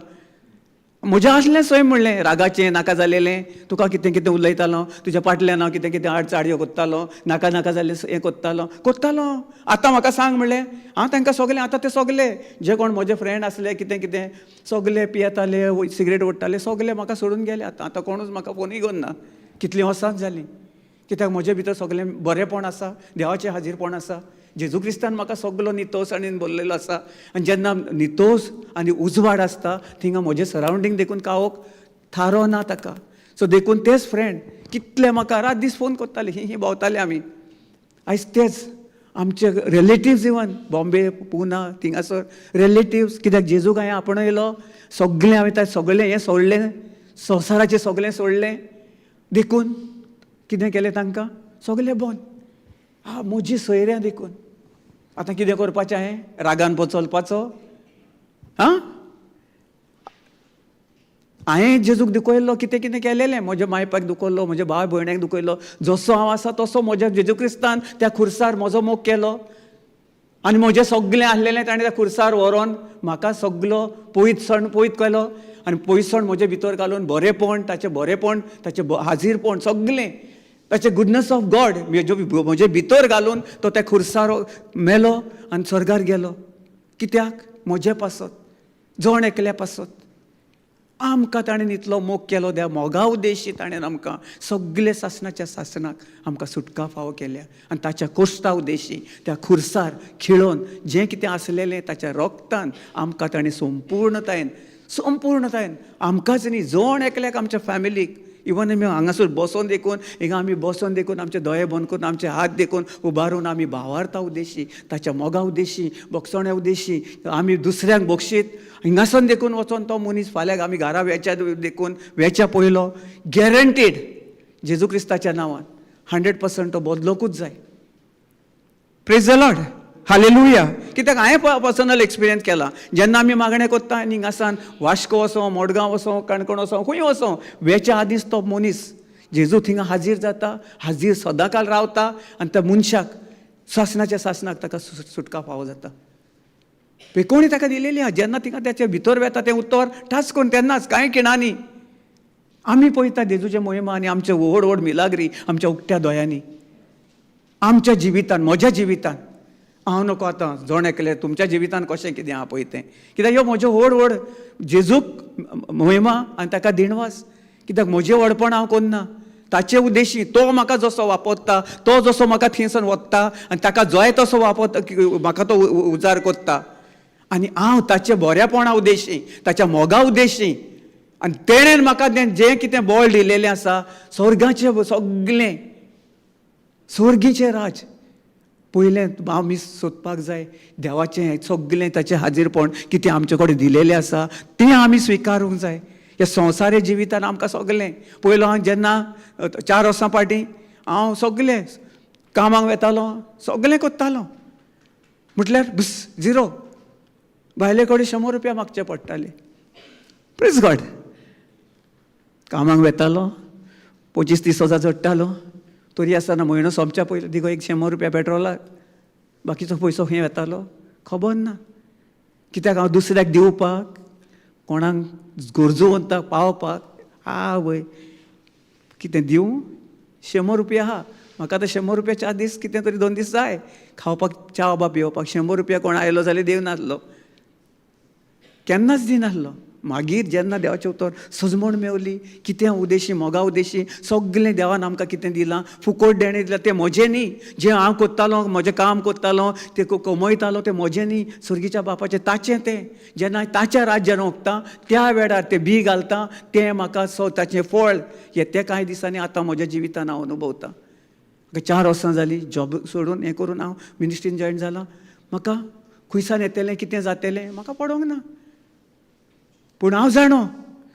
म्हजें आसलें सय म्हणलें रागाचें नाका जालेलें, तुका कितें उलयतालो, तुज्या फाटल्यान हांव कितें आडचाडयो कोत्तालो, नाका जाल्लें हें कोत्तालो. आतां म्हाका सांग म्हणलें. तांकां सगलें आतां ते सगळे जे कोण म्हजे फ्रेंड आसले कितें सगळे पियेताले, सिगरेट ओडटाले, सगळे म्हाका सोडून गेले. आतां कोणूच म्हाका फोनूय घेवन ना. कितलीं वर्सांच जालीं. कित्याक म्हजे भितर सगळें बरेंपण आसा, देवाचें हाजीरपण आसा. जेजू क्रिस्तान म्हाका सगळो नितोस आनी बोललेलो आसा. आनी जेन्ना नितोस आनी उजवाड आसता थिंगा म्हजें सरावंडींग देखून कावोक थारो ना ताका. सो देखून तेच फ्रेंड कितले म्हाका रात दीस फोन करताले, ही भोंवताले आमी. आयज तेच आमचे रिलेटिव्स इवन बॉम्बे पुना थिंगासर रिलेटिव्स, कित्याक जेजूक हांवें आपणयलो, सगळें हांवें सगळें हें सोडलें, संवसाराचें सगळें सोडलें, देखून कितें केलें तांकां सगळें बंद. म्हजी सोयऱ्यां देखून आतां कितें करपाचें हांवें? रागान चलपाचो? हांवें जेजूक दुखयल्लो, कितें कितें केलेलें, म्हज्या मायपाक दुखयल्लो, म्हज्या भाव भयणाक दुखयल्लो, जसो हांव आसा तसो म्हज्या जेजू क्रिस्तान त्या खुर्सार म्हजो मोग केलो. आनी म्हजें सगळें आहलेलें ताणें त्या खुर्सार व्हरोन म्हाका सगळो पयत केलो. आनी पयसण म्हजे भितर घालून बरेपण, ताचें हाजीरपण सगळें, ताचें गुडनस ऑफ गॉड म्हजे भितर घालून तो त्या खुर्सार मेलो आनी स्वर्गार गेलो. कित्याक? म्हजे पासत, जण एकल्या पासत आमकां ताणें इतलो मोग केलो. त्या मोगा उद्देशी ताणें आमकां सगळे सासणाच्या सासणाक आमकां सुटका फावो केल्या. आनी ताच्या कोश्टा उद्देशी त्या खुर्सार खिळोवन जें कितें आसलेलें ताच्या रोगतान आमकां ताणें संपूर्णतायेन आमकांच न्ही, जण एकल्याक आमच्या फॅमिलीक, इवन आमी हांगासर बसोन देखून हिंगा आमी बसोन देखून आमचे दोळे बंद करून आमचे हात देखून उबारून आमी भावार्था उद्देशी, ताच्या मोगा उद्देशी, बोगसोण्या उद्देशी आमी दुसऱ्यांक बक्षीत हिंगासन देखून वचोन तो मनीस फाल्यां आमी घरा वेच्या पयलो गॅरंटीड जेजू क्रिस्ताच्या नांवान 100% तो बदलोकूच जाय. Praise the lord, hallelujah. कित्याक हांवें पर्सनल एक्सपिरियन्स केला. जेन्ना आमी मागणें कोत्ता आनी हिंगासान वास्को वचों, मडगांव वचों, काणकोण वचों, खंय वचों, वेच्या आदींच तो मनीस जेजू थिंगा हाजीर जाता, हाजीर सदांकाल रावता आनी त्या मनशाक सासणाक ताका सुटका फावो जाता. कोणी ताका दिलेली आहा. जेन्ना थिंगा त्याच्या भितर वेता तें उतर टाच करून तेन्नाच कांय खिणांनी आमी पळयता जेजूचे महिमा आनी आमचे व्हड व्हड मिलाग्री आमच्या उक्त्या दोळ्यांनी, आमच्या जिवितान, म्हज्या जिवितान. हांव नको आतां जण एकलें तुमच्या जिवितान कशें कितें आहा पळय तें, कित्याक ह्यो म्हज्यो व्हड जेजूक महिमा आनी ताका दिणवास. कित्याक म्हजें व्हडपण हांव कोन्ना, ताचे उद्देशी तो म्हाका जसो वापरता, तो जसो म्हाका थंयसन वत्ता आनी ताका जाय तसो म्हाका तो उजार कोत्ता आनी हांव ताचे बरेपणा उद्देशी, ताच्या मोगा उद्देशी आनी तेणेन म्हाका जें कितें बळ दिलेलें आसा, स्वर्गाचें सगळें, स्वर्गीचें राज पयलें आमी सोदपाक जाय. देवाचें सगळें ताचें हाजीरपण कितें आमचे कडेन दिलेलें आसा तें आमी स्विकारूंक जाय. ह्या संवसारी जिवितान आमकां सगळें पयलो हांव जेन्ना 4 वर्सां फाटीं हांव सगळें कामाक वेतालो, सगळें कोत्तालो, म्हटल्यार झिरो. बायले कडेन 100 रुपया मागचे पडटाले. Praise God. कामाक वेतालो, 25-30 हजार जोडटालो, तरी आसतना म्हयनो सोंपच्या पयलीं दिगो 100 रुपया पेट्रोलाक, बाकीचो पयसो खंय वेतालो खबर ना. कित्याक हांव दुसऱ्याक दिवपाक, कोणाक गरजूवंताक पावपाक, आवय कितें दिवं, 100 रुपया आहा म्हाका आतां 100 रुपया 4 दीस कितें तरी 2 दीस जाय खावपाक, च्या बा पिवपाक. 100 रुपया कोण आयलो जाल्यार दिवनासलो, केन्नाच दिनासलो. मागीर जेन्ना देवाचे उतर सजमण मेवली, कितें उद्देशी, मोगा उद्देशी सगळें देवान आमकां कितें दिलां, फुकट देणें दिलां. तें म्हजें न्ही, जें हांव कोत्तालो, म्हजें काम कोत्तालो, तें कमयतालो, तें म्हजें न्ही, स्वर्गीच्या बापाचें. ताचें तें जेन्ना ताच्या राज्यान ओंकता त्या वेळार तें बी घालता, तें म्हाका ताचें फळ येत्या कांय दिसांनी आतां म्हज्या जिवितान हांव अनुभवतां. 4 वर्सां जालीं जॉब सोडून हें करून हांव मिनिस्ट्रीन जॉयन जालां. म्हाका खंयसान येतलें, कितें जातलें म्हाका पडोंक ना. पूण हांव जाणो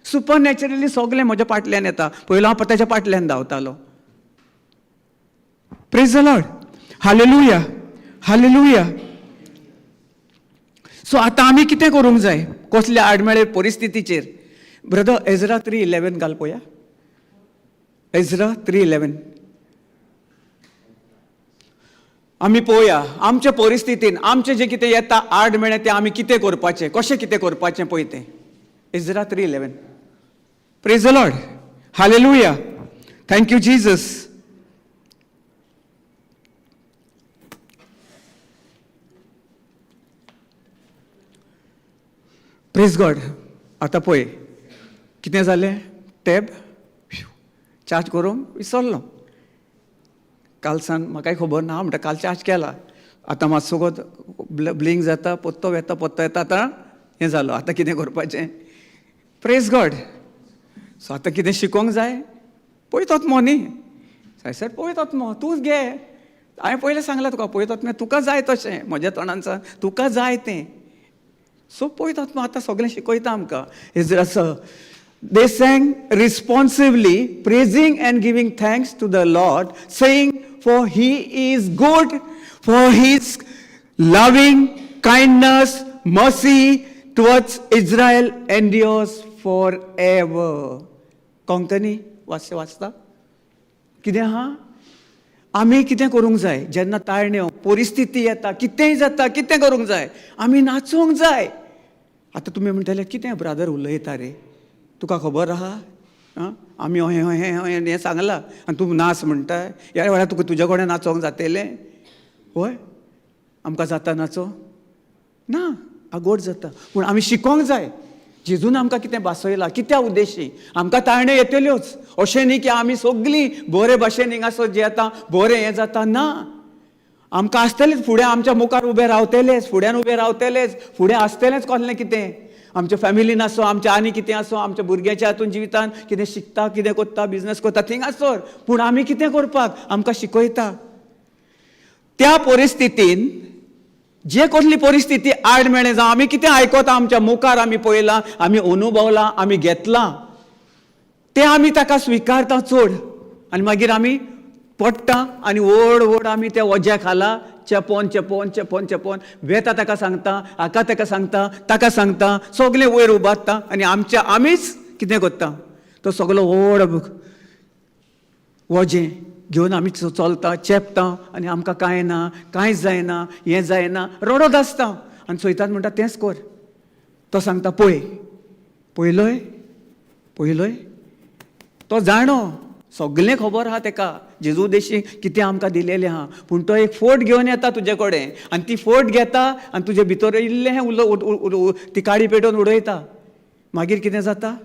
सुपर नॅचरली सगळें म्हज्या फाटल्यान येता. पयलो हांव ताच्या फाटल्यान धांवतालो. प्रेज द लॉर्ड, हालेलुया, हालेलुया. सो आतां आमी कितें करूंक जाय कसल्या आडमेळे परिस्थितीचेर? ब्रदर एजरा 3:11 घाल पळोवया. एजरा 3:11 आमी पळोवया आमच्या परिस्थितीन आमचें जें कितें येता आडमेळें तें आमी कितें करपाचें, कशें कितें करपाचें पळय तें. Ezra 3:11. Praise the lord, hallelujah. Thank you Jesus. Praise God. आतां पळय कितें जालें, टॅब चार्ज करूंक विसरलो. काल सान म्हाकाय खबर ना, म्हणटा काल चार्ज केला. आतां मातसो ब्लिंक जाता, पत्तो येता, आतां हें जालो. आतां कितें करपाचें? Praise God. सो आतां कितें शिकोंक जाय? पळयतात मो न्ही, सर पळयतात मो, तूंच घे. हांवें पयलें सांगलां तुका पळयतात ना तुका जाय तशें म्हज्या तोंडान सांग तुका जाय तें सो पळयतात न्हू आतां सगळें शिकयता आमकां इज असं They sang responsively, praising and giving thanks to the Lord, saying, for he is good, for his loving kindness, mercy towards Israel endures forever. Konkani वाचता कितें आहा आमी कितें करूंक जाय जेन्ना ताळण्यो परिस्थिती येता कितेंय जाता कितें करूंक जाय आमी नाचोंक जाय आतां तुमी म्हणटले कितें ब्रादर उलयता रे तुका खबर आहा आमी हें सांगलां आनी तूं नाच म्हणटाय ह्या वेळार तुका तुज्या कडेन नाचोंक जातलें होय आमकां जाता नाचो ना आगोड जाता पूण आमी शिकोंक जाय जेजून आमकां कितें बासयलां कित्या उद्देशी आमकां ताळण्यो येतल्योच अशें न्ही की आमी सगळीं बरे भाशेन हिंगासर जें आतां बरें हें जाता ना आमकां आसतलेच फुडें आमच्या मुखार उबे रावतलेच फुड्यान उबे रावतलेच फुडें आसतलेंच कसलें कितें आमच्या फॅमिलीन आसूं आमच्या आनी कितें आसूं आमच्या भुरग्याच्या हातून जिवितान कितें शिकता कितें करता बिजनस करता थिंग आसोर पूण आमी कितें करपाक आमकां शिकयता त्या परिस्थितीन जे कसली परिस्थिती आड मेळ्ळें जावं आमी कितें आयकता आमच्या मुखार आमी पळयलां आमी अनुभवलां आमी घेतलां तें आमी ताका स्विकारता चड आनी मागीर आमी पडटा आनी ओड ओड आमी त्या वज्या खाला चेपोन चेपोन चेपोन चेपोन वेता ताका सांगता हाका ताका सांगता ताका सांगता सगळें वयर उबारता आनी आमीच कितें करता तो सगळो ओड वजें घेवन आमी चलता चेपता आनी आमकां कांय ना कांयच जायना हें जायना रडत आसता आनी सैतान म्हणटा तेंच कर तो सांगता पळय पळयलोय पळयलोय तो जाणो सगळें खबर आहा ताका जेजू देशी कितें आमकां दिलेलें आहा पूण तो एक फोट घेवन येता तुजे कडेन आनी ती फोट घेता आनी तुजे भितर इल्लें हें ती काडी पेटोवन उडयता मागीर कितें जाता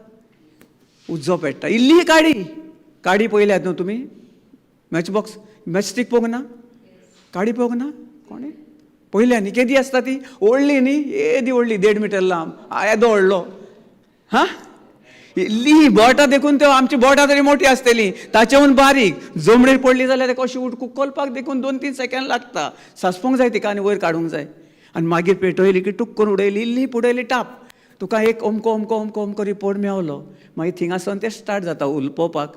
उज्जो पेट्टा इल्ली काडी पळयल्यात न्हू तुमी मॅच बॉक्स मॅच स्टीक पळोवंक ना काडी पळोवंक ना कोणें पळयल्या न्ही केदी आसता ती ओडली न्ही येदी ओडली 1.5 मीटर लांब येदो व्हडलो हां इल्ली बोटां देखून त्यो आमची बोटां तरी मोठी आसतली ताचेहून बारीक जमणीर पडली जाल्यार ताका अशी कुक्कलपाक देखून 2-3 सेकंड लागता सांसपूंक जाय तिका आनी वयर काडूंक जाय आनी मागीर पेटयली की टूक करून उडयली इल्ली पुडयली टाप तुका एक अमको अमको अमको अमको रिपोर्ट मेळलो मागीर थिंगासून तें स्टार्ट जाता उलपोवपाक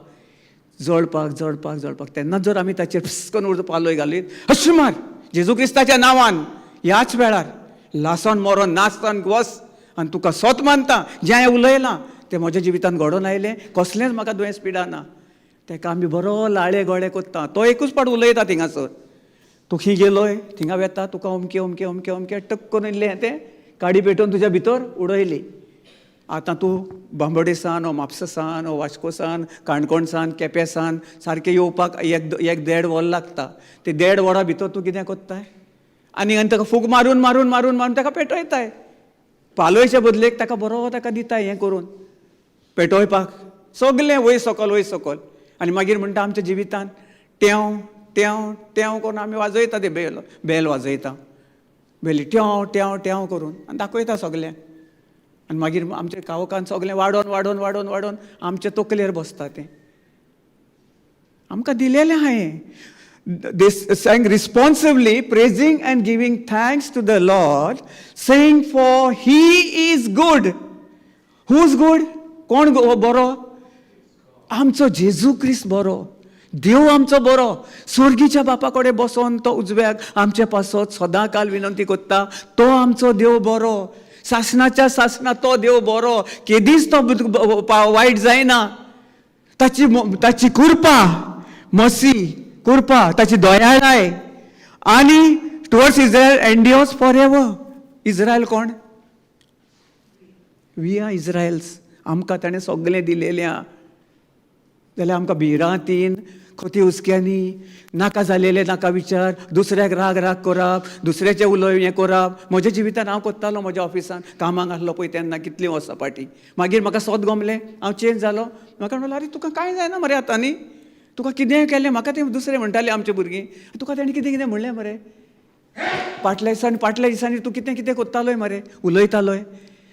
जळपाक जळपाक जळपाक तेन्नाच जर आमी ताचेर फिस करून उडो पालोय घालीत हश मार जेजू क्रिस्ताच्या नांवान ह्याच वेळार लासन मरोन नाचतान वस आनी तुका सोत मानता जें हांवें उलयलां तें म्हज्या जिवितान घडोवन आयलें कसलेंच म्हाका दुयेंस पिडाना ताका आमी बरो लाळे गोळे कोत्ता तो एकूच पाट उलयता थिंगासर तूं खंय गेलोय थिंगा वेता तुका अमकें अमकें अमकें अमकें टक करून इल्लें तें काडी पेटोवन तुज्या भितर उडयली आतां तूं बांबोडेसान ओ म्हापसान ओ वास्कोसान काणकोणसान केपेसान सारकें येवपाक एक 1.5 वर लागता ते 1.5 वरा भितर तूं कितें कोत्ताय आनी ताका फूग मारून मारून मारून मारून ताका पेटयताय पालोयच्या बदलेक ताका बरो ताका दिताय हें करून पेटोवपाक सगळें वयर सकल आनी मागीर म्हणटा आमच्या जिवितान टेव टेव टेव करून आमी वाजयता ते बेल वाजयता बेली टेव टेव टेव करून आनी दाखयता सगळें आनी मागीर आमच्या कावकान सगळें वाडोवन वाडोवन वाडोवन वाडोवन आमच्या तकलेर बसता तें आमकां दिलेलें आहा हें They sang responsively, praising and giving thanks to the Lord, saying, for he is good. Who's good? कोण बरो आमचो जेजू क्रिस्त बरो देव आमचो बरो स्वर्गीच्या बापा कडेन बसोन तो उजव्याक आमचे पासत सदां काल विनंती करता तो आमचो देव बरो सासणाच्या सासणा तो देव बरो केदीच तो वायट जायना ताची कृपा मसी कृपा ताची दयाळाय आनी towards Israel endures forever Israel कोण वी आर इज्रायल्स आमकां ताणें सगळें दिलेलें आहा जाल्यार आमकां भिरांतीन खोती हुस्क्यांनी नाका जालेले नाका विचार दुसऱ्याक राग राग करप दुसऱ्याचें उलय हें करप म्हज्या जिवितान हांव करतालो म्हज्या ऑफिसान कामाक आसलो पळय तेन्ना कितलीं वर्सां फाटीं मागीर म्हाका सोद गमलें हांव चेंज जालो म्हाका म्हणलें आरे तुका कांय जायना मरे आतां न्ही तुका कितेंय केलें म्हाका तें दुसरें म्हणटालीं आमचीं भुरगीं तुका ताणें कितें कितें म्हणलें मरे फाटल्या दिसांनी तूं कितें कितें करतालोय मरे उलयतालोय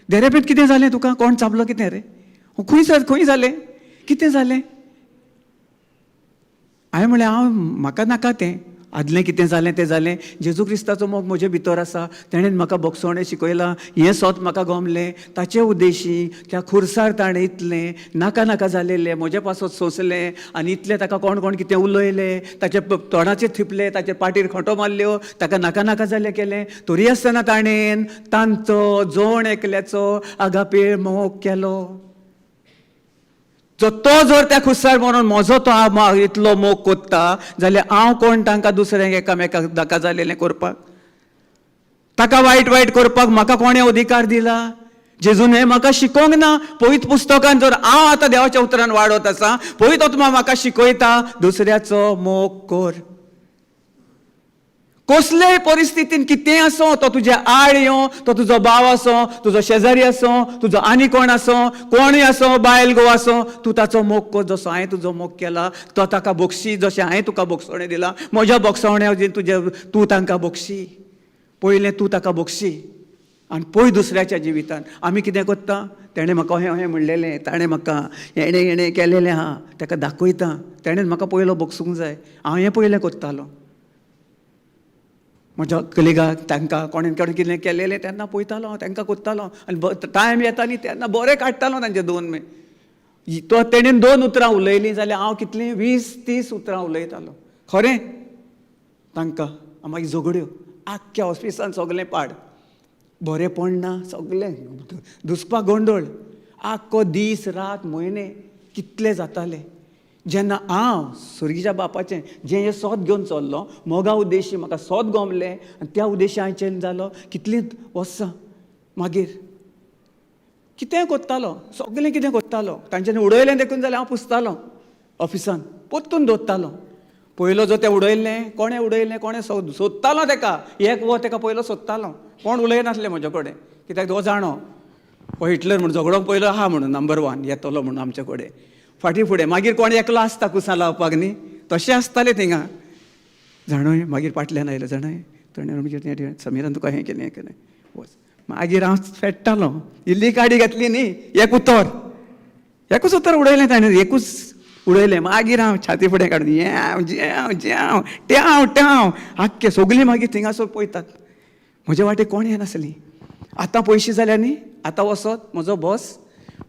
देरेपेट कितें जालें तुका कोण चाबलो कितें रे खंय जालें कितें जालें हांवें म्हणलें म्हाका नाका तें आदलें कितें जालें तें जालें. जेजू क्रिस्ताचो मोग म्हजे भितर आसा. ताणें म्हाका बोगसवणें शिकयलां. हें सोत म्हाका गमलें. ताचे उद्देशी त्या खुर्सार ताणें इतलें नाका नाका जालेलें म्हजे पासत सोंसलें आनी इतलें ताका कोण कोण कितें उलयलें, ताच्या तोंडाचेर थिपलें, ताच्या पाटीर खोंटो मारल्यो, ताका नाका नाका जालें केलें. तरी आसतना ताणें तांचो जोण एकल्याचो आगापेळ मोग केलो. तो जर त्या खुर्सार म्हणून म्हजो तो इतलो मोग कोत्ता जाल्यार हांव कोण तांकां दुसऱ्यांक एकामेकाक नाका जालेलें करपाक, ताका वायट वायट करपाक म्हाका कोणें अधिकार दिला? जेजून हें म्हाका शिकोवंक ना. पवित्र पुस्तकान जर हांव आतां देवाच्या उतरान वाडत आसा, पवित्र आत्मा म्हाका शिकयता दुसऱ्याचो मोग कर. कसलेय परिस्थितीन कितेंय आसूं, तो तुजे आड येवं, तो तुजो भाव आसूं, तुजो शेजारी आसूं, तुजो आनी कोण आसूं, कोणूय आसूं, बायल घोव आसूं, तूं ताचो मोग कर जसो हांवें तुजो मोग केला. तो ताका बक्षी जशें हांवें तुका बोगसवणें दिलां, म्हज्या बोगसवण्या तूं तांकां बक्षी. पयलें तूं ताका बक्षी आनी पळय दुसऱ्याच्या जिवितान आमी कितें करता. तेणें म्हाका अहें म्हणलेलें, ताणें म्हाका हेणें केलेलें आहा, ताका दाखयता. तेणें म्हाका पयलो बोगसूंक जाय, हांव हें पयलें करतालो. म्हज्या कलिगाक तांकां कोणें कोणें कितें केलेलें तेन्ना पळयतालो हांव, तांकां कोत्तालो आनी टायम येता न्ही तेन्ना बरें काडटालो तांचे 2 तो तेणेन 2 उतरां उलयलीं जाल्यार हांव कितलीं 20-30 उतरां उलयतालो. खरें तांकां मागीर झगड्यो आख्ख्या ऑफिसान सगलें पाड, बरेंपण ना, सगलें दुसपाक गोंदळ, आख्खो दीस रात म्हयने कितले जाताले. जेन्ना हांव सुर्गीच्या बापाचें जें हें सोत घेवन चल्लो, मोगा उद्देशी म्हाका सोत गमलें आनी त्या उद्देशी हांवें चेंज जालो. कितलीं वर्सां मागीर कितेंय कोत्तालो, सगलें कितें कोत्तालो. तांच्यांनी उडयलें देखून जाल्यार हांव पुसतालो ऑफिसान, पोत्तून दवरतालो. पयलो जो तें उडयल्लें, कोणें उडयलें, कोणें सोदतालो ताका, एक वो ताका पयलो सोदतालो. कोण उलयनासलें म्हजे कडेन, कित्याक तो जाणो हो हिटलर म्हणून झगडोंक पयलो आहा म्हणून नंबर 1 येतलो म्हणून आमचे कडेन. फाटीं फुडें मागीर कोण एकलो आसता कुसां लावपाक न्ही, तशें आसतालें थिंगा. जाणय मागीर फाटल्यान आयलो, जाणय ताणें समिरान तुका हें केलें हें केलें. मागीर हांव फेट्टालो, इल्ली काडी घातली न्ही, एकूच उतर उडयलें ताणें, एकूच उडयलें. मागीर हांव छाती फुडें काडून येव जेव जेव ट्याव ट्याव आख्खें सगलीं मागीर थिंगासर पळयतात. म्हजे वाटेक कोण येनासलीं. आतां पयशे जाल्या न्ही, आतां वसत म्हजो बॉस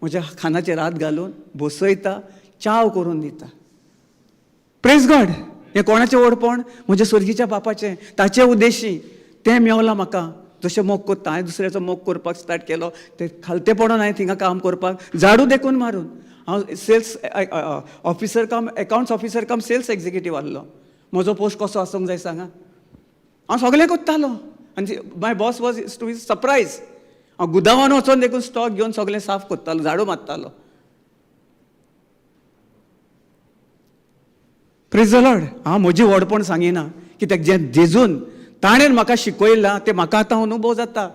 म्हज्या खानाचेर हात घालून बसयता, चाव करून दिता. Praise God. हें कोणाचें ओडपण? म्हज्या सुर्गीच्या बापाचें. ताचे उद्देशी तें मेवलां म्हाका. जशें मोग कोत्ता हांवें दुसऱ्याचो मोग करपाक स्टार्ट केलो, तें खालतेपणान हांवें थिंगा काम करपाक, झाडू देखून मारून हांव सेल्स ऑफिसर कम अकाउंट्स ऑफिसर कम सेल्स एक्झिक्युटीव आहलो. म्हजो पोस्ट कसो आसूंक जाय सांगा. हांव सगळें कोत्तालो आनी my boss was to is surprise. हांव गुदावान वचोन देखून स्टॉक घेवन सगळें साफ कोत्तालो, झाडू मारतालो. Praise the Lord. हांव म्हजी व्हडपण सांगिना, कित्याक जें जेजून ताणें म्हाका शिकयलां तें म्हाका आतां अनुभव जाता.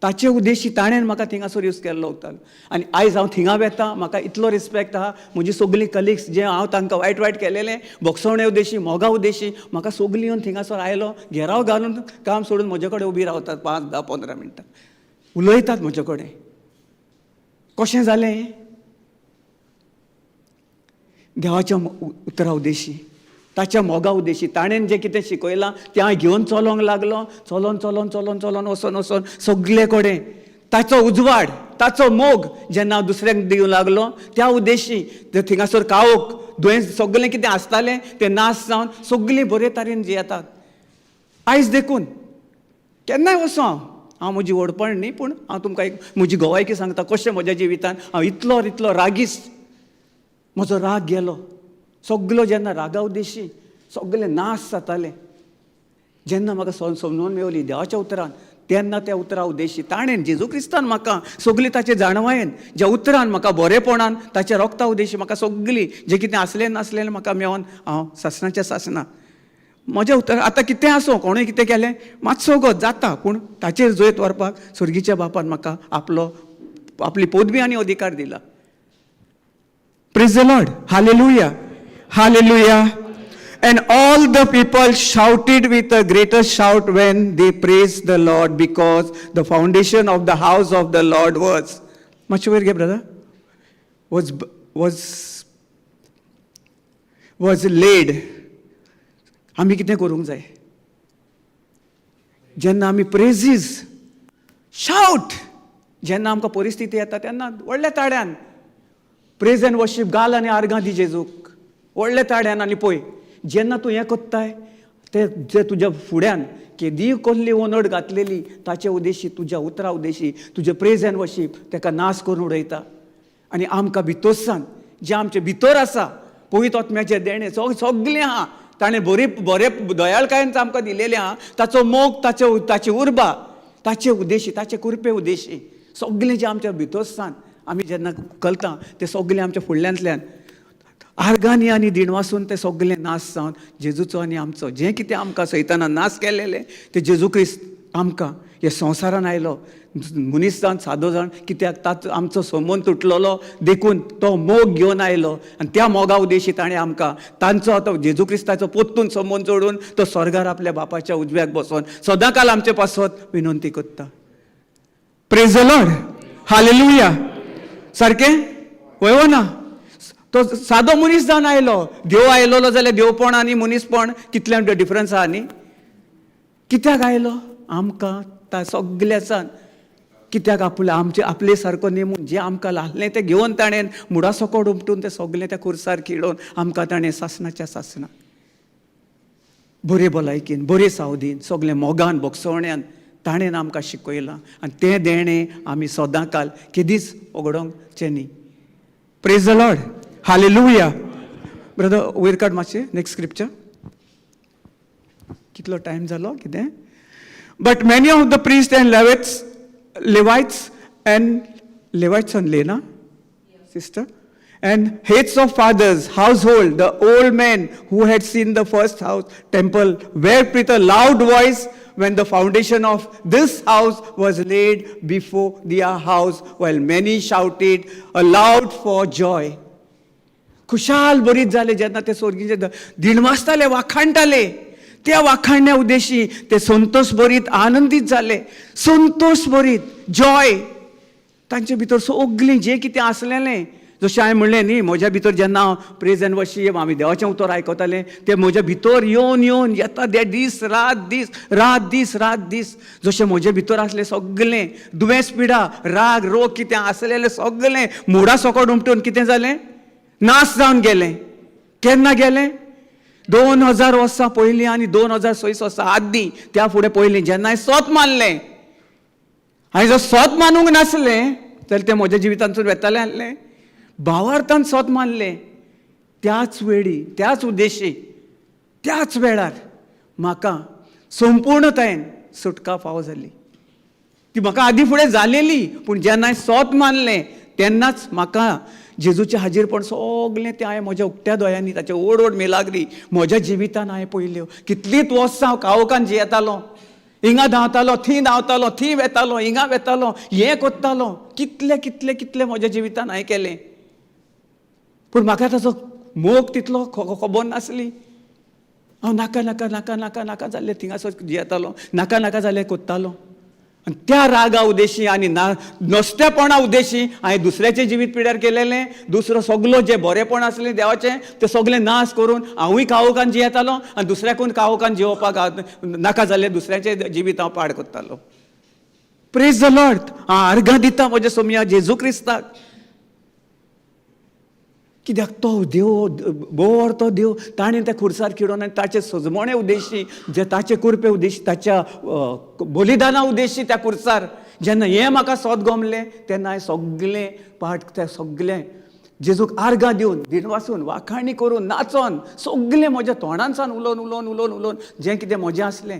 ताचे उद्देशी ताणें म्हाका थिंगासर यूज केल्लो वतालो. आनी आयज हांव थिंगा वेता, म्हाका इतलो रिस्पेक्ट आहा. म्हजी सगलीं कलिग्स जे हांव तांकां वायट वायट केलेलें, बोगसवणे उद्देशी, मोगा उद्देशी, म्हाका सगलीं येवन थिंगासर आयलो, घेराव घालून काम सोडून म्हजे कडेन उबी रावतात 5, 10, 15 मिनटां, उलयतात म्हजे कडेन. कशें जालें? देवाच्या उतरा उद्देशी, ताच्या मोगा उद्देशी, ताणें जें कितें शिकयलां तें हांवें घेवन चलोंक लागलो. चलोन चलोन चलोन चलोन वचोन वचोन सगळे कडेन ताचो उजवाड, ताचो मोग जेन्ना हांव दुसऱ्यांक दिवंक लागलो, त्या उद्देशी थिंगासर कावोक दुयेंस सगळें कितें आसतालें तें नाश जावन सगळीं बरे तरेन जियेतात. आयज देखून केन्नाय वचों हांव म्हजी व्हडपण न्ही, पूण हांव तुमकां एक म्हजी गोवायकी सांगता कशें म्हज्या जिवितान हांव इतलो रागीस्त, म्हजो राग गेलो. सगळो जेन्ना रागा उद्देशी सगळें नाश जातालें, जेन्ना म्हाका समजून मेवली देवाच्या उतरान, तेन्ना त्या उतरा उद्देशी ताणें जेजू क्रिस्तान म्हाका सगळीं ताचे जाणवायेन, ज्या उतरान म्हाका बरेपणान ताच्या रोगता उद्देशी म्हाका सगळीं जें कितें आसलें नासलें म्हाका मेळोन हांव सासणाच्या सासना म्हज्या उतर. आतां कितें आसूं, कोणूय कितें केलें मातसो गो जाता, पूण ताचेर जैत व्हरपाक सुर्गीच्या बापान म्हाका आपली पदवी आनी अधिकार दिला. Praise the lord. Hallelujah. Hallelujah. And all the people shouted with a greater shout when they praised the Lord, because the foundation of the house of the Lord was, much over here, brother, was laid. आमी कितें करूंक जाय? जेन्ना आमी प्रेजीस shout, जेन्ना आमकां परिस्थिती येता तेन्ना व्हडल्या ताड्यान प्रेज एंड वर्शीप घाल आनी आर्गां दी जेजूक व्हडल्या ताड्यान. आनी पळय, जेन्ना तूं हें कोत्ताय ते जे तुज्या फुड्यान केदी कसली ओनड घातलेली ताचे उद्देशी, तुज्या उतरा उद्देशी तुजे प्रेज एंड वर्शीप ताका नाश करून उडयता. आनी आमकां भितोरसान जे आमचे भितर आसा पवित्र आत्म्याचे देणे सगळें आहा ताणें बरें दयाळकायेन आमकां दिलेलें आहा. ताचो मोग, ताची उर्बा, ताचे उद्देशी, ताचे कृपे उद्देशी सगळें जें आमच्या भितरसान आमी जेन्ना कळटा तें सगळें आमच्या फुडल्यांतल्यान आर्गांनी आनी दिणवासून तें सगळें नाश जावन जेजूचो आनी आमचो जें कितें आमकां सैतानान नाश केलेलें तें जेजू क्रिस्त आमकां ह्या संवसारान आयलो मनीस जावन सादो जावन, कित्याक ताचो आमचो संबंद तुटलेलो देखून तो मोग घेवन आयलो. आनी त्या मोगा उद्देशी ताणें आमकां तांचो तो जेजू क्रिस्ताचो पोत्तून संबंद जोडून तो स्वर्गार आपल्या बापाच्या उजव्याक बसोन सदांकाल आमचे पासत विनंती करता. Praise the lord, hallelujah. सारकें वय ना? तो सादो मनीस जावन आयलो. देव आयलो जाल्यार देवपण आनी मनीसपण कितलें डिफरन्स आहा न्ही? कित्याक आयलो? आमकां ता सगळ्यासान कित्याक आपले सारको नेमून जें आमकां लासलें तें घेवन ताणें मुडा सकट उमटून तें सगळें त्या खुर्सार खिळोवन आमकां ताणें सासणाच्या सासणां बरे भलायकेन, बरे सावधीन, सगळें मोगान भोगसवण्यान ताणें आमकां शिकयलां. आनी तें देणें आमी सदांकाल केदीच वगडोंकचें न्ही. Praise the lord, hallelujah. Brother वयर काड मातशें नेक्स्ट स्क्रिप्चर. कितलो टायम जालो कितें? But many of the priest end Levites and Lena, sister, and heads of fathers, household, the old men who had seen the first house, temple, wept with a loud voice when the foundation of this house was laid before their house, while many shouted aloud for joy. खुशाल बरीत जाले जेन्ना ते स्वर्गीचे दिणवासताले, वाखाणटाले. त्या वाखाणण्या उद्देशी ते संतोष भरीत, आनंदीत जाले. संतोष भरीत, जॉय तांचे भितर सगळीं जें कितें आसलेलें, जशें हांवें म्हणलें न्ही, म्हज्या भितर जेन्ना हांव प्रेज एंड वर्शीप आमी देवाचें उतर आयकतालें तें म्हज्या भितर येवन येता ते रात दीस जशें म्हजे भितर आसलें सगळें दुयेंस पिडा, राग रोग कितें आसलेलें सगळें मोडा सकट उमटून कितें जालें? नाश जावन गेलें. केन्ना गेलें? 2000 वर्सां पयलीं आनी 2006 वर्सां आदीं, त्या फुडें पयलीं जेन्ना हांवें स्वत मानलें. हांवें जर स्वत मानूंक नासलें जाल्यार तें म्हज्या जिवितांतून वेतालें आसलें. भावार्थान स्वत मानलें. त्याच वेळी, त्याच उद्देशी, त्याच वेळार म्हाका संपूर्णतायेन सुटका फावो जाली. ती म्हाका आदीं फुडें जालेली, पूण जेन्ना हांवें स्वत मानलें तेन्नाच म्हाका जेजूचें हाजीरपण सगळें तें हांवें म्हज्या उक्त्या दोळ्यांनी ताचे ओड मिलाग्री म्हज्या जिवितान हांवें पळयल्यो. कितलींच वर्सां हांव कावकान जियेतालो, हिंगा धांवतालो, थीं धांवतालो, थीं वेतालो, हिंगा वेतालो, हें कोत्तालो, कितलें म्हज्या जिवितान हांवें केलें. पूण म्हाका ताचो मोग तितलो खबर नासली. हांव नाका जाल्लें थिंगासर जियेतालो, नाका जाल्लें कोत्तालो. आनी त्या रागा उद्देशी आनी नसतेपणा उद्देशी हांवें दुसऱ्याचें जिवीत पिड्यार केलेलें. दुसरो सगळो जें बरेंपण आसलें देवाचें तें सगळें नाश करून हांवूय कावकान जियेतालो आनी दुसऱ्याकून कावकान जिवपाक नाका जाल्लें दुसऱ्याचें जिवीत हांव पाड करतालो. Praise the Lord. हांव आर्गां दिता म्हज्या सोमया जेजू क्रिस्ताक. कित्याक तो देव, बोर तो देव, ताणें त्या खुर्सार खिडोवन आनी ताचे सजमणे उद्देशी, जे ताचे कृपे उद्देशी, ताच्या बलिदाना उद्देशी त्या खुर्सार जेन्ना हें म्हाका सोद गमलें तेन्ना हांवें सगळें पाठ तें सगळें जेजूक आर्गां दिवन, दिणवासून, वाखाणी करून, नाचोन, सगळें म्हज्या तोंडांसान उलोवन जें कितें म्हजें आसलें,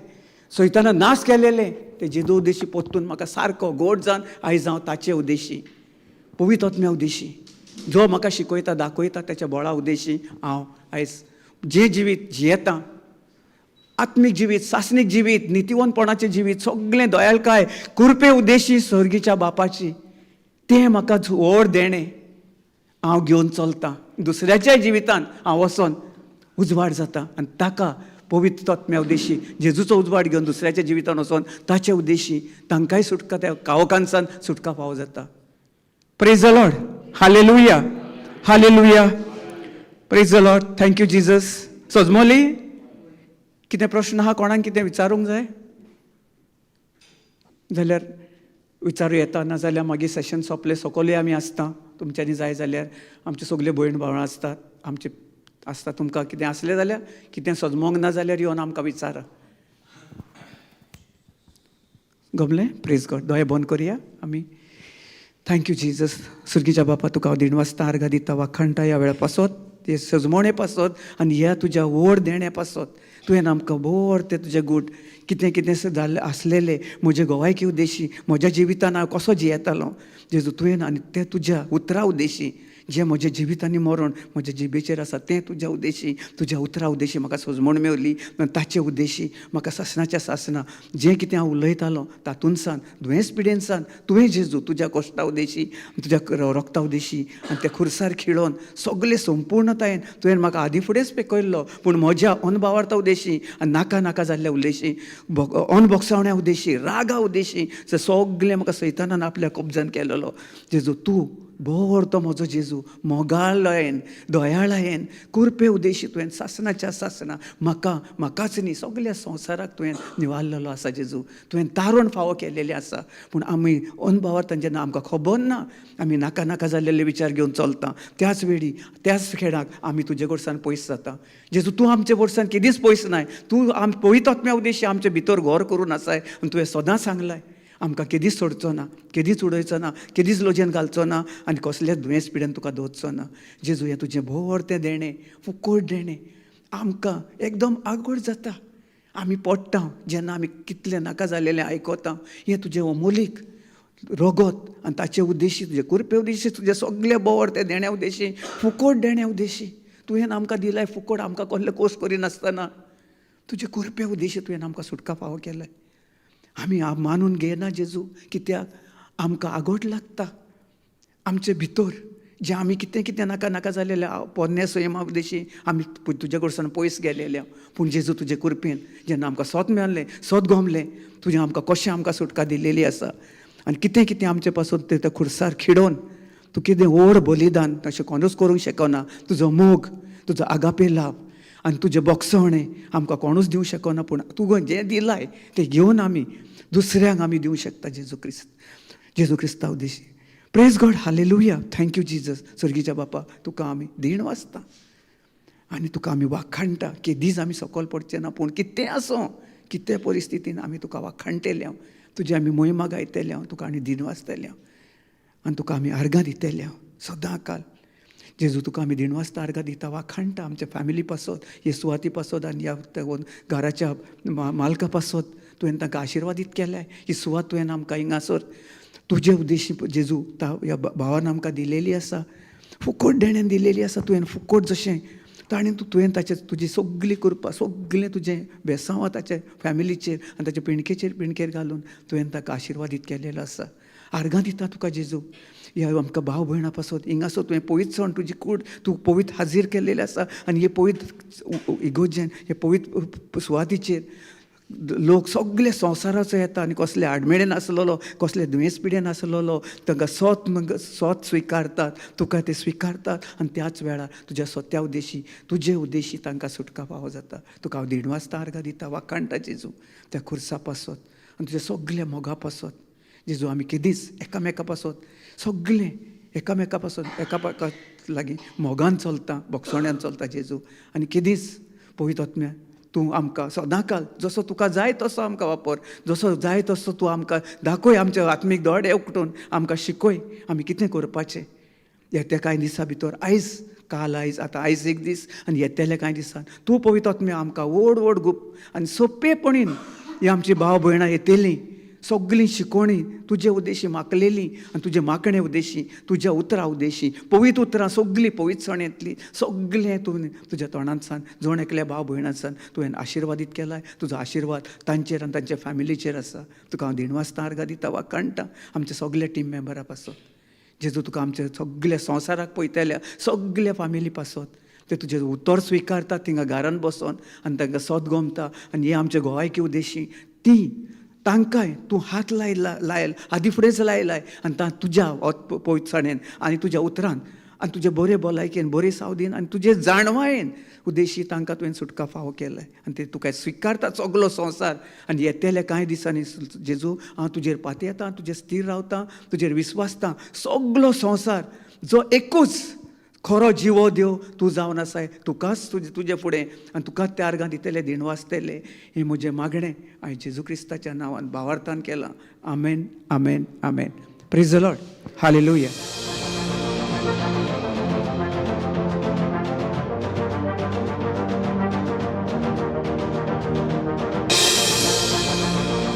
सैतानान नाश केलेलें तें जेजू उद्देशी पोत्तून म्हाका सारको गोड जावन आयज हांव ताचे उद्देशी, पवित्र आत्म्या उद्देशी, जो म्हाका शिकयता, दाखयता त्याच्या बळा उद्देशी हांव आयज जें जिवीत जियेता, आत्मीक जिवीत, सासनीक जिवीत, नितीवंतपणाचें जिवीत, सगळें दयाळकाय, कृपे उद्देशी स्वर्गीच्या बापाची, तें म्हाका व्हड देणें हांव घेवन चलतां. दुसऱ्याच्या जिवितान हांव वचोन उजवाड जाता आनी ताका पवित्र आत्म्या उद्देशी जेजूचो उजवाड घेवन दुसऱ्याच्या जिवितान वचोन ताचे उद्देशी तांकांय सुटका, त्या कावकांसान सुटका फावो जाता. Praise the lord. हालेलुया, हालेलुया. Praise the lord. Thank you Jesus. सजमोली कितें प्रश्न आहा, कोणाक कितें विचारूंक जाय जाल्यार विचारूं येता, नाजाल्यार मागीर सेशन सोंपले सकयलूय आमी आसता. तुमच्यांनी जाय जाल्यार आमचे सगळे भयण भावां आसतात, आमचे आसता. तुमकां कितें आसलें जाल्यार, कितें सजमोंक ना जाल्यार येवन आमकां विचारा. गमलें? Praise God. दोळे बंद करुया आमी. Thank you Jesus. सुर्गीच्या बापा, तुका हांव दिनवासता आर्गां दिता, वाखाणटा ह्या वेळा पासत, ते सजमोणे पासत आनी ह्या तुज्या व्हड देण्या पासत. तुवें आमकां बोर ते तुजे गूट कितें कितें जाल्लें आसलेलें म्हजे गोवायकी उद्देशी, म्हज्या जिवितान हांव कसो जियेतालो जेजू तुवें, आनी तें तुज्या उतरा उद्देशी, जें म्हज्या जिवितांनी मरण म्हज्या जिबेचेर आसा तें तुज्या उद्देशी, तुज्या उतरा उद्देशी म्हाका सजमण मेवली. ताचे उद्देशी म्हाका सासणाच्या सासणां जें कितें हांव उलयतालों तातूंत सावन, दुयेंस पिडेन सावन तुवें जेजू तुज्या कश्टा उद्देशी, तुज्या रक्ता उद्देशी आनी त्या खुर्सार खिळोवन सगळे संपूर्णतायेन तुवें म्हाका आदी फुडेंच पेकयल्लो. पूण म्हज्या अनभावार्था उद्देशी आनी नाका नाका जाल्ल्या उद्देशी, अनभोगसावण्या उद्देशी, रागा उद्देशी सगळें म्हाका सैतानान आपल्या कब्जान केलेलो. जेजू तूं बोर तो म्हजो जेजू मोगाळायेन, दयाळायेन, कुरपे उद्देशी तुवें सासणाच्या सासणां म्हाकाच न्ही सगळ्या संवसाराक तुवें निवारलेलो आसा. जेजू तुवें तारण फावो केलेलें आसा. पूण आमी अनभावार्थान जेन्ना आमकां खबर ना, आमी नाका नाका जाल्लेले विचार घेवन चलता, त्याच वेळी त्याच खेळाक आमी तुजे कडच्यान पयस जाता. जेजू तूं आमचे कडच्यान केदीच पयस नाय. तूं पवित्र आत्म्या उद्देशी आमचे भितर घर करून आसाय. आनी तुवें सदांच सांगलाय आमकां केदीच सोडचो ना, केदीच उडयचो ना, केदीच लोजयेन घालचो ना आनी कसलेच दुयेंस पिड्यान तुका दवरचो ना. जेजू हें तुजें बोर तें देणें, फुकट देणें आमकां एकदम आगोड जाता. आमी पडटा जेन्ना आमी कितलें नाका जाल्लेलें आयकता. हें तुजें अमोलीक रगत आनी ताचे उद्देशी, तुजे कुरपे उद्देशी, तुजे सगळे बोर तें देण्या उद्देशी, फुकट देण्या उद्देशी तुवें आमकां दिलाय. फुकट आमकां कसले कोर्स करिनासतना तुजे कुरपे उद्देशी तुवें आमकां सुटका फावो केलाय. आमी मानून घेयना जेजू, कित्याक आमकां आगोट लागता आमचे भितर जें आमी कितें कितें नाका नाका जाल्लेलें पोरण्या संयमा उद्देशी आमी तुजे कडच्यान पयस गेलेले. पूण जेजू तुजे कुरपेन जेन्ना आमकां सोत मेळ्ळें, सोत गोमलें, तुजें आमकां कशें आमकां सुटका दिलेली आसा. आनी कितें कितें आमचे पासून ते खुर्सार खिडोवन तूं कितें व्हड बलिदान तशें कोणूच करूंक शकना. तुजो मोग, तुजो आगापे लाभ आनी तुजें बोगसवणें आमकां कोणूच दिवंक शकना. पूण तुवें जें दिलाय तें घेवन आमी दुसऱ्यांक आमी दिवंक शकता. जेजू क्रिस्ता उद्देशी. Praise God. हालेलुया. Thank you Jesus. सुर्गीच्या बापा, तुका आमी दीण वाचता आनी तुका आमी वाखाणटा. केदीच आमी सकयल पडचे ना. पूण कितें आसूं, कितें परिस्थितीन आमी तुका वाखाणटेले, तुजी आमी महिमा गायतले, तुका आनी दीण वाचतले आनी तुका आमी आर्गां दितले सदां काल. जेजू तुका आमी दीण वाचता, आर्गां दिता, वाखाणटा आमच्या फॅमिली पासत, हे सुवाती पासत आनी ह्या घराच्या मालका पासत तुवें तांकां आशिर्वादीत केल्याय. ही सुवात तुवें आमकां हिंगासर तुजे उद्देशी जेजू ह्या भावान आमकां दिलेली आसा, फुकट देण्यान दिलेली आसा. तुवें फुकट जशें ताणें तुवें ताचेर तुजी सगळी कृपा, सगळें तुजें बेसांव ताच्या फॅमिलीचेर आनी ताच्या पिणकेर घालून तुवें ताका आशिर्वादीत केलेलो आसा. आर्गां दिता तुका जेजू. ह्या आमकां भाव भयणां पासत हिंगासर तुवें पवित्र सण तुजी कूड तूं पवित्र हाजीर केलेलें आसा. आनी हे पवित्र इगोजेन, हे पवित्र सुवातीचेर लोक सगळे संवसाराचो येता आनी कसले आडमेळेन आसलेलो, कसले दुयेंस पिडेन आसलेलो तांकां सोत स्विकारतात. तुका ते स्विकारतात आनी त्याच वेळार तुज्या सोत्या उद्देशी, तुजे उद्देशी तांकां सुटका फावो जाता. तुका हांव दीण वाचता, आर्गां दिता, वाखाणटा जेजू त्या खुर्सा पासत आनी तुजे सगळे मोगा पासत. जेजू आमी केदीच एकामेका पासत सगळें एकामेका पासत एकामेका लागीं मोगान चलता, बोगसोण्यान चलता जेजू. आनी केदीच पवित्र आत्म्या तूं आमकां सदां काल जसो तुका जाय तसो आमकां वापर, जसो जाय तसो तूं आमकां दाखय, आमचे आत्मीक दोळे उगटून आमकां शिकय आमी कितें करपाचें. येत्या कांय दिसा भितर आयज आतां आयज एक दीस आनी येतेल्या कांय दिसान तूं पवित्र आत्म्या आमकां व्हड गुप आनी सोंपेपणीन ही आमची भाव भयणां येतेलीं सगळीं शिकोवणी तुजे उद्देशी माकलेलीं आनी तुजे माकणे उद्देशी, तुज्या उतरां उद्देशी, पवित्र उतरां सगळीं पवित्र सण येतलीं. सगळें तुवें तुज्या तोंडांत सान जोण एकल्या भाव भयणां सान तुवें आशिर्वादीत केलाय. तुजो आशिर्वाद तांचेर आनी तांच्या फॅमिलीचेर आसा. तुका हांव दीण वाचता, आर्गां दिता, वाखाणटा आमचे सगळे टीम मेंबरां पासत. जेजू तुका आमच्या सगळ्या संवसाराक पळयतल्या सगळ्या फॅमिली पासत ते तुजें उतर स्विकारता थिंगा घरान बसोन आनी तांकां सोत गमता. आनी हे आमचे गोवायकी उद्देशी ती तांकांय तूं हात लायल आदी फुडेंच लायलाय आनी तुज्या पवित्रसाणेन आनी तुज्या उतरान आनी तुजे बरे भलायकेन बरे सावदीन आनी तुजे जाणवायेन उद्देशी तांकां तुवें सुटका फावो केलाय आनी ते तुका स्विकारता सगलो संवसार आनी येतेले कांय दिसांनी जेजू हांव तुजेर पाती येता तुजेर स्थिर रावता तुजेर विस्वासता सगलो संवसार जो एकूच खरो जिवो देव तूं जावन आसाय तुकाच तुजे फुडें आनी तुकाच त्या अर्गां दितले दिन वाचतले हें म्हजें मागणें हांवें जेजू क्रिस्ताच्या नांवान भावार्थान केलां आमेन आमेन आमेन प्रेज द लॉर्ड हालेलुया